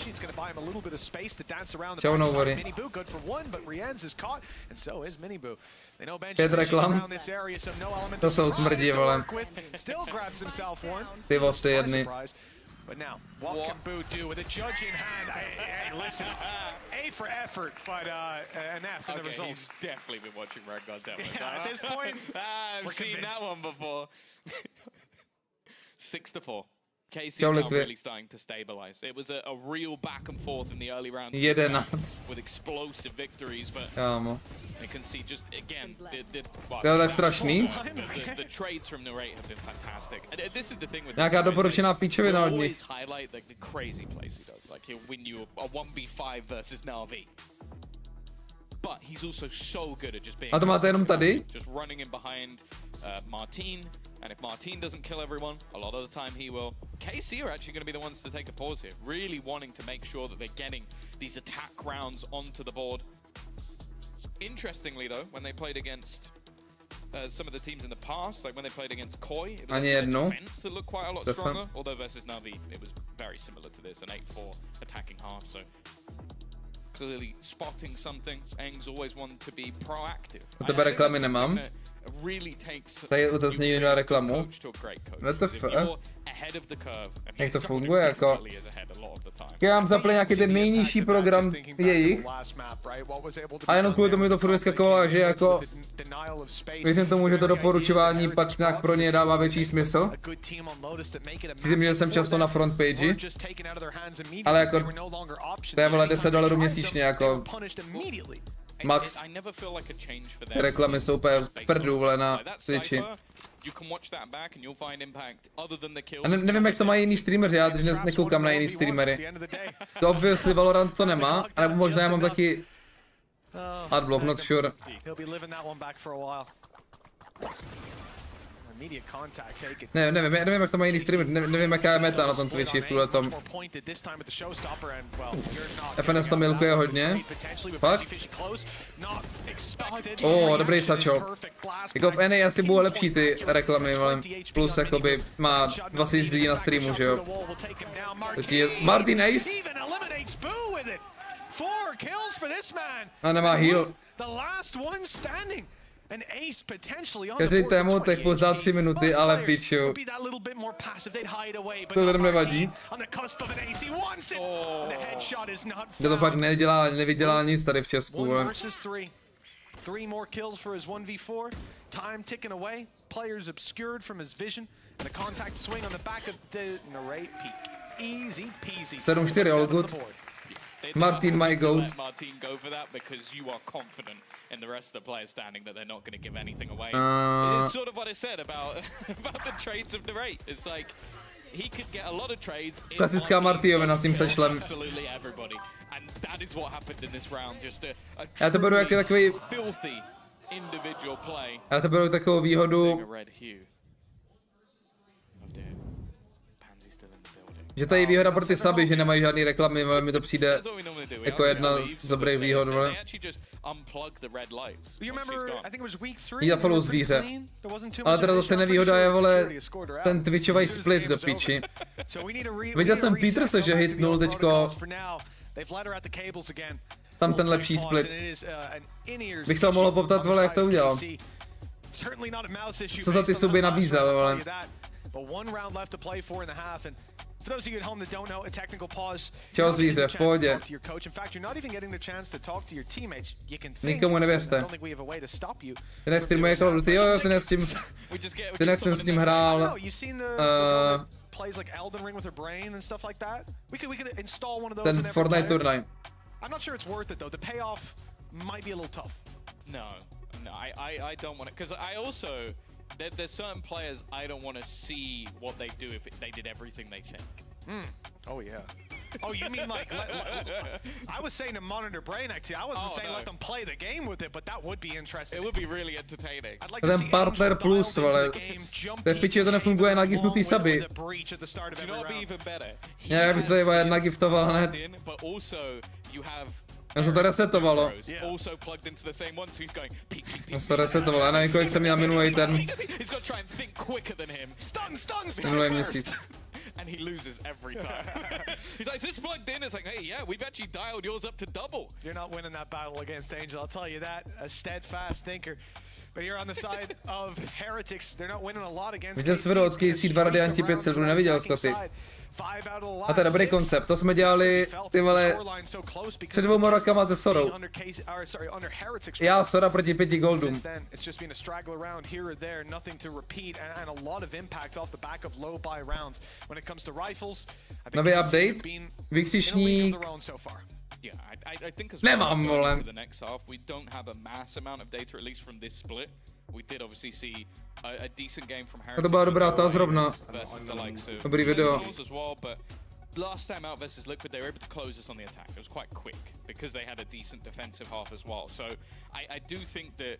Čau, no worry. 5 reklam. To jsou smrdí, vole. Ty vosy jedny. But now, what can Boo do with a judge in hand? Hey, listen, A for effort, but an F in the results. He's definitely been watching Red God demos. At this point, I've seen that one before. 6-4. KC now really starting to stabilize. It was a real back and forth in the early rounds with explosive victories, but you can see just again the trades from Narrate have been fantastic. And this is the thing with nějaká doporučená píčovina od nich. Always highlight like the crazy plays he does. Like he'll win you a 1v5 versus Na'Vi. But he's also so good at just being. A to máte jenom tady? Just running in behind Marteen, and if Marteen doesn't kill everyone, a lot of the time he will. KC are actually going to be the ones to take a pause here, really wanting to make sure that they're getting these attack rounds onto the board. Interestingly though, when they played against some of the teams in the past, like when they played against Koi, it was a defense that looked quite a lot stronger, although versus Na'Vi, it was very similar to this, an 8-4 attacking half, so clearly spotting something. Eng's always want to be proactive. U tebe reklamy nemám. Tady u toho nikdy nemá reklamu. WTF? Jak to funguje jako? Já mám zaplý nějaký ten nejnižší program jejich. A jenom kvůli tomu to furt vyskakovalo, že jako věřím tomu, že to doporučování pak nějak pro ně dává větší smysl. Cítím, že jsem často na front page, ale jako to je vole $10 měsíčně jako max. Reklamy jsou úplně prdu vole na Twitchi. A nevím, jak to mají jiný streameři, já teď nekoukám na jiný streamery. To obviously Valorant to nemá, ale možná já mám taky adblock, not sure. Ne, nevím, jak to mají jiný streamer, nevím, jaká je meta na tom Twitchi v tuhle tom. FNS to milkuje hodně. Fakt? Dobrý sačo. Jako v NA asi budou lepší ty reklamy, ale plus jakoby má 20 lidí na streamu, že jo. Marteen Ace? 4 kills for this man. A nemá heal. The last one standing. An ace potentially on Každý tému tak pozdál 3 minuty, ale piču. To lidem nevadí. Že to fakt nevydělá nic tady v Česku, ale... 3 more kills for his 1v4. Time ticking away. Players obscured from his vision. And a contact swing on the back of the narrate peak. Easy peasy. 7-4, all good. Marteen, my goat. Let Marteen go for that because you are confident in the rest of the players standing that they're not going to give anything away. It's sort of what I said about the trades of narrate. It's like he could get a lot of trades. Klasická Marteenovina s tím sešlem. Absolutely everybody. And that is what happened in this round. Just a Já to beru jako takový... filthy individual play. Já to beru takovou výhodu... Že tady je výhoda pro ty suby, že nemají žádný reklamy, ale mi to přijde jako jedna z dobrých výhod, vole. Já follow zvíře. Ale teda zase nevýhoda je, vole, ten Twitchový split do piči. Viděl jsem Peterse, že hitnul teďko tam ten lepší split. Bych se ho mohl poptat, vole, jak to udělal. Co za ty suby nabízel, vole. Čau zvíře, v pohodě. Nikomu nevěřte. Ten jak streamuje Call of Duty, jo, ten jak jsem s ním hrál. Ten Fortnite turnaj. No, I don't want it, because I also... There's certain players I don't want to see what they do if they did everything they think. Oh yeah. Oh, you mean like I was saying to monitor brain activity. I wasn't saying let them play the game with it, but that would be interesting. It would be really entertaining. Ten partner plus, vole. Ten piči to nefunguje na giftnutý suby. Já bych to jeba nagiftoval hned. Já jsem to resetovalo. Já jsem to resetovalo, já nevím, kolik jsem měl minulý ten... Minulý měsíc. And he loses every time. He's like, is this plugged in? It's like, hey, yeah, we've actually dialed yours up to double. You're not winning that battle against Angel, I'll tell you that. A steadfast thinker. But you're on the side of Heretics. They're not winning a lot against Viděl jsi video od KC 2 radianti 500, neviděl Scotty. A to je dobrý koncept, to jsme dělali, ty vole, před 2 rokama se Sorou. Já Sora proti 5 goldům. Nový update, vykřičník. Nemám, vole. To byla dobrá ta zrovna. Dobrý video. Last time out versus Liquid, they were able to close us on the attack. It was quite quick because they had a decent defensive half as well. So I do think that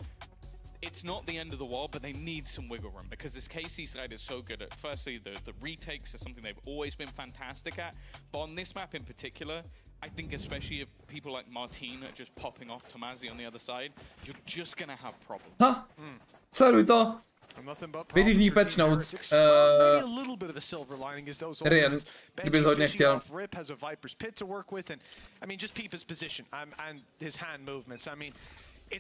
it's not the end of the world, but they need some wiggle room because this KC side is so good at, firstly, the retakes are something they've always been fantastic at. But on this map in particular, I think especially if people like Marteen are just popping off Tomazi on the other side, you're just gonna have problems. Ha! Sleduj to! Běžíš v ní patch notes. Ryan, kdybys hodně chtěl.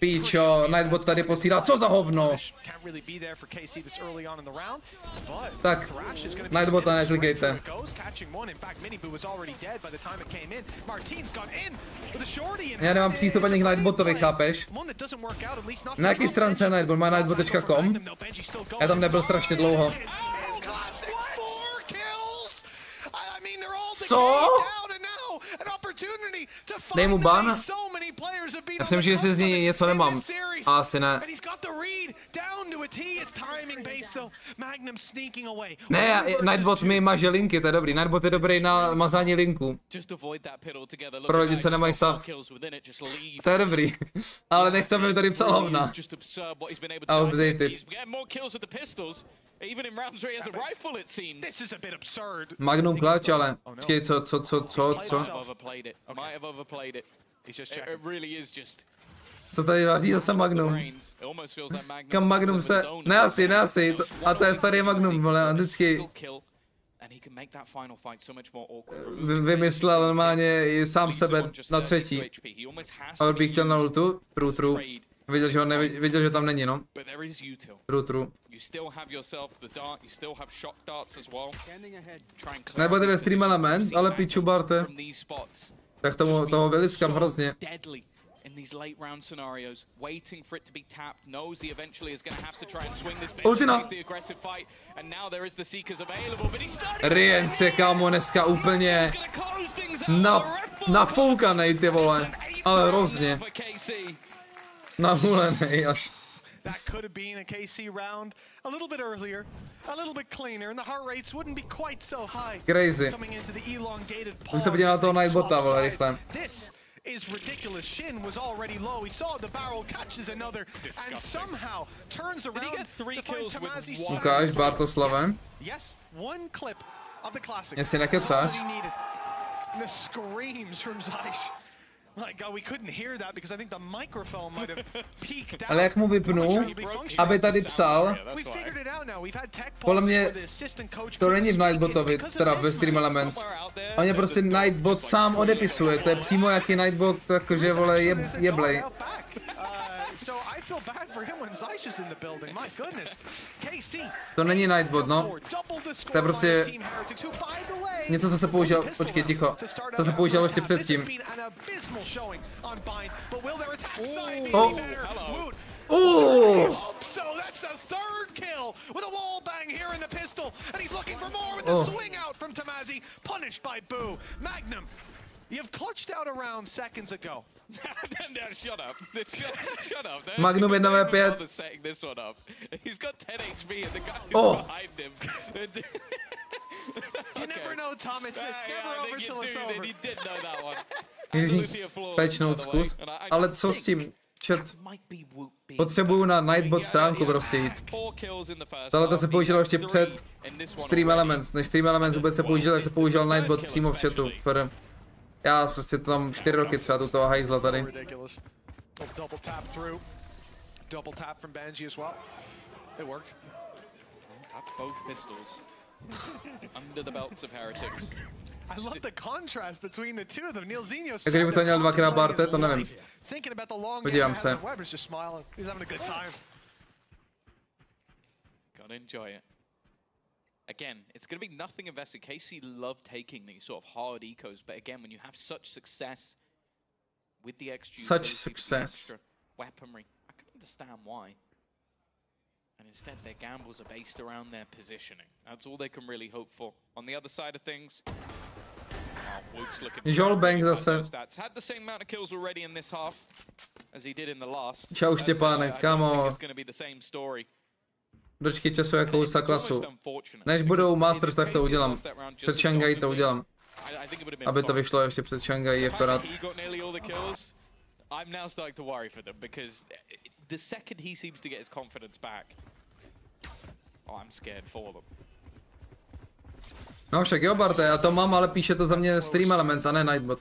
Píčo, Nightbot tady posílá, co za hovno? Tak, Nightbota neklikejte. Já nemám přístup ani k Nightbotovi, chápeš? Na jaký stránce je Nightbot? Má nightbot.com? Já tam nebyl strašně dlouho. Co? Dej mu ban? Já si myslím, že si z něj něco nemám. A asi ne. Ne, Nightbot mi maže linky, to je dobrý. Nightbot je dobrý na mazání linku. Pro lidi, co nemají sub. To je dobrý. Ale nechceme, aby tady psal hovna. A updated. Magnum clutch, ale počkej, co? Co tady vaří zase Magnum? Kam Magnum se... Ne asi. A to je starý Magnum, vole, vždycky... Vymyslel normálně i sám sebe na třetí. Ale bych chtěl na ultu, true. Viděl, že tam není, no. True. Nebudete ve Stream Elements, ale piču Barte. Tak toho vyliskám hrozně. Ultina! Rience, kámo, dneska úplně nafoukanej, ty vole. Ale hrozně. Nahulenej až. That could have been a KC round a little bit earlier, a little bit cleaner, and the heart rates wouldn't be quite so high. Crazy. Coming into the elongated pause. Už se podíval na toho Nightbota, vole, rychle. This is ridiculous. Shin was already low. He saw the barrel, catches another, and somehow turns around to find Tamazi. Ukáž, Bartoslavem. Yes, one clip of the classic. Jestli nekecáš. The screams from Zaish. My God, we couldn't hear that because I think the microphone might have peaked out. Ale jak mu vypnu, aby tady psal, podle mě to není v Nightbotovi, teda ve Stream Elements. On je prostě Nightbot sám odepisuje, to je přímo jaký Nightbot, takže vole jeblej. To není Nightbot, no. To je prostě něco, co se použil, počkej, ticho, co se použil ještě předtím. Magnum, you've clutched out around seconds ago. Shut up. Shut up. Magnum 1v5. He's got 10 HP and the guy who's behind him. You never know, Tom. It's never over till it's over. He did know that one. Pečnout zkus, ale co s tím? Chat. Potřebuju na Nightbot stránku prostě jít. Tohle se použilo ještě před Stream Elements. Než Stream Elements vůbec se použil, tak se použil Nightbot přímo v chatu. Já prostě tam 4 roky třeba do toho hajzla tady. Double tap from Benji as well. It worked. That's both pistols. Under the belts of Heretics. I love the contrast between the two of them. Neilzinho. Jak kdyby to měl dvakrát Barte, to nevím. Podívám se. Weber's just smiling. He's having a good time. Gotta enjoy it. Again, it's going to be nothing invested. KC love taking these sort of hard ecos, but again, when you have such success with the extra weaponry, I can understand why. And instead, their gambles are based around their positioning. That's all they can really hope for. On the other side of things, Wook's looking Bang zase. had the same amount of kills already in this half as he did in the last. Čau Štěpánek, kámo. It's going to be the same story. Dočky času jako USA klasu. Než budou Masters, tak to udělám. Před Shanghai to udělám. Aby to vyšlo ještě před Shanghai, akorát. I'm now starting to worry for them because the second he seems to get his confidence back, I'm scared for them. No však jo, Barte, já to mám, ale píše to za mě Stream Elements a ne Nightbot.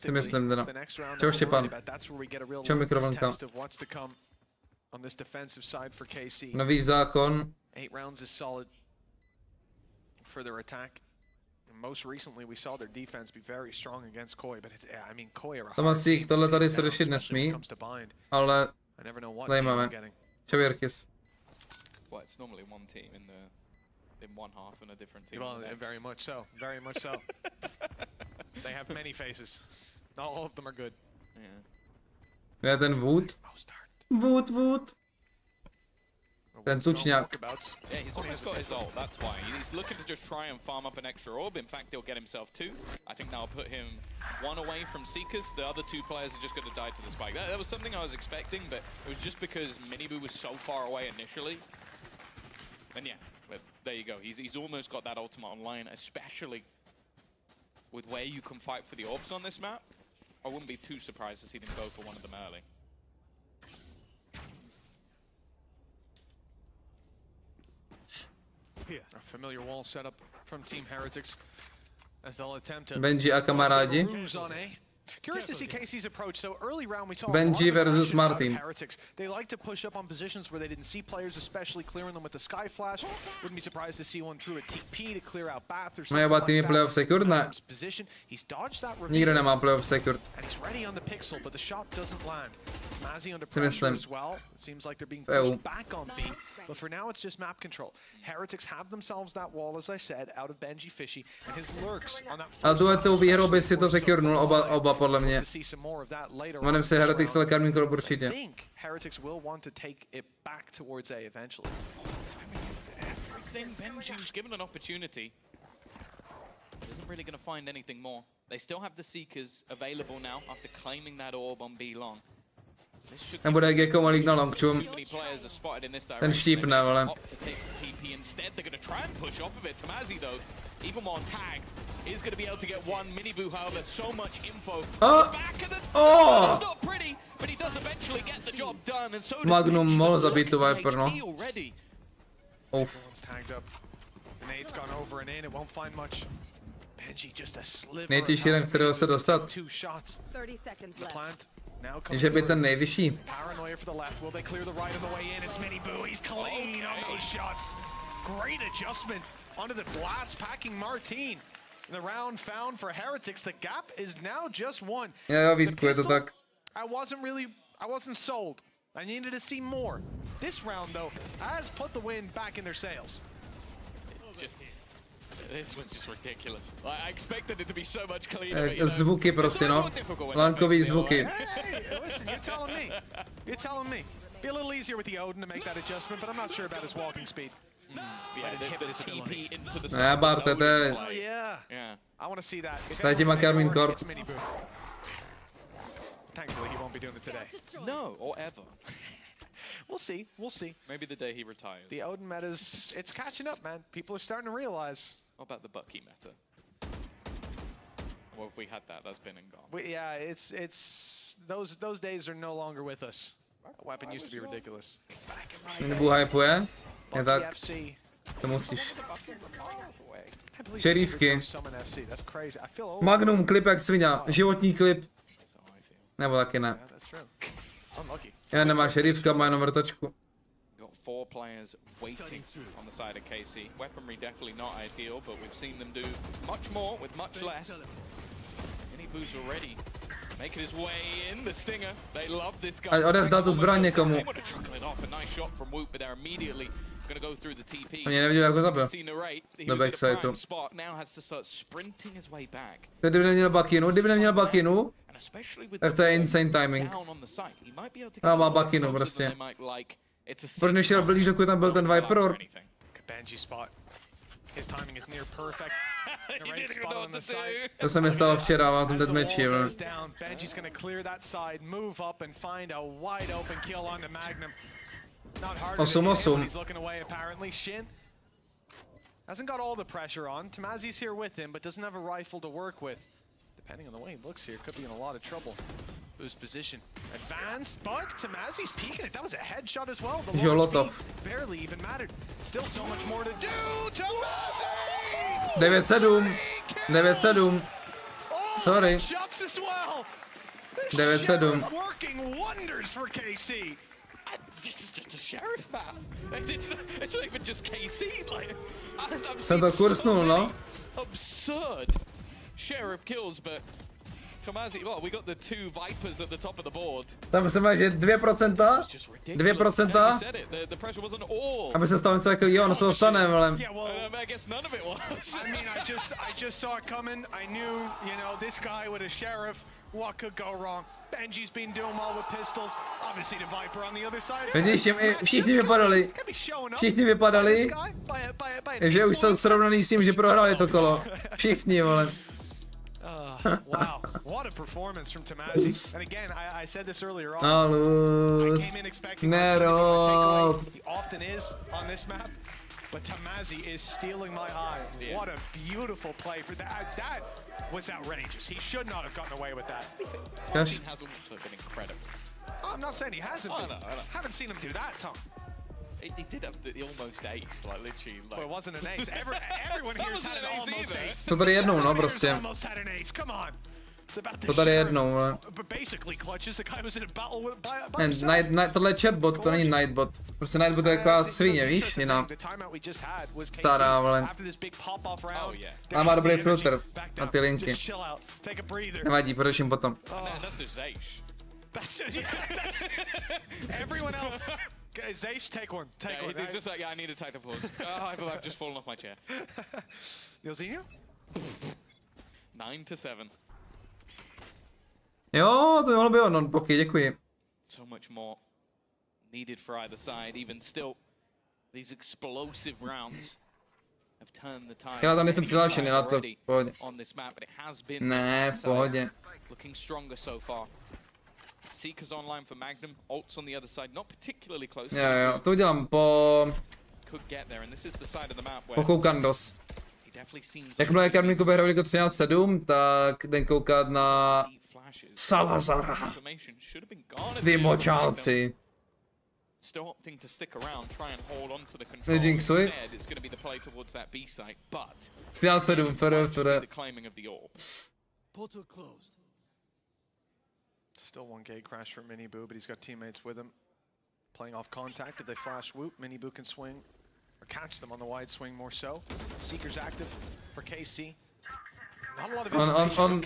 Ty myslím teda. Čau Štěpán. Čau Mikrovlnka. Nový zákon. Tomasík, tohle tady se řešit nesmí, ale zajímavé. Čau Jirkis. In one half and a different team. Well, very much so. Very much so. They have many faces. Not all of them are good. Yeah. Ten Wood. Wood. Ten tučňák. Yeah, he's almost got his ult, that's why. He's looking to just try and farm up an extra orb. In fact, he'll get himself 2. I think that'll put him 1 away from Seekers. The other 2 players are just going to die to the spike. That was something I was expecting, but it was just because Miniboo was so far away initially. And yeah. But there you go, he's almost got that ultimate online, especially with where you can fight for the orbs on this map. I wouldn't be too surprised to see them go for one of them early. A familiar wall setup from Team Heretics as they'll attempt to Benji a kamarádi. Curious to see Casey's approach. So early round we saw Benji versus Marteen. Heretics. They like to push up on positions where they didn't see players, especially clearing them with the Sky Flash. Wouldn't be surprised to see one through a TP to clear out Bath or something like that. Playoff secured, ne. He's dodged that Nikdo nemá playoff secured. And he's ready on the pixel, but the shot doesn't land. Mazzy under pressure as well. It seems like they're being pushed back on B. But for now, it's just map control. Heretics have themselves that wall, as I said, out of Benjyfishy, and his lurks on that. A duetou výhrou by si to securnul oba podle mě. Mám si Heretics, ale Karmín Corp určitě. Heretics will want to take it back towards A eventually. Benji's given an opportunity. Isn't really going to find anything more. They still have the Seekers available now after claiming that orb on B long. Nebude Gecko malík na long, čum. Ten štípne, vole. Magnum mohl zabít tu Viper, no. Uf. Nejtěžší rank, kterého se dostat. Že by ten nejvyšší. Great adjustment onto the blast packing Marteen. The round found for Heretics. The gap is now just one. Jo, Vítku, je to tak. I wasn't sold. I needed to see more. This round, though, has put the wind back in their sails. This was just ridiculous. I expected it to be so much cleaner. Zvuky prostě, no. Lankový zvuky. Hey, listen, you're telling me. You're telling me. Be a little easier with the Odin to make that adjustment, but I'm not sure about his walking speed. Ne, Barte, to je... I want to see that. Tady má Karmín Corp. Thankfully, he won't be doing it today. No, or ever. We'll see. We'll see. Maybe the day he retires. The Odin meta's, it's catching up, man. People are starting to realize. What about the Bucky meta? Well, if we had that, that's been and gone. Yeah, it's those days are no longer with us. The weapon used to be ridiculous. Nebo hypuje? Je tak. To musíš. Šerívky. Magnum, klip jak svině. Životní klip. Nebo taky ne. Já nemá šerívka, má jenom vrtačku. Four players waiting on the side of KC. Weaponry definitely not ideal, but we've seen them do much more with much less. Iniboo's already making his way in. The Stinger, they love this guy. Ať odevzdal tu zbraň někomu. Mě neviděl, jak ho zabil. Do backside. Kdyby neměl bakinu, tak to je insane timing. A má bakinu prostě. Proč nešel blíž, dokud tam byl ten Viper Orb? To se mi stalo včera, mám tam deathmatchi, jo. 8-8. Hasn't got all the pressure on. Tamazi's here with him, but doesn't have a rifle to work with. Depending on the way he looks here, could be in a lot of trouble. Boost position. Advanced, but Tamazi's peeking it. That was a headshot as well. The Lord's barely even mattered. Still so much more to do. Tamazi! 9-7. 9-7. Sorry. 9-7. Working wonders for KC. It's just a sheriff map. It's not even just KC. Like, Jsem to kursnul, no. Absurd sheriff kills, but Tamazi, well, we got the two Vipers at the top of the board. Tam se má, že 2%? 2%? Aby se stalo něco jako, jo, no se dostane, ale... I guess none of it was. I mean, I just saw it coming. I knew, you know, this guy with a sheriff, what could go wrong? Benji's been doing well with pistols. Obviously the Viper on the other side. Vidíš, všichni vypadali, že už jsou srovnaný s tím, že prohráli to kolo. Všichni, vole. Wow, what a performance from Tamazi. And again, I said this earlier on. I came in expecting Nero. He often is on this map, but Tamazi is stealing my eye. Yeah. What a beautiful play for that. That was outrageous. He should not have gotten away with that. Marteen has also been incredible. I'm not saying he hasn't been. I haven't seen him do that, Tom. He did have the almost ace, like literally. Like... Well, it wasn't an ace. Everyone here's had an almost ace. To tady jednou, no, prostě. Almost had an ace. Come on. To tady jednou, ale... Tohle je chatbot, to není nightbot. Prostě nightbot je taková svině, víš? Jiná. Stará, ale... Ale má dobrý filtr na ty linky. Nevadí, proším potom. Zaysh, take one. Take one. He's just like, yeah, I need a tighter pause. I've just fallen off my chair. Yelzinho? 9-7. Jo, to mohlo být ono, poky, děkuji. So much more needed for either side. Even still, these explosive rounds have turned the tide. Já tam nejsem přihlášený na to, v pohodě. Ne, v pohodě. Looking stronger so far. Seekers online for Magnum, ults on the other side, not particularly close. Jo, to udělám po... Could get there, and this is the side of the map where... Po koukandos. Jakmile Karmínku vyhrál jako 13-7, tak jdem koukat na... Salazara. Vymočálci. Nejinxuj. 13-7, fere. Still one gate crash for Miniboo, but he's got teammates with him. Playing off contact, if they flash Whoop, Miniboo can swing, or catch them on the wide swing more so. Seeker's active for KC. Not a lot of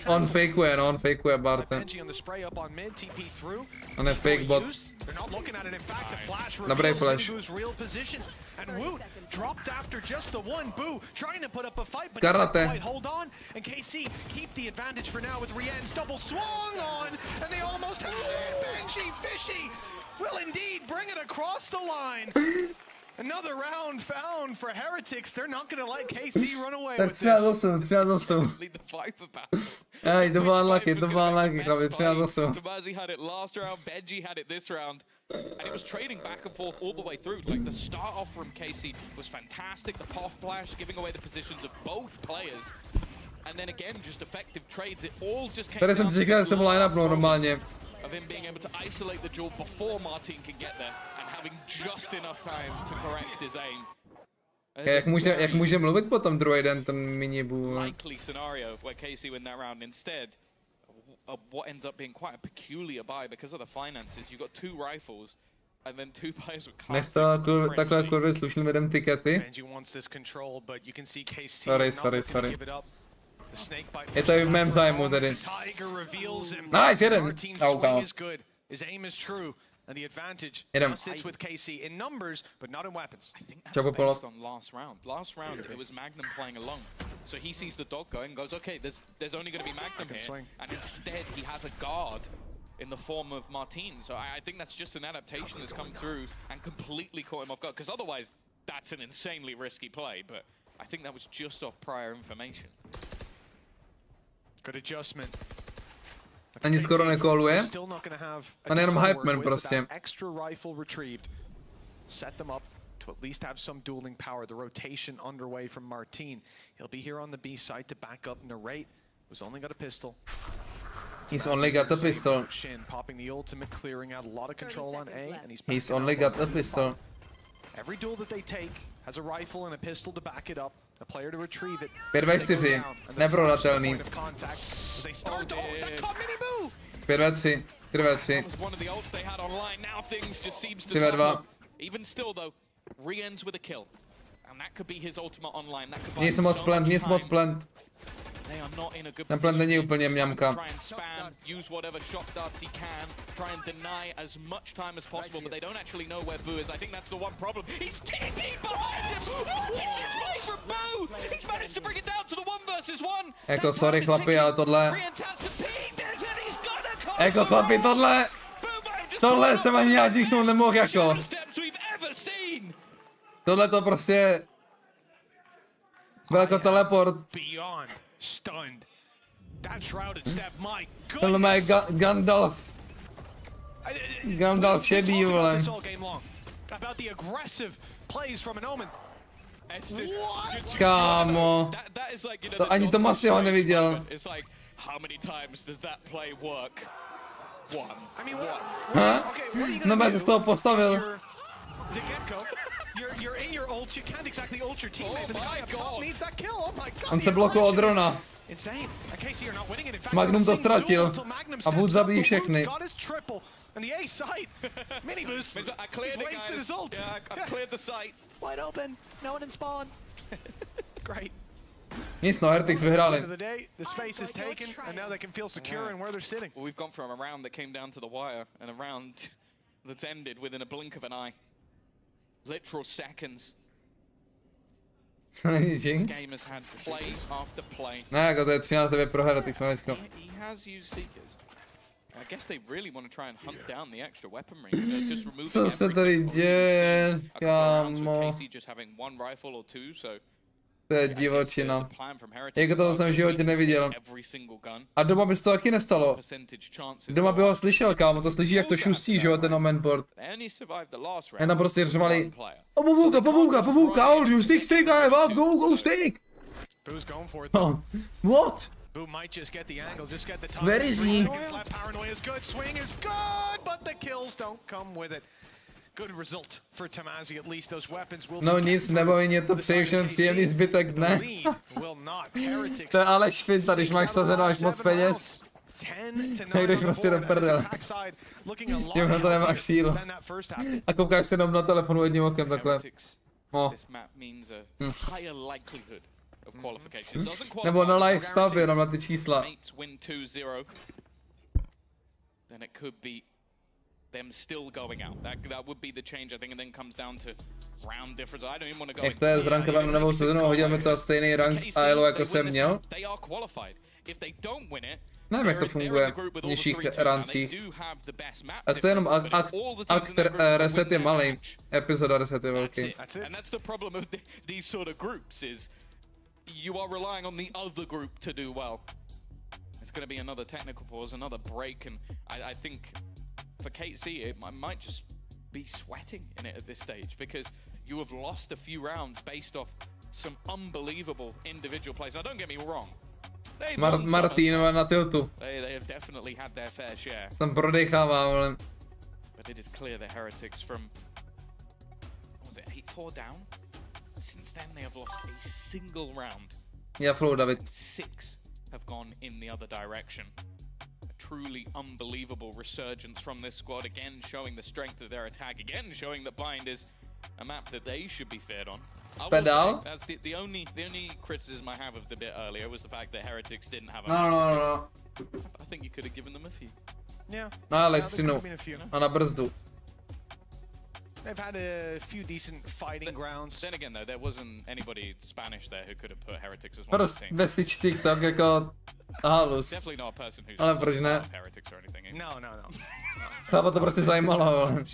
on fake way, Marteen. Benji on the spray up on mid, TP through. On a fake bot. They're not looking at it, in fact, the flash Dobrý reveals flash. Miniboo's real position. And Woot dropped after just the one. Boo trying to put up a fight, but Karate. can't quite hold on. And KC keep the advantage for now with Rien's double swung on, and they almost have it. Benjyfishy will indeed bring it across the line. Another round found for Heretics. They're not going to let KC run away with this. 13-8. Hey, to bylo unlucky, chlapi, 13-8. Tomazi had it last round, Benji had it this round. And it was trading back and forth all the way through. Like, the start off from KC was fantastic. The pop flash, giving away the positions of both players. And then again, just effective trades. It all just came Tady jsem říkal, že jsem line-up normálně. Of him being able to isolate the duel before Marteen can get there. And having just enough time to correct his aim. Jak může mluvit potom druhý den ten Miniboo? Likely scenario where KC win that round. Instead, what ends up being quite a peculiar buy because of the finances. You've got 2 rifles and then 2 players with classics. Nech to takhle kurvě slušným lidem tikety. Sorry. Je to i v mém zájmu tedy. Nice, jeden. Kámo. And the advantage sits with KC in numbers, but not in weapons. I think that's based on last round. Last round, it was Magnum playing along. So he sees the dog going, goes, okay, there's only going to be Magnum here. And instead, he has a guard in the form of Marteen. So I think that's just an adaptation that's come through and completely caught him off guard. Because otherwise, that's an insanely risky play. But I think that was just off prior information. Good adjustment. Ani skoro nekoluje. A nejenom hypeman prostě. Extra rifle retrieved. Set them up to at least have some dueling power. The rotation underway from Marteen. He'll be here on the B side to back up Narrate, who's only got a pistol. He's only got a pistol. Popping the ultimate, clearing out a lot of control on A, and he's only got a pistol. Every duel that they take has a rifle and a pistol to back it up. A player to retrieve it. 5v4, neprodatelný. 5v3, 3v3. 3v2. Even still though, re-ends with a kill. And that could be his ultimate online. That could Nic moc plant. Ten plant není úplně mňamka. Try and spam, use whatever shot darts he can, try and deny as much time as possible, but they don't actually know where Boo is. I think that's the one problem. He's TP behind him! What is this play from Boo? He's managed to bring it down to the 1v1. Jako sorry chlapi, ale tohle... Jako chlapi, tohle jsem ani já říknout nemohl jako. Tohle to prostě... Byl jako teleport. Tohle má Gandalf. Gandalf šedý, vole. Kámo. To ani Tomas ho neviděl. Ha? No, já se z toho postavil. You're in your ult. You can't exactly ult your teammate, but the guy up top needs that kill. Oh my god. On se blokoval od drona. Insane. And KC are not winning it. In fact, Magnum to ztratil. A Wood zabíjí všechny. And the A site. Mini boost. I cleared it, wasted his ult. Yeah, I cleared the site. Wide open. No one in spawn. Great. Nic, no, Heretics vyhráli. The space is taken, and now they can feel secure in where they're sitting. Well, we've gone from a round that came down to the wire and a round that's ended within a blink of an eye. Literal seconds. This game has had play after play. Ne, jako to je 13-9 pro Heretics, Nečko. He has used Seekers. I guess they really want to try and hunt down the extra weaponry. Just removing Co se tady děje, kámo? KC just having one rifle or two, so to je divočina. Jako toho jsem v životě neviděl. A doma by se to taky nestalo. Doma by ho slyšel, kámo, to slyší, jak to šustí, že jo, ten omenboard. Jen tam prostě řvali. Povůka, all you stick, I have, go, stick. What? Boo might just get the angle, just get the time. Where is he? Paranoia is good, swing is good, but the kills don't come with it. Good result for Tamazi, at least those weapons will. No nic, nebaví mě to, přeji všem příjemný zbytek dne. To je Aleš Finta, když máš sazeno až moc peněz. Nejdeš prostě do prdele. Tím na to nemáš sílu. A koukáš se jenom na telefonu jedním okem takhle. No. Nebo na live stav, jenom na ty čísla. Jak to je s rankovém na novou sezonu, hodil mi to stejný rank a elo jako jsem měl. Nevím, jak to funguje v nižších rancích. A to je jenom akt reset je malý, epizoda reset je velký. You are relying on the other group to do well. It's going to be another technical pause, another break, and I think for KC it might just be sweating in it at this stage because you have lost a few rounds based off some unbelievable individual plays. Now don't get me wrong. Marteen na tiltu. They have definitely had their fair share. Tam prodechává, ale. But it is clear the Heretics from, what was it, 8-4 down? Since then, they have lost a single round. Yeah, flow, David. 6 have gone in the other direction. A truly unbelievable resurgence from this squad, again showing the strength of their attack, again showing that Bind is a map that they should be feared on. Pedal? That's the only criticism I have of the bit earlier was the fact that Heretics didn't have a No. I think you could have given them a few. Yeah. Na elektřinu a na brzdu. They've had a few decent fighting grounds. Then again, though, there wasn't anybody Spanish there who could have put Heretics as one of the teams. Message TikTok jako halus. Definitely not a person who's ale proč ne? Heretics or anything. No. Chápa to prostě zajímalo, ale.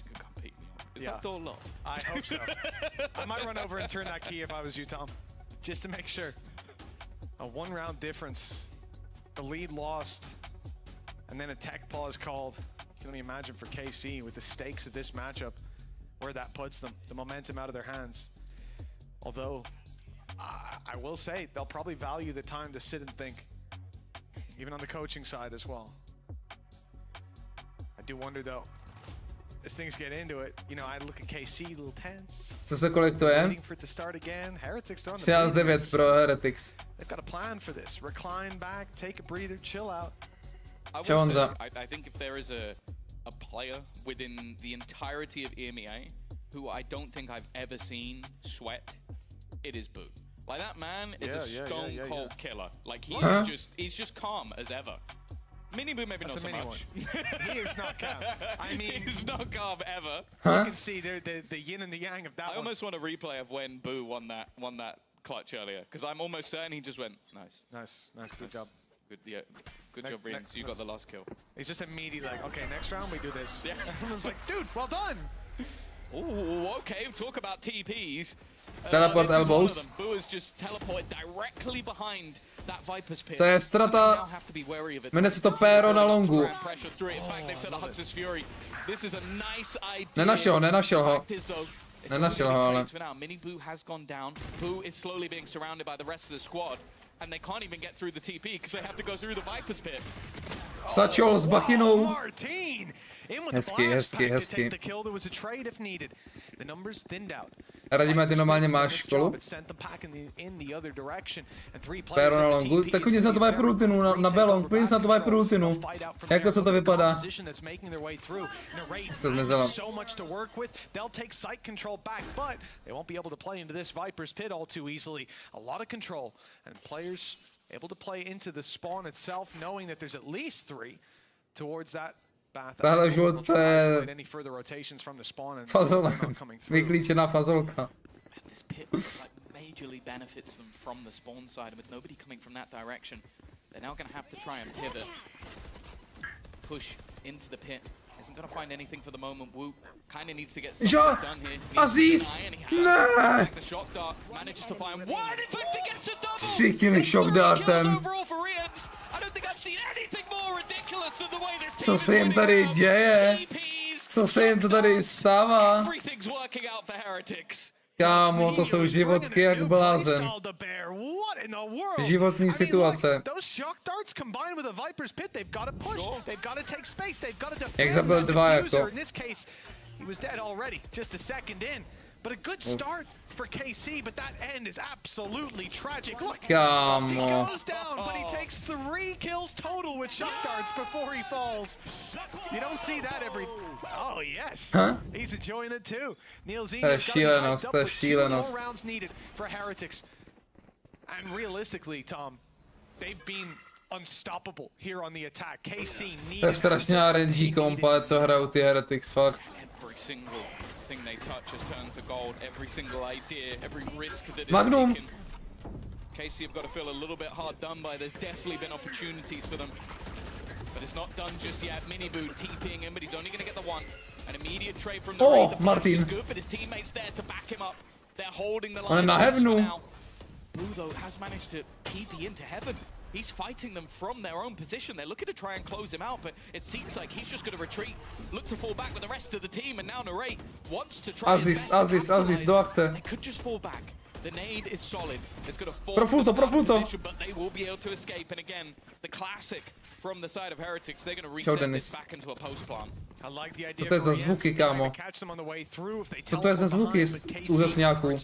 Is that door locked? I hope so. I might run over and turn that key if I was you, Tom, just to make sure. A 1 round difference. The lead lost, and then a tech pause called. You can only imagine for KC with the stakes of this matchup, where that puts them, the momentum out of their hands. Although, I will say, they'll probably value the time to sit and think, even on the coaching side as well. I do wonder though, as things get into it, you know, I look at KC, a little tense. Co se kolik to je? 13-9 pro Heretics. They've got a plan for this. Recline back, take a breather, chill out. I think if there is a player within the entirety of EMEA who I don't think I've ever seen sweat, it is Boo. Like, that man is a stone cold killer. Like, he's just calm as ever. Mini Boo maybe not so much. He is not calm. I mean, he's not calm ever. You can see the yin and the yang of that I almost want a replay of when Boo won that clutch earlier, because I'm almost certain he just went nice, good job. Good job, Reens. You got the last kill. He's just immediately like, okay, next round we do this. Yeah. Everyone's like, dude, well done. Ooh, okay. Talk about TPs. Teleport elbows. Boo is just teleported directly behind that Viper's pit. To je strata. Jmenuje se to Péro na longu. Nenašel ho. Ale. Mini Boo has gone down. Boo is slowly being surrounded by the rest of the squad, and they can't even get through the TP because they have to go through the Viper's pit. Sačol s bakinou. Marteen Hezky. The kill, there was a trade if needed. The numbers thinned out. Radíme, ty normálně máš školu? Pero na longu, tak klidně se na to Viper ultinu, na B-long, klidně se na to Viper ultinu. Jako co to vypadá? Co zmizelo? Able to play into the spawn itself, knowing that there's at least 3 towards that path. Tahle žult, to je fazole, vyklíčená fazolka. This pit majorly benefits them from the spawn side, and with nobody coming from that direction, they're now going to have to try and pivot, push into the pit. Isn't going to find anything for the moment. Wu kind of needs to get something done here. Aziz! Ne! The shock dart manages to find one. In fact, he gets a double. 3 killy shock dartem. Co se jim tady děje? Co se jim to tady stává? Kámo, to jsou životky jak blázen. Životní situace. Jak zabil 2 jako. But a good start for KC, but that end is absolutely tragic. Look, Kámo. he goes down, but he takes 3 kills total with shock darts before he falls. You don't see that every... Oh, yes. Huh? He's enjoying it too. Neil Zeno to je šílenost. 2 rounds needed for Heretics. And realistically, Tom, they've been unstoppable here on the attack. KC needs... To je strašně RNG kompa, co hrajou ty Heretics, fakt. Every single thing they touch has turned to gold. Every single idea, every risk that is Magnum. taken. KC have got to feel a little bit hard done by. There's definitely been opportunities for them, but it's not done just yet. Miniboo TPing him, but he's only going to get the one. An immediate trade from the Wraith. Marteen. Is good, but his teammates there to back him up. They're holding the On line. na heavenu. Blue though has managed to keep the into heaven. He's fighting them from their own position. They're looking to try and close him out, but it seems like he's just going to retreat, look to fall back with the rest of the team, and now Narrate wants to try Aziz, do akce. They could just fall back. The nade is solid. It's going to fall Profulto. but they will be able to escape. And again, the classic from the side of Heretics, they're going to reset this back into a post plant. Co to je za zvuky, kámo? Co to je za zvuky z úžasňáků?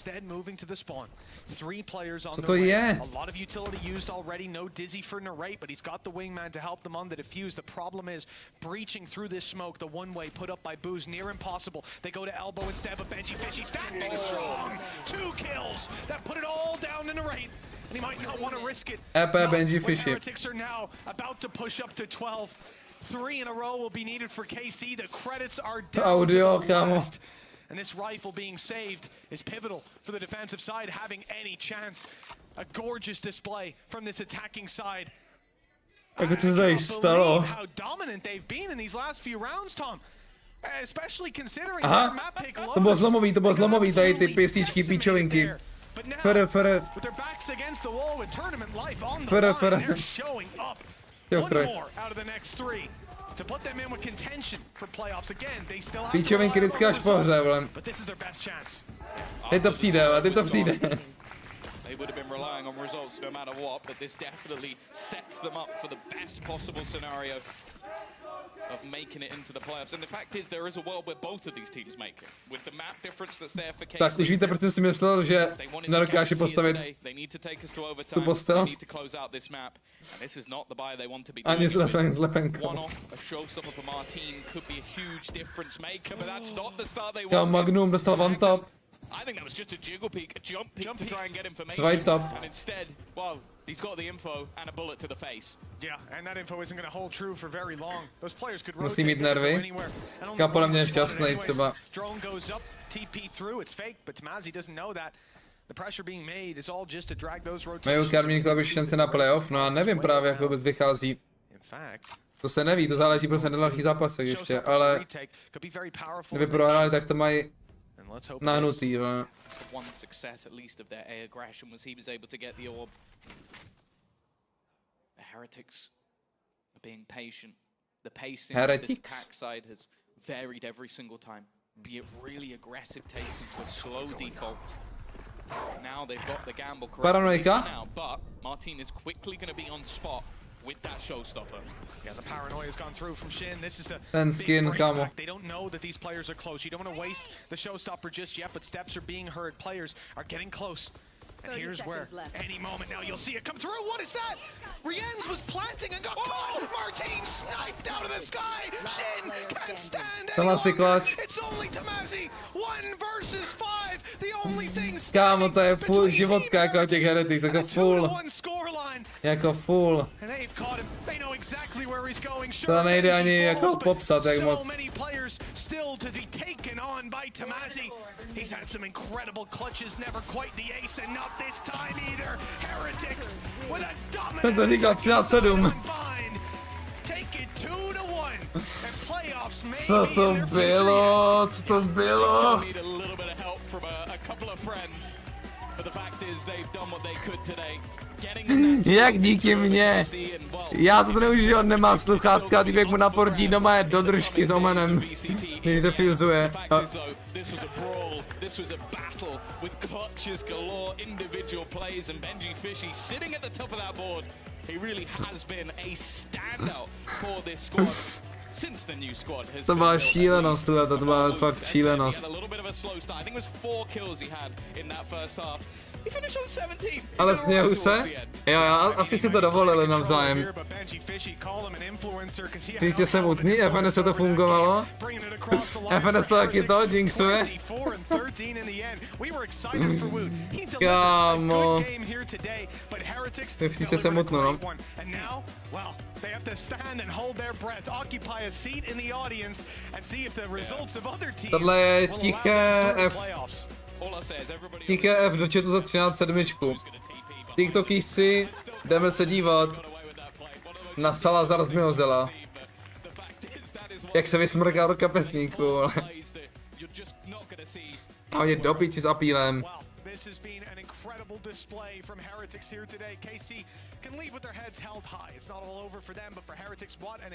Co to je? A lot of utility used already. No dizzy for Narrate, but he's got the wingman to help them on the defuse. The problem is breaching through this smoke. The one way put up by Booze, near impossible. They go to elbow instead, but Benjyfishy standing strong. 2 kills that put it all down to Narrate. And he might not want to risk it. Benjyfishy. Heretics are now about to push up to 12. 3 in a row will be needed for KC. The credits are down to the last. And this rifle being saved is pivotal for the defensive side having any chance. A gorgeous display from this attacking side. Jak to tady stalo? How dominant they've been in these last few rounds, Tom. Especially considering their map pick. To bylo zlomový, tady ty pěsíčky, píčovinky. Fere. With their backs against the wall with tournament life on the line, they're showing up. One more out of the next 3 to put them in with contention for playoffs again. They still have píčovinky vždycky až po hře, vole. but this is their best chance. Teď to přijde. They would have been relying on results no matter what, but this definitely sets them up for the best possible scenario of making it into the playoffs. And the fact is, there is a world where both of these teams make it. With the map difference that's there for KC. Tak už víte, proč jsem si myslel, že nedokáže postavit tu postel. Ani s lepenkou. Já Magnum dostal one top. I think that was just a jiggle peek, a jump peek to try and get information. Right up. And instead, well, he's got the info and a bullet to the face. Yeah, and that info isn't going to hold true for very long. Those players could musí mít nervy. Podle mě je šťastný třeba. Drone goes up, TP through, it's fake, but Tamazi doesn't know that. The pressure being made is all just to drag those rotations. Mají Karmínkovi šance na playoff, no a nevím právě, jak vůbec vychází. To se neví, to záleží prostě na dalších zápasech ještě, ale kdyby prohráli, tak to mají nahnutý, jo. One success at least of their A aggression was he was able to get the orb. The Heretics are being patient. The pacing of this attack side has varied every single time. Be it really aggressive takes into a slow default. Now they've got the gamble correct now, but Marteen is quickly going to be on spot with that showstopper. Yeah, the paranoia has gone through from Shin. This is the Ten skin, kámo. They don't know that these players are close. You don't want to waste the showstopper just yet, but steps are being heard. Players are getting close. And here's where, any moment now, you'll see it come through. What is that? Rienz was planting and got caught. Marteen sniped out of the sky. Shin can't stand any longer. It's only Tamazi. 1 versus 5. The only thing Kámo, to je full životka jako těch heretics, jako full. Jako full. To nejde ani jako popsat, jak moc. Still to be taken on by Tamazi. He's had some incredible clutches, never quite the ace, and not this time either. Heretics with a dominant To říkal 13-7. Take it 2-1. And playoffs may Co to bylo? Co to bylo? Need a little bit of help from a couple of friends. But the fact is they've done what they could today. Jak díky mně? Já se to neužiju, že on nemá sluchátka, týpek mu naportí doma je do držky s omenem, když defuzuje. This was a battle with clutches galore, individual plays, and Benjyfishy sitting at the top of that board. He really has been a standout for this squad since the new squad has To byla šílenost, to byla fakt šílenost. a little bit of a slow start. I think it was 4 kills he had in that first half. He finished on 17. Ale sněhu se? Jo, asi si to dovolili navzájem. Když jsem utný, FNS to fungovalo. FNS to taky to jinxuje. Kámo. Když se mutnu, no. They have to stand and hold their breath, occupy a seat in the audience, and see if the results of other teams Tohle je tiché F. Tiché F do chatu za 13-7. TikTokíci, jdeme se dívat na Salazar z Mihozela. Jak se vysmrká do kapesníku. A oni do piči s apílem. This has been an incredible display from Heretics here today. KC can leave with their heads held high. It's not all over for them, but for Heretics, what an